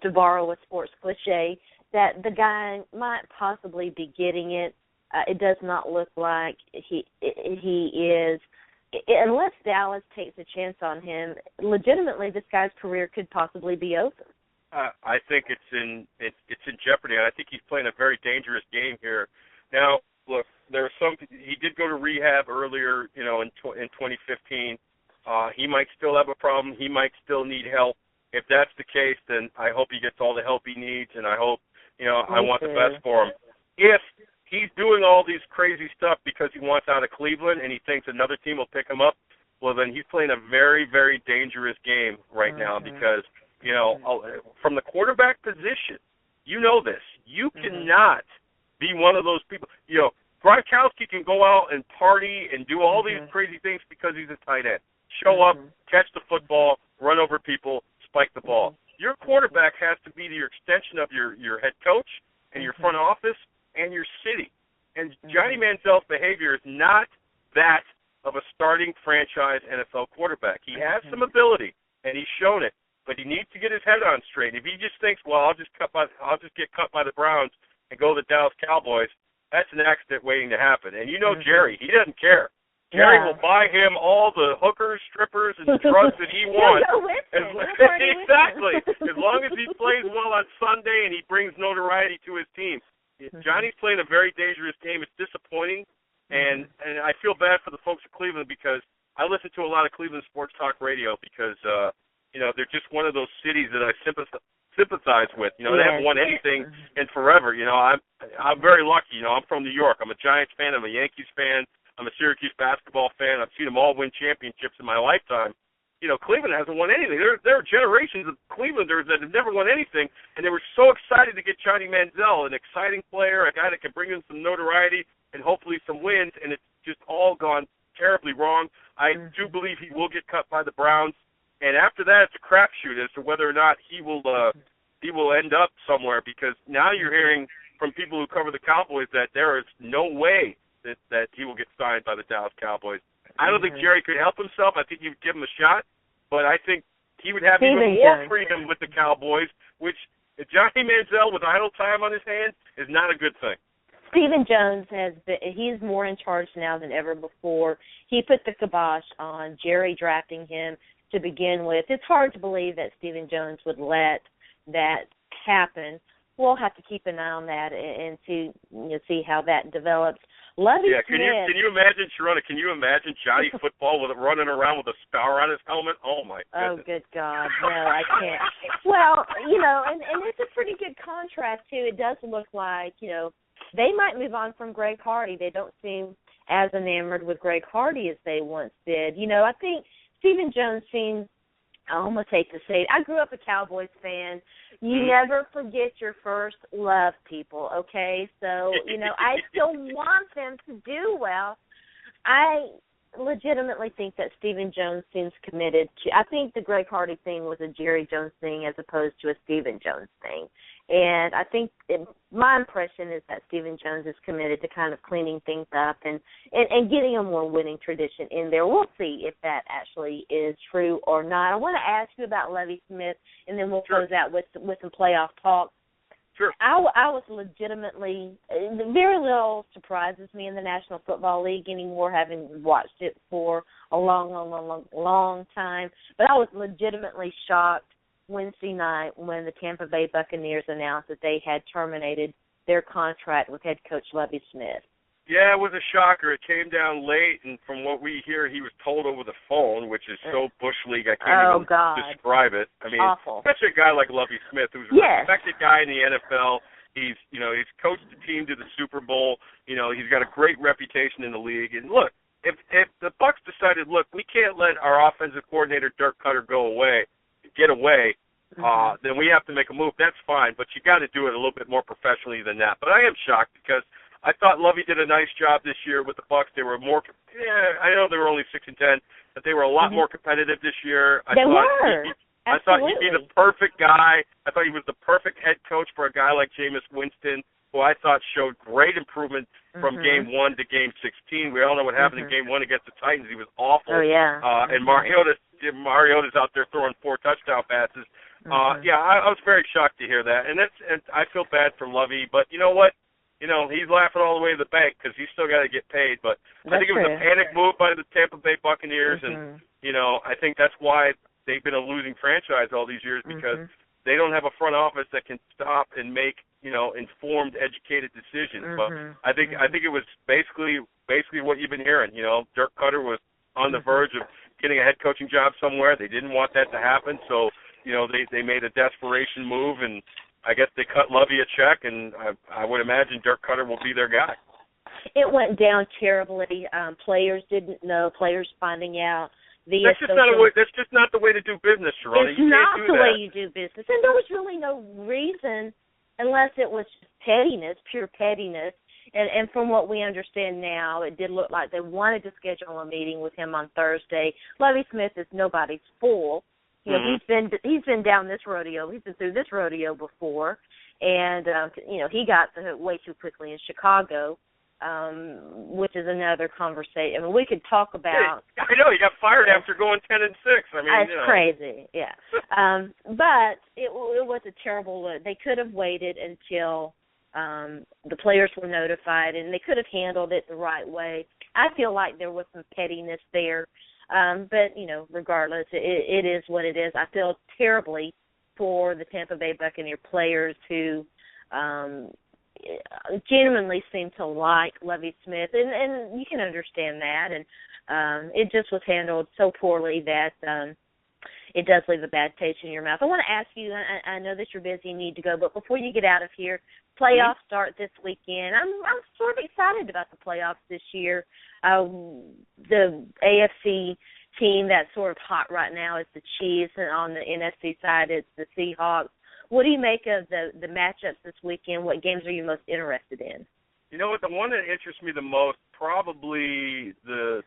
C: to borrow a sports cliche, that the guy might possibly be getting it. It does not look like he is. Unless Dallas takes a chance on him, legitimately this guy's career could possibly be over.
E: I think it's in jeopardy, and I think he's playing a very dangerous game here. Now, look, he did go to rehab earlier, you know, in 2015. He might still have a problem. He might still need help. If that's the case, then I hope he gets all the help he needs, and I hope, you know, I want the best for him. If he's doing all these crazy stuff because he wants out of Cleveland and he thinks another team will pick him up, well, then he's playing a very, very dangerous game right now because, you know, from the quarterback position, you know this. You cannot be one of those people. You know, Gronkowski can go out and party and do all these crazy things because he's a tight end. Show up, catch the football, run over people, spike the ball. Your quarterback has to be your extension of your head coach and your front office and your city. And Johnny Manziel's behavior is not that of a starting franchise NFL quarterback. He has some ability, and he's shown it, but he needs to get his head on straight. If he just thinks, well, I'll just get cut by the Browns and go to the Dallas Cowboys, that's an accident waiting to happen. And you know Jerry, he doesn't care. Jerry will buy him all the hookers, strippers, and drugs that he wants. Exactly. As long as he plays well on Sunday and he brings notoriety to his team. Johnny's playing a very dangerous game. It's disappointing, and I feel bad for the folks of Cleveland because I listen to a lot of Cleveland sports talk radio because, you know, they're just one of those cities that I sympathize with. You know, they haven't won anything in forever. You know, I'm very lucky. You know, I'm from New York. I'm a Giants fan. I'm a Yankees fan. I'm a Syracuse basketball fan. I've seen them all win championships in my lifetime. Cleveland hasn't won anything. There are generations of Clevelanders that have never won anything, and they were so excited to get Johnny Manziel, an exciting player, a guy that can bring in some notoriety and hopefully some wins, and it's just all gone terribly wrong. I do believe he will get cut by the Browns, and after that, it's a crapshoot as to whether or not he will end up somewhere, because now you're hearing from people who cover the Cowboys that there is no way that he will get signed by the Dallas Cowboys. I don't think Jerry could help himself. I think you'd give him a shot, but I think he would have even more freedom with the Cowboys, which Johnny Manziel with idle time on his hands is not a good thing.
C: Stephen Jones he's more in charge now than ever before. He put the kibosh on Jerry drafting him to begin with. It's hard to believe that Stephen Jones would let that happen. We'll have to keep an eye on that and see how that develops. Lovie Smith.
E: Can you imagine, Sharona? Can you imagine Johnny Football running around with a star on his helmet? Oh my goodness!
C: Oh, good God, no, I can't. Well, and it's a pretty good contrast too. It does look like they might move on from Greg Hardy. They don't seem as enamored with Greg Hardy as they once did. I think Stephen Jones seems, I almost hate to say it, I grew up a Cowboys fan. You never forget your first love, people, okay? So, I still want them to do well. I legitimately think that Stephen Jones seems committed to, I think the Greg Hardy thing was a Jerry Jones thing as opposed to a Stephen Jones thing. And I think my impression is that Stephen Jones is committed to kind of cleaning things up and getting a more winning tradition in there. We'll see if that actually is true or not. I want to ask you about Lovie Smith, and then we'll close out with some playoff talk.
E: Sure.
C: I was legitimately, very little surprises me in the National Football League anymore, having watched it for a long time. But I was legitimately shocked Wednesday night when the Tampa Bay Buccaneers announced that they had terminated their contract with head coach Lovie Smith.
E: Yeah, it was a shocker. It came down late, and from what we hear, he was told over the phone, which is so Bush League, I can't even describe it. I mean,
C: awful.
E: Especially a guy like Lovie Smith, who's a respected guy in the NFL. He's coached the team to the Super Bowl. He's got a great reputation in the league. And look, if the Bucs decided, look, we can't let our offensive coordinator Dirk Cutter get away, then we have to make a move. That's fine, but you got to do it a little bit more professionally than that. But I am shocked because I thought Lovie did a nice job this year with the Bucs. They were I know they were only 6-10, but they were a lot more competitive this year. I thought he'd be the perfect guy. I thought he was the perfect head coach for a guy like Jameis Winston, who I thought showed great improvement from Game 1 to Game 16. We all know what happened in Game 1 against the Titans. He was awful.
C: Oh, yeah.
E: And Mariota's out there throwing 4 touchdown passes. I was very shocked to hear that. And I feel bad for Lovie, but you know what? He's laughing all the way to the bank because he's still got to get paid. But I think it was a panic move by the Tampa Bay Buccaneers, and I think that's why they've been a losing franchise all these years because they don't have a front office that can stop and make informed, educated decisions. But I think it was basically what you've been hearing. Dirk Cutter was on the verge of getting a head coaching job somewhere. They didn't want that to happen, so they made a desperation move, and I guess they cut Lovie a check, and I would imagine Dirk Cutter will be their guy.
C: It went down terribly. Players didn't know. Players finding out.
E: That's just not the way to do business, Sharona.
C: It's not the way you do business. And there was really no reason unless it was pettiness, pure pettiness. And from what we understand now, it did look like they wanted to schedule a meeting with him on Thursday. Lovie Smith is nobody's fool. He's been down this rodeo. He's been through this rodeo before, and he got way too quickly in Chicago, which is another conversation. I mean, we could talk about.
E: I know he got fired after going 10-6. I mean,
C: it's crazy, yeah. But it was a terrible look. They could have waited until the players were notified, and they could have handled it the right way. I feel like there was some pettiness there. But, regardless, it is what it is. I feel terribly for the Tampa Bay Buccaneer players who genuinely seem to like Lovie Smith, and you can understand that. And it just was handled so poorly that it does leave a bad taste in your mouth. I want to ask you, I know that you're busy and need to go, but before you get out of here, playoffs start this weekend. I'm sort of excited about the playoffs this year. The AFC team that's sort of hot right now is the Chiefs, and on the NFC side it's the Seahawks. What do you make of the matchups this weekend? What games are you most interested in?
E: You know what? The one that interests me the most, probably the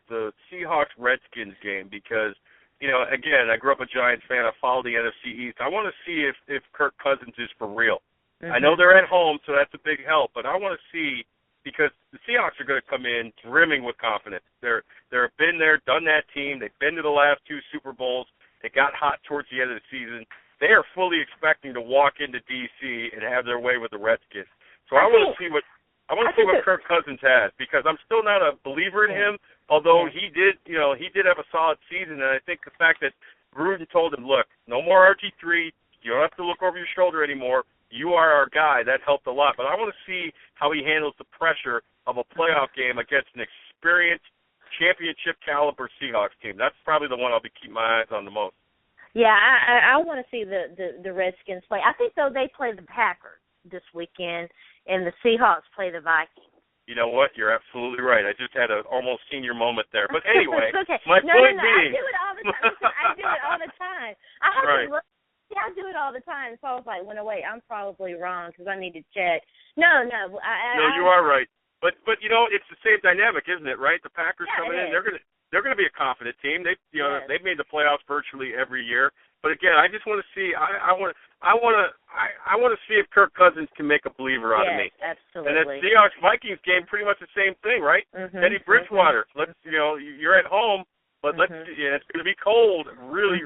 E: Seahawks-Redskins game, because, you know, again, I grew up a Giants fan. I follow the NFC East. I want to see if Kirk Cousins is for real. Mm-hmm. I know they're at home, so that's a big help, but I want to see, because the Seahawks are going to come in brimming with confidence. They've been there, done that team. They've been to the last 2 Super Bowls. They got hot towards the end of the season. They are fully expecting to walk into D.C. and have their way with the Redskins. So I want to see what Kirk Cousins has, because I'm still not a believer in him, although he did have a solid season, and I think the fact that Gruden told him, look, no more RG3, you don't have to look over your shoulder anymore, you are our guy, that helped a lot. But I want to see how he handles the pressure of a playoff game against an experienced championship caliber Seahawks team. That's probably the one I'll be keeping my eyes on the most.
C: Yeah, I want to see the Redskins play. I think, though, they play the Packers this weekend, and the Seahawks play the Vikings.
E: You know what? You're absolutely right. I just had an almost senior moment there. But anyway,
C: okay.
E: my point
C: I
E: being.
C: do it all the time. I do it all the time. I have to look. Yeah, I do it all the time. So I was like, wait, I'm probably wrong because I need to check. No.
E: No, you are right. But you know, it's the same dynamic, isn't it? Right? The Packers coming in, they're gonna be a confident team. They've made the playoffs virtually every year. But again, I just want to see. I want to see if Kirk Cousins can make a believer out of me.
C: Absolutely.
E: And that Seahawks Vikings game, pretty much the same thing, right?
C: Mm-hmm.
E: Teddy Bridgewater. You're at home, but it's going to be cold, really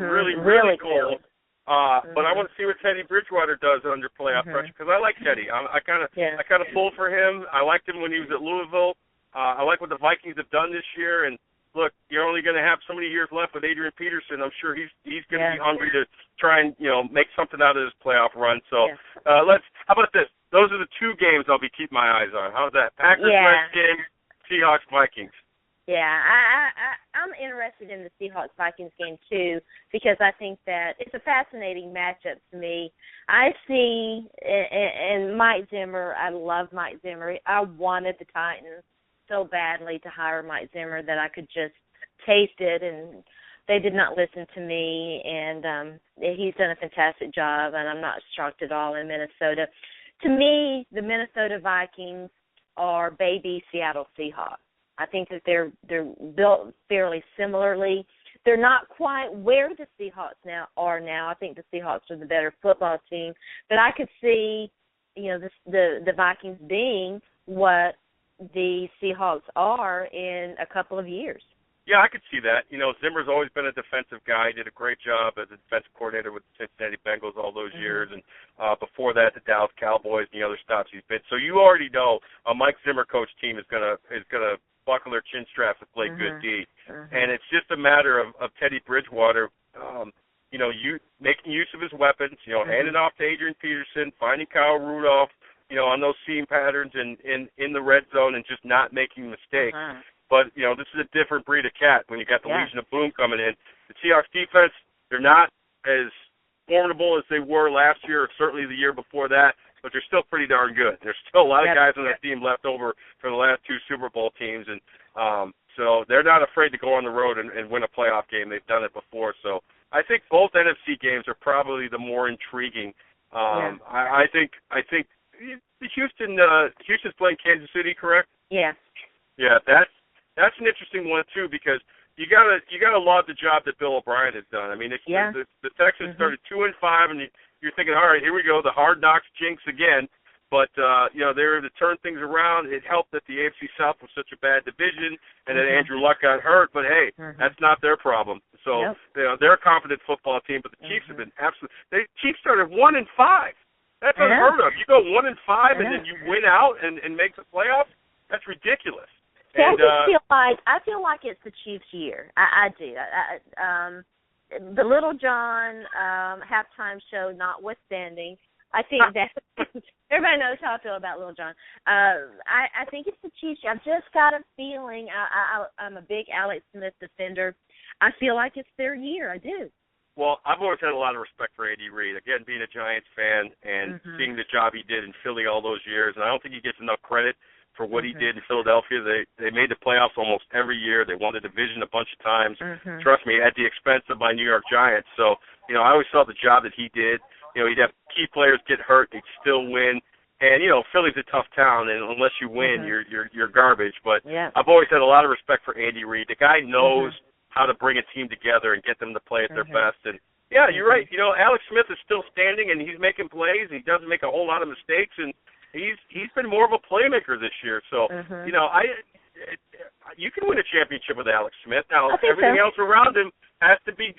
E: cold. But I want to see what Teddy Bridgewater does under playoff pressure, because I like Teddy. I kind of pull for him. I liked him when he was at Louisville. I like what the Vikings have done this year, and look, you're only going to have so many years left with Adrian Peterson. I'm sure he's going to be hungry to try and make something out of this playoff run. So how about this? Those are the 2 games I'll be keeping my eyes on. How's that? Packers, Redskins, Seahawks, Vikings.
C: Yeah, I'm interested in the Seahawks-Vikings game, too, because I think that it's a fascinating matchup to me. I see, and Mike Zimmer, I love Mike Zimmer. I wanted the Titans so badly to hire Mike Zimmer that I could just taste it, and they did not listen to me, and he's done a fantastic job, and I'm not shocked at all in Minnesota. To me, the Minnesota Vikings are baby Seattle Seahawks. I think that they're built fairly similarly. They're not quite where the Seahawks are now. I think the Seahawks are the better football team, but I could see, the Vikings being what the Seahawks are in a couple of years.
E: Yeah, I could see that. Zimmer's always been a defensive guy. He did a great job as a defensive coordinator with the Cincinnati Bengals all those years, and before that, the Dallas Cowboys and the other stops he's been. So you already know a Mike Zimmer coach team is gonna buckle their chin straps and play good D. And it's just a matter of Teddy Bridgewater, making use of his weapons, handing off to Adrian Peterson, finding Kyle Rudolph, on those seam patterns and in the red zone, and just not making mistakes. But, this is a different breed of cat when you got the Legion of Boom coming in. The Seahawks defense, they're not as formidable as they were last year or certainly the year before that, but they're still pretty darn good. There's still a lot of guys on that team left over from the last 2 Super Bowl teams, and so they're not afraid to go on the road and win a playoff game. They've done it before. So I think both NFC games are probably the more intriguing. I think Houston's playing Kansas City, correct?
C: Yeah.
E: Yeah, that's an interesting one too, because you gotta laud the job that Bill O'Brien has done. I mean, the Texans started 2-5, and you're thinking, all right, here we go, the hard knocks jinx again. But they were to turn things around. It helped that the AFC South was such a bad division, and that Andrew Luck got hurt. But hey, that's not their problem. So they're a confident football team. But the Chiefs have been absolute. The Chiefs started 1-5. That's unheard of. You go 1-5 and then you win out and make the playoffs. That's ridiculous.
C: See, I feel like it's the Chiefs' year. I do. The Little John halftime show notwithstanding, I think that everybody knows how I feel about Little John. I think it's the Chiefs' year. I've just got a feeling. I'm a big Alex Smith defender. I feel like it's their year. I do.
E: Well, I've always had a lot of respect for Andy Reid. Again, being a Giants fan and seeing the job he did in Philly all those years, and I don't think he gets enough credit for what he did in Philadelphia. They made the playoffs almost every year. They won the division a bunch of times. Trust me, at the expense of my New York Giants. So, I always saw the job that he did. He'd have key players get hurt, they'd still win. And Philly's a tough town, and unless you win, you're garbage. But I've always had a lot of respect for Andy Reid. The guy knows how to bring a team together and get them to play at their best. And yeah, you're right. Alex Smith is still standing, and he's making plays. He doesn't make a whole lot of mistakes, and he's been more of a playmaker this year. So you can win a championship with Alex Smith. Now everything else around him has to be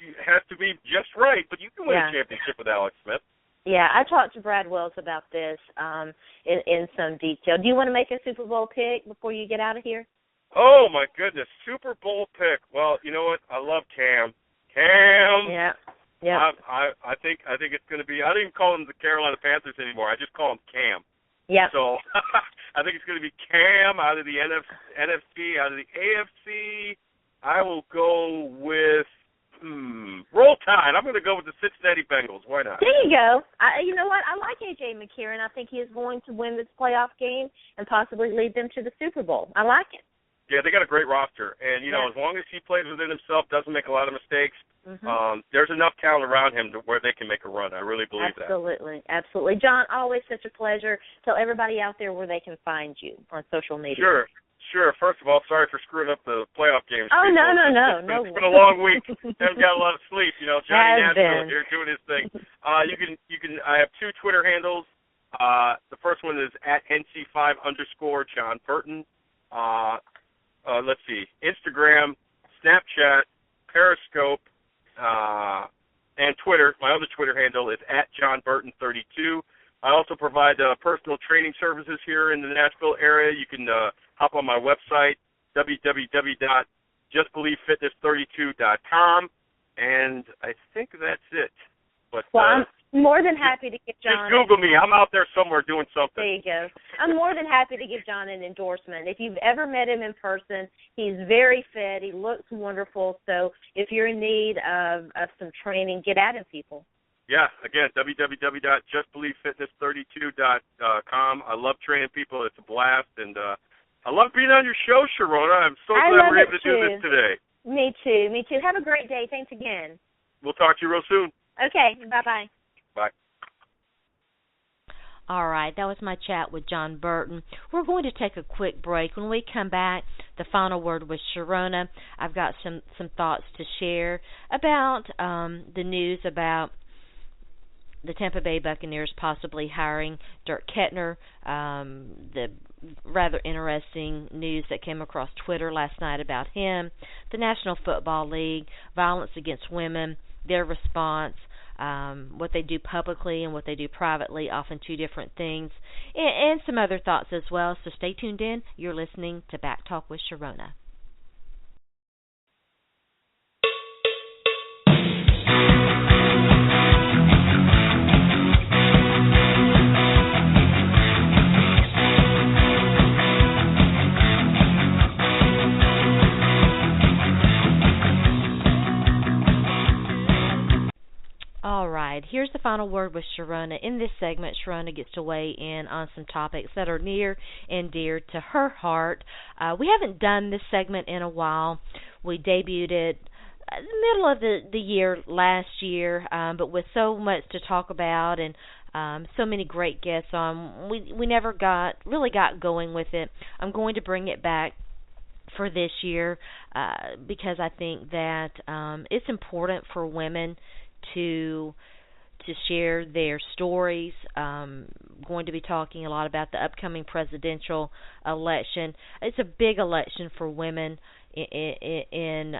E: just right, but you can win a championship with Alex Smith.
C: Yeah, I talked to Brad Wells about this in some detail. Do you want to make a Super Bowl pick before you get out of here?
E: Oh my goodness, Super Bowl pick. Well, you know what? I love Cam.
C: Yeah. Yeah.
E: I think it's going to be. I don't even call them the Carolina Panthers anymore. I just call them Cam.
C: Yeah.
E: So I think it's going to be Cam out of the NFC, out of the AFC. I will go with. Roll Tide. I'm going to go with the Cincinnati Bengals. Why not?
C: There you go. You know what? I like A.J. McCarron. I think he is going to win this playoff game and possibly lead them to the Super Bowl. I like it.
E: Yeah, they got a great roster. And, as long as he plays within himself, doesn't make a lot of mistakes, there's enough talent around him to where they can make a run. I really believe that.
C: Absolutely. John, always such a pleasure. Tell everybody out there where they can find you on social media.
E: Sure. First of all, sorry for screwing up the playoff games.
C: Oh,
E: people.
C: no.
E: It's been a long week. Haven't got a lot of sleep. Johnny Nashville here doing his thing. You can. I have two Twitter handles. The first one is at NC5_Jon Burton. Let's see. Instagram, Snapchat, Periscope, and Twitter. My other Twitter handle is at JohnBurton32. I also provide personal training services here in the Nashville area. You can hop on my website, www.justbelievefitness32.com, and I think that's it. But
C: I'm more than happy to give John.
E: Just Google me. I'm out there somewhere doing something.
C: There you go. I'm more than happy to give John an endorsement. If you've ever met him in person, he's very fit. He looks wonderful. So if you're in need of some training, get at him, people.
E: Yeah, again, www.justbelievefitness32.com. I love training people. It's a blast, and I love being on your show, Sharona. I'm so glad we're able to do this today.
C: Me too. Have a great day. Thanks again.
E: We'll talk to you real soon.
C: Okay, bye-bye.
E: Bye.
A: All right, that was my chat with Jon Burton. We're going to take a quick break. When we come back, the final word with Sharona. I've got some thoughts to share about the news about the Tampa Bay Buccaneers possibly hiring Dirk Kettner, the rather interesting news that came across Twitter last night about him, the National Football League, violence against women, their response, what they do publicly and what they do privately, often two different things, and some other thoughts as well. So stay tuned in. You're listening to Back Talk with Sharona. All right, here's the final word with Sharona. In this segment, Sharona gets to weigh in on some topics that are near and dear to her heart. We haven't done this segment in a while. We debuted it in the middle of the year last year, but with so much to talk about and so many great guests on, we never really got going with it. I'm going to bring it back for this year because I think that it's important for women to share their stories. Going to be talking a lot about the upcoming presidential election. It's a big election for women in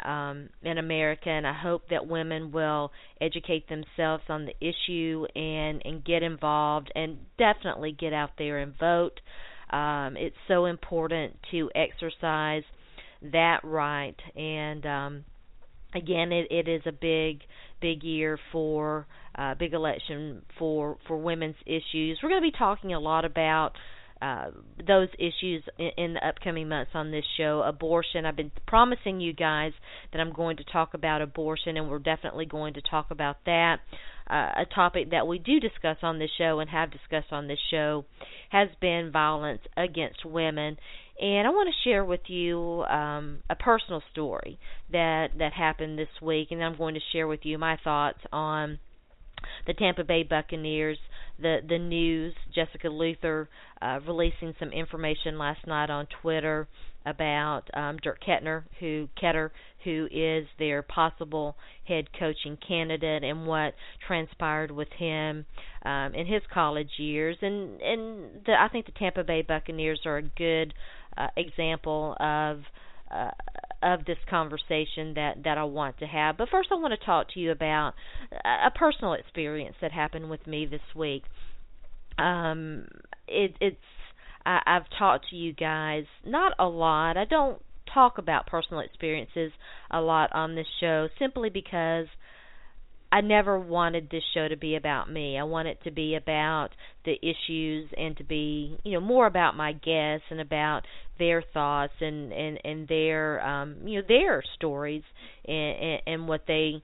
A: America, and I hope that women will educate themselves on the issue and get involved and definitely get out there and vote. It's so important to exercise that right, and again, it is a big year for big election for women's issues. We're going to be talking a lot about those issues in the upcoming months on this show. Abortion. I've been promising you guys that I'm going to talk about abortion, and we're definitely going to talk about that. a topic that we do discuss on this show and have discussed on this show has been violence against women. And I want to share with you a personal story that happened this week, and I'm going to share with you my thoughts on the Tampa Bay Buccaneers, the news, Jessica Luther releasing some information last night on Twitter about Dirk Ketter, who is their possible head coaching candidate, and what transpired with him in his college years. And I think the Tampa Bay Buccaneers are a good example of this conversation that I want to have. But first I want to talk to you about a personal experience that happened with me this week. I've talked to you guys, not a lot. I don't talk about personal experiences a lot on this show simply because I never wanted this show to be about me. I want it to be about the issues and to be, more about my guests and about their thoughts and their, their stories and what they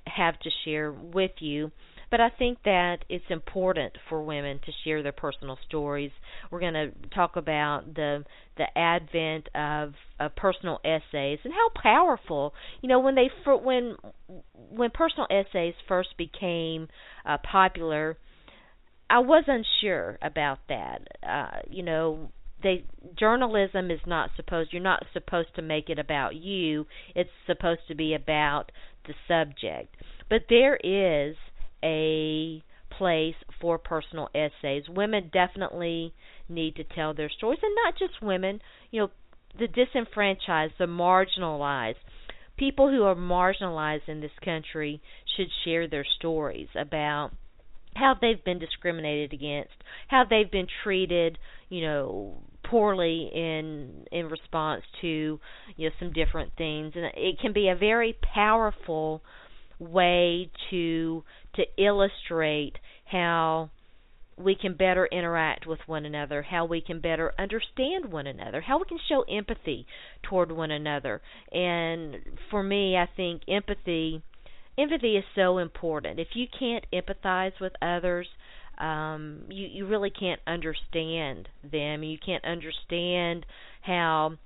A: have to share with you. But I think that it's important for women to share their personal stories. We're going to talk about the advent of personal essays and how powerful, when personal essays first became popular, I was unsure about that. Journalism is you're not supposed to make it about you. It's supposed to be about the subject. But there is a place for personal essays. Women definitely need to tell their stories, and not just women, the disenfranchised, the marginalized. People who are marginalized in this country should share their stories about how they've been discriminated against, how they've been treated, poorly in response to, some different things. And it can be a very powerful way to illustrate how we can better interact with one another, how we can better understand one another, how we can show empathy toward one another. And for me, I think empathy is so important. If you can't empathize with others, you really can't understand them. You can't understand how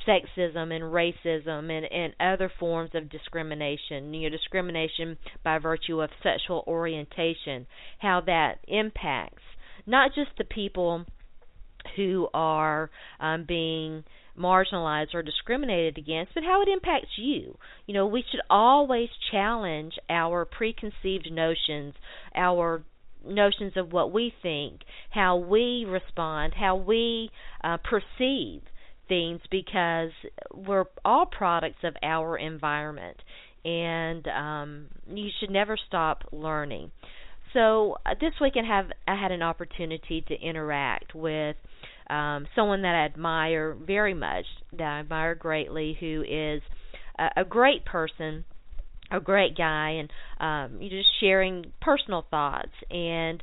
A: sexism and racism and other forms of discrimination, discrimination by virtue of sexual orientation, how that impacts not just the people who are being marginalized or discriminated against, but how it impacts you. We should always challenge our preconceived notions, our notions of what we think, how we respond, how we perceive things, because we're all products of our environment, and you should never stop learning. So this week I had an opportunity to interact with someone that I admire very much, that I admire greatly, who is a great person, a great guy, and just sharing personal thoughts. And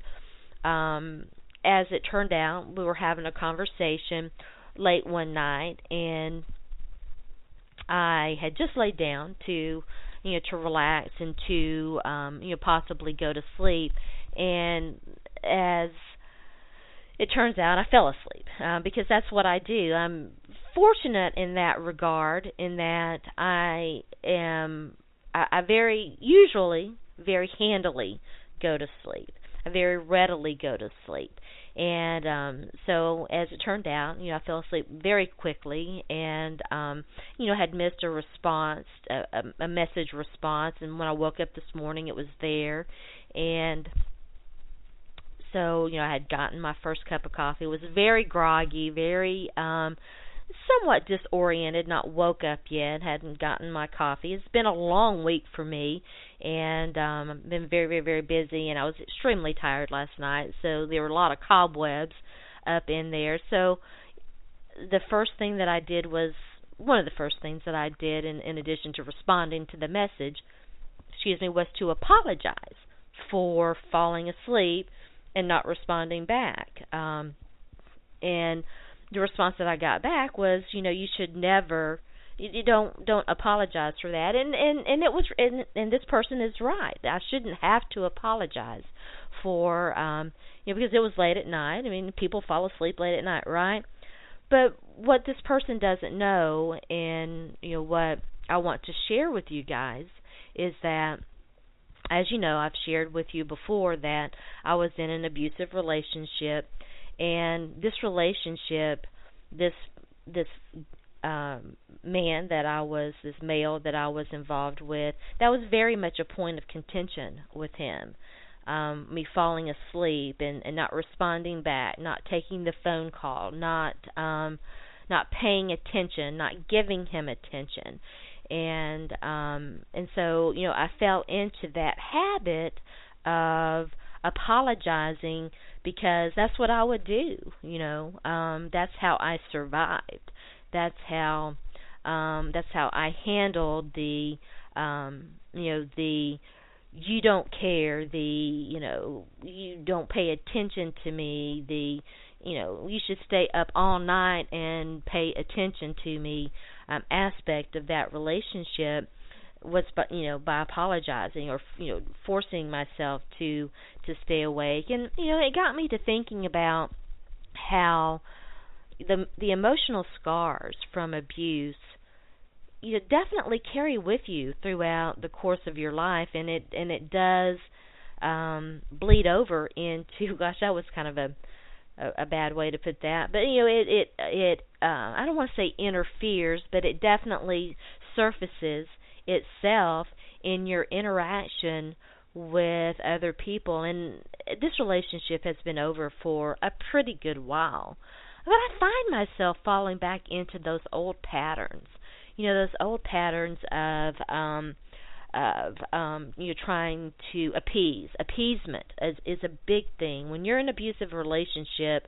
A: as it turned out, we were having a conversation late one night, and I had just laid down to relax and to possibly go to sleep. And as it turns out, I fell asleep because that's what I do. I'm fortunate in that regard, in that I usually very handily go to sleep. I very readily go to sleep. And so as it turned out, I fell asleep very quickly, and had missed a response, a message response, and when I woke up this morning, it was there. And so, I had gotten my first cup of coffee, was very groggy, very somewhat disoriented, not woke up yet, hadn't gotten my coffee. It's been a long week for me, and I've been very, very, very busy, and I was extremely tired last night, so there were a lot of cobwebs up in there. So the first thing that I did was, one of the first things that I did, in addition to responding to the message, was to apologize for falling asleep and not responding back. And the response that I got back was, you should never You don't apologize for that, and it was and this person is right. I shouldn't have to apologize for because it was late at night. I mean, people fall asleep late at night, right? But what this person doesn't know, and what I want to share with you guys, is that, as you know, I've shared with you before that I was in an abusive relationship, and this relationship, this man that I was, this male that I was involved with, that was very much a point of contention with him. Me falling asleep and not responding back, not taking the phone call, not paying attention, not giving him attention. And so, I fell into that habit of apologizing because that's what I would do, that's how I survived. That's how I handled the the you don't care, you don't pay attention to me, you should stay up all night and pay attention to me aspect of that relationship was by apologizing or forcing myself to stay awake. And it got me to thinking about how the emotional scars from abuse definitely carry with you throughout the course of your life, and it does bleed over into, gosh, that was kind of a bad way to put that, but it I don't want to say interferes, but it definitely surfaces itself in your interaction with other people. And this relationship has been over for a pretty good while, but I find myself falling back into those old patterns. Those old patterns of trying to appease. Appeasement is a big thing. When you're in an abusive relationship,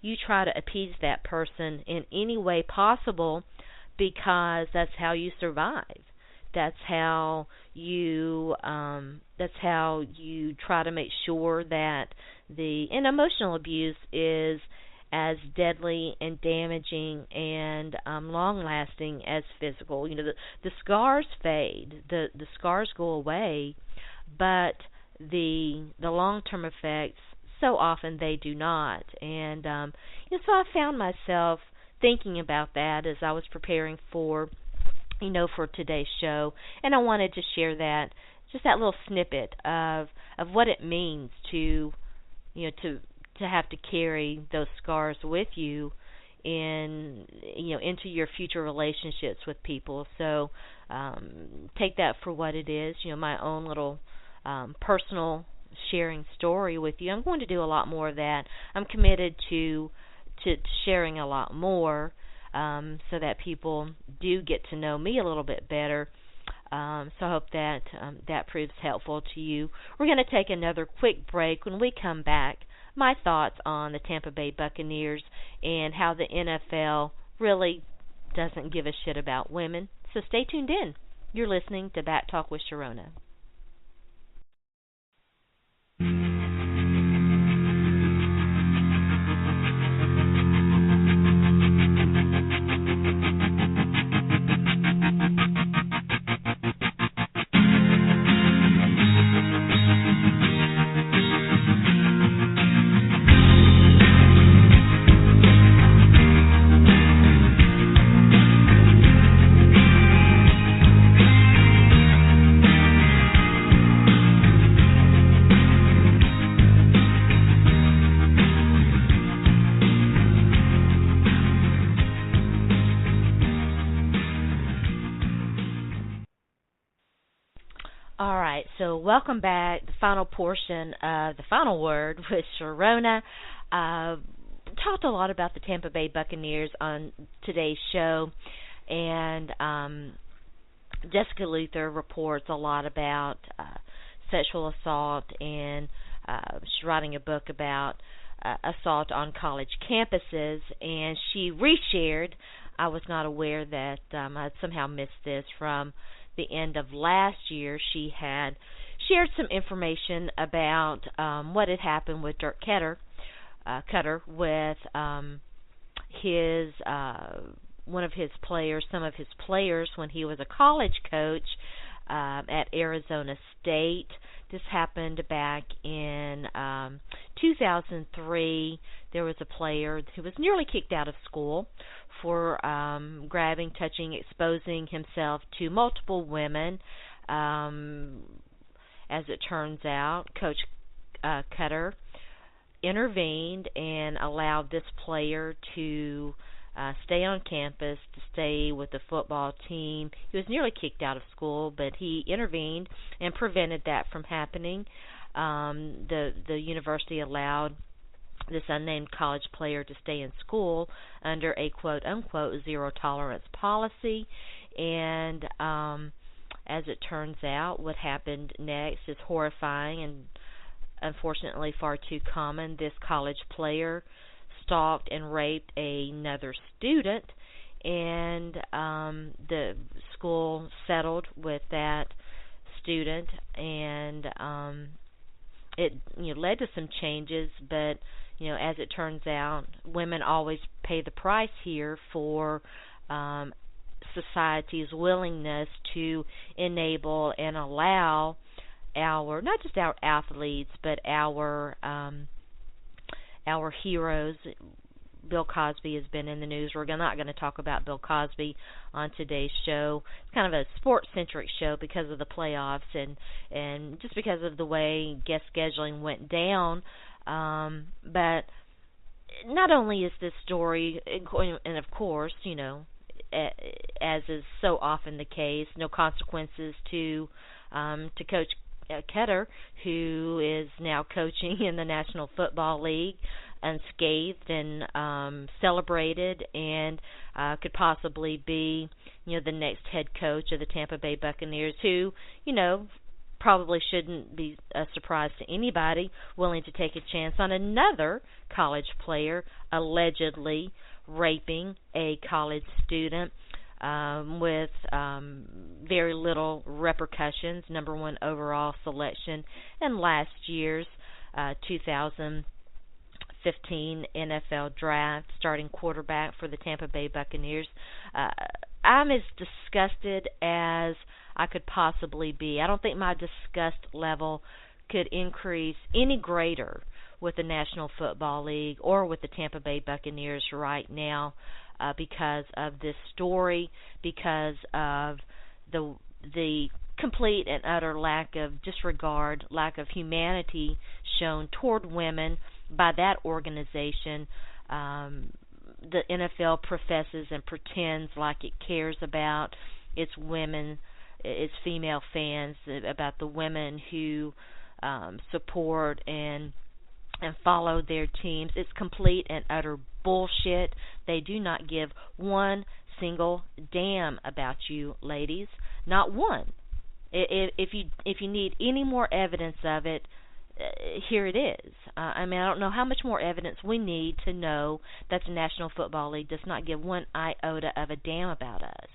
A: you try to appease that person in any way possible because that's how you survive. That's how you try to make sure that and emotional abuse is as deadly and damaging and long-lasting as physical. The scars fade, the scars go away, but the long-term effects, so often they do not. And so I found myself thinking about that as I was preparing for today's show, and I wanted to share that, just that little snippet of what it means to have to carry those scars with you into your future relationships with people. So take that for what it is, my own little personal sharing story with you. I'm going to do a lot more of that. I'm committed to sharing a lot more so that people do get to know me a little bit better. So I hope that that proves helpful to you. We're going to take another quick break. When we come back, my thoughts on the Tampa Bay Buccaneers and how the NFL really doesn't give a shit about women. So stay tuned in. You're listening to Back Talk with Sharona. All right, so welcome back. The final portion of The Final Word with Sharona. Talked a lot about the Tampa Bay Buccaneers on today's show, and Jessica Luther reports a lot about sexual assault, and she's writing a book about assault on college campuses, and she reshared, I was not aware that I somehow missed this, from the end of last year. She had shared some information about what had happened with Dirk Cutter with his some of his players when he was a college coach at Arizona State. This happened back in 2003. There was a player who was nearly kicked out of school for grabbing, touching, exposing himself to multiple women. As it turns out, Coach Cutter intervened and allowed this player to stay on campus, to stay with the football team. He was nearly kicked out of school, but he intervened and prevented that from happening. The university allowed this unnamed college player to stay in school under a quote-unquote zero-tolerance policy. And as it turns out, what happened next is horrifying and unfortunately far too common. This college player stalked and raped another student, and the school settled with that student, and it led to some changes, but as it turns out, women always pay the price here for society's willingness to enable and allow not just our athletes, but our heroes. Bill Cosby has been in the news. We're not going to talk about Bill Cosby on today's show. It's kind of a sports-centric show because of the playoffs and just because of the way guest scheduling went down. But not only is this story, and of course, as is so often the case, no consequences to Coach Ketter, who is now coaching in the National Football League, unscathed and celebrated, and could possibly be, the next head coach of the Tampa Bay Buccaneers, who, probably shouldn't be a surprise to anybody, willing to take a chance on another college player allegedly raping a college student with very little repercussions. Number one overall selection in last year's 2015 NFL draft, starting quarterback for the Tampa Bay Buccaneers. I'm as disgusted as I could possibly be. I don't think my disgust level could increase any greater with the National Football League or with the Tampa Bay Buccaneers right now because of this story, because of the complete and utter lack of disregard, lack of humanity shown toward women by that organization. The NFL professes and pretends like it cares about its women, its female fans, about the women who support and follow their teams. It's complete and utter bullshit. They do not give one single damn about you, ladies. Not one. If you need any more evidence of it, here it is. I don't know how much more evidence we need to know that the National Football League does not give one iota of a damn about us.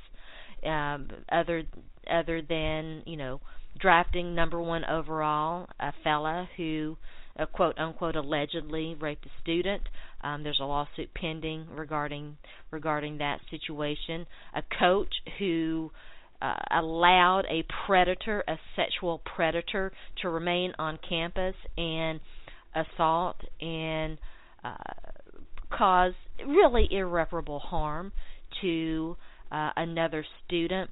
A: Other than, drafting number one overall a fella who, quote unquote, allegedly raped a student. There's a lawsuit pending regarding that situation. A coach who allowed a sexual predator, to remain on campus and assault and cause really irreparable harm to another student.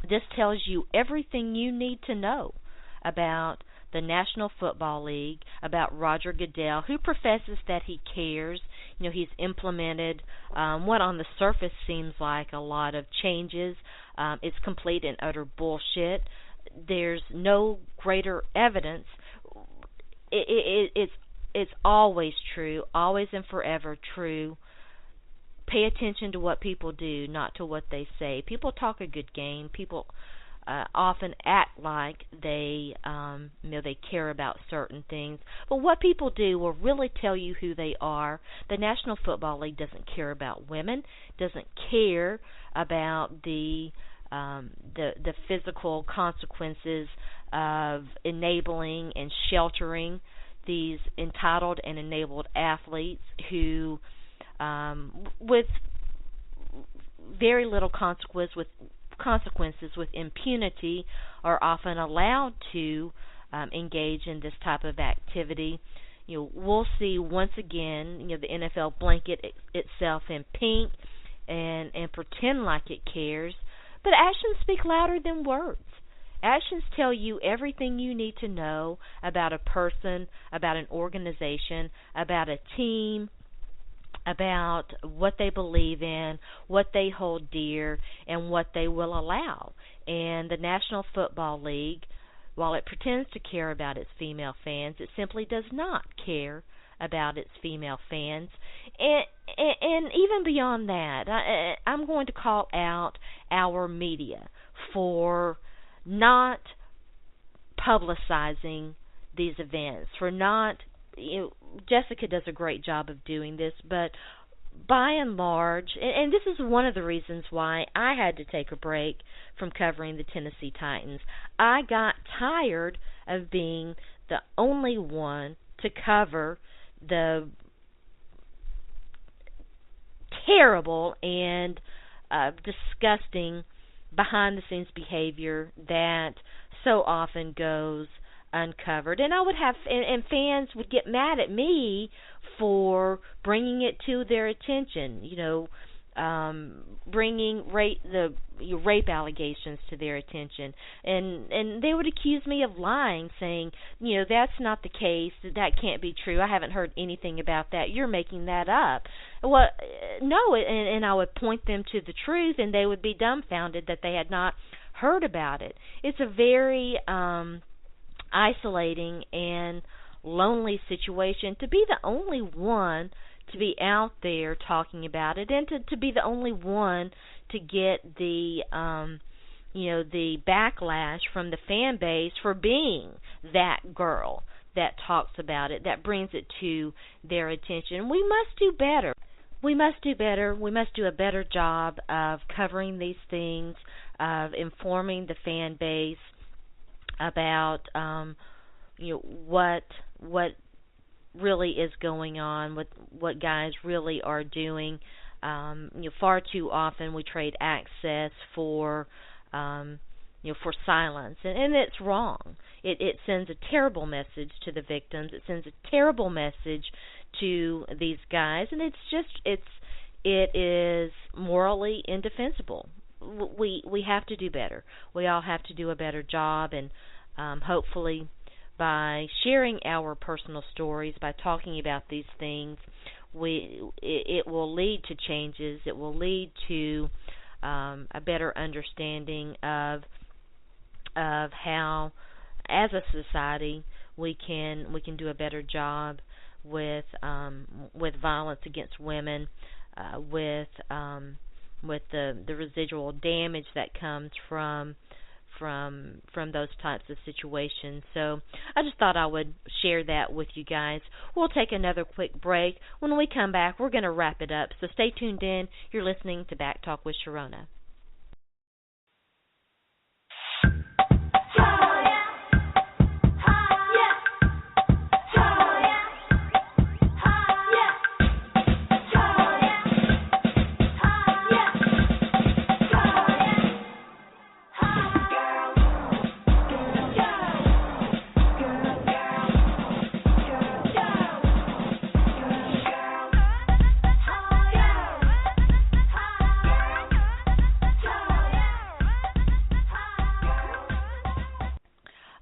A: This tells you everything you need to know about the National Football League, about Roger Goodell, who professes that he cares. He's implemented what on the surface seems like a lot of changes. It's complete and utter bullshit. There's no greater evidence. It's always true, always and forever true. Pay attention to what people do, not to what they say. People talk a good game. People often act like they care about certain things, but what people do will really tell you who they are. The National Football League doesn't care about women, doesn't care about the physical consequences of enabling and sheltering these entitled and enabled athletes who, with very little consequences with impunity are often allowed to engage in this type of activity. We'll see once again, the NFL blanket itself in pink and pretend like it cares, but actions speak louder than words. Actions tell you everything you need to know about a person, about an organization, about a team, about what they believe in, what they hold dear, and what they will allow. And the National Football League, while it pretends to care about its female fans, it simply does not care about its female fans. And even beyond that, I'm going to call out our media for not publicizing these events, for not, Jessica does a great job of doing this, but by and large, and this is one of the reasons why I had to take a break from covering the Tennessee Titans. I got tired of being the only one to cover the terrible and disgusting behind-the-scenes behavior that so often goes uncovered. And I would have, and fans would get mad at me for bringing it to their attention, bringing rape allegations to their attention, and they would accuse me of lying, saying, that's not the case, that can't be true, I haven't heard anything about that, you're making that up. Well, no, and I would point them to the truth, and they would be dumbfounded that they had not heard about it. It's a very isolating and lonely situation to be the only one to be out there talking about it, and to be the only one to get the the backlash from the fan base for being that girl that talks about it, that brings it to their attention. We must do better. We must do better. We must do a better job of covering these things, of informing the fan base about what really is going on, what guys really are doing. Far too often we trade access for for silence, and it's wrong. It sends a terrible message to the victims. It sends a terrible message to these guys, and it is morally indefensible. We have to do better. We all have to do a better job, and hopefully by sharing our personal stories, by talking about these things, it will lead to changes. It will lead to a better understanding of how, as a society, we can do a better job with violence against women, with the residual damage that comes from those types of situations. So I just thought I would share that with you guys. We'll take another quick break. When we come back, we're going to wrap it up. So stay tuned in. You're listening to Back Talk with Sharona.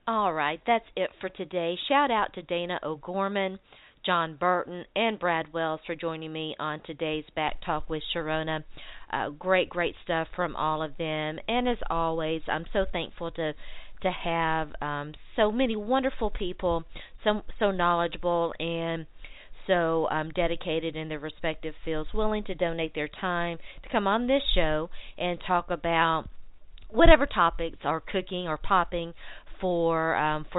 A: All right, that's it for today. Shout out to Dayna O'Gorman, Jon Burton, and Brad Wells for joining me on today's Back Talk with Sharona. Great stuff from all of them. And as always, I'm so thankful to have so many wonderful people, so knowledgeable and so dedicated in their respective fields, willing to donate their time to come on this show and talk about whatever topics are cooking or popping for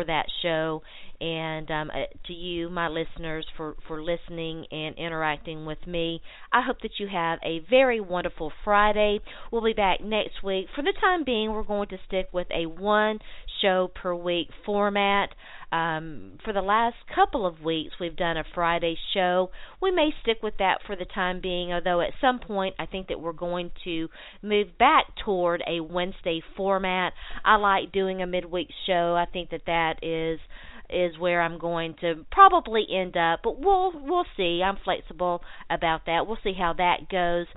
A: that show. And to you, my listeners, for listening and interacting with me. I hope that you have a very wonderful Friday. We'll be back next week. For the time being, we're going to stick with a one-show show per week format. For the last couple of weeks, we've done a Friday show. We may stick with that for the time being, although at some point I think that we're going to move back toward a Wednesday format. I like doing a midweek show. I think that is where I'm going to probably end up, but we'll see. I'm flexible about that. We'll see how that goes.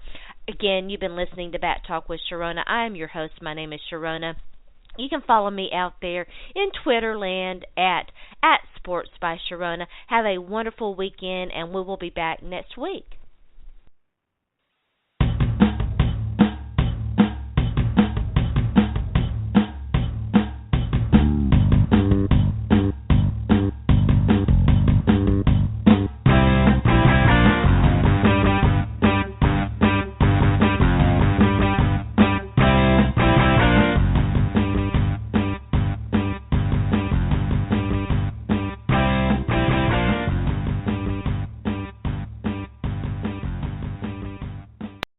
A: Again, you've been listening to Back Talk with Sharona. I am your host. My name is Sharona. You can follow me out there in Twitterland at Sports by Sharona. Have a wonderful weekend, and we will be back next week.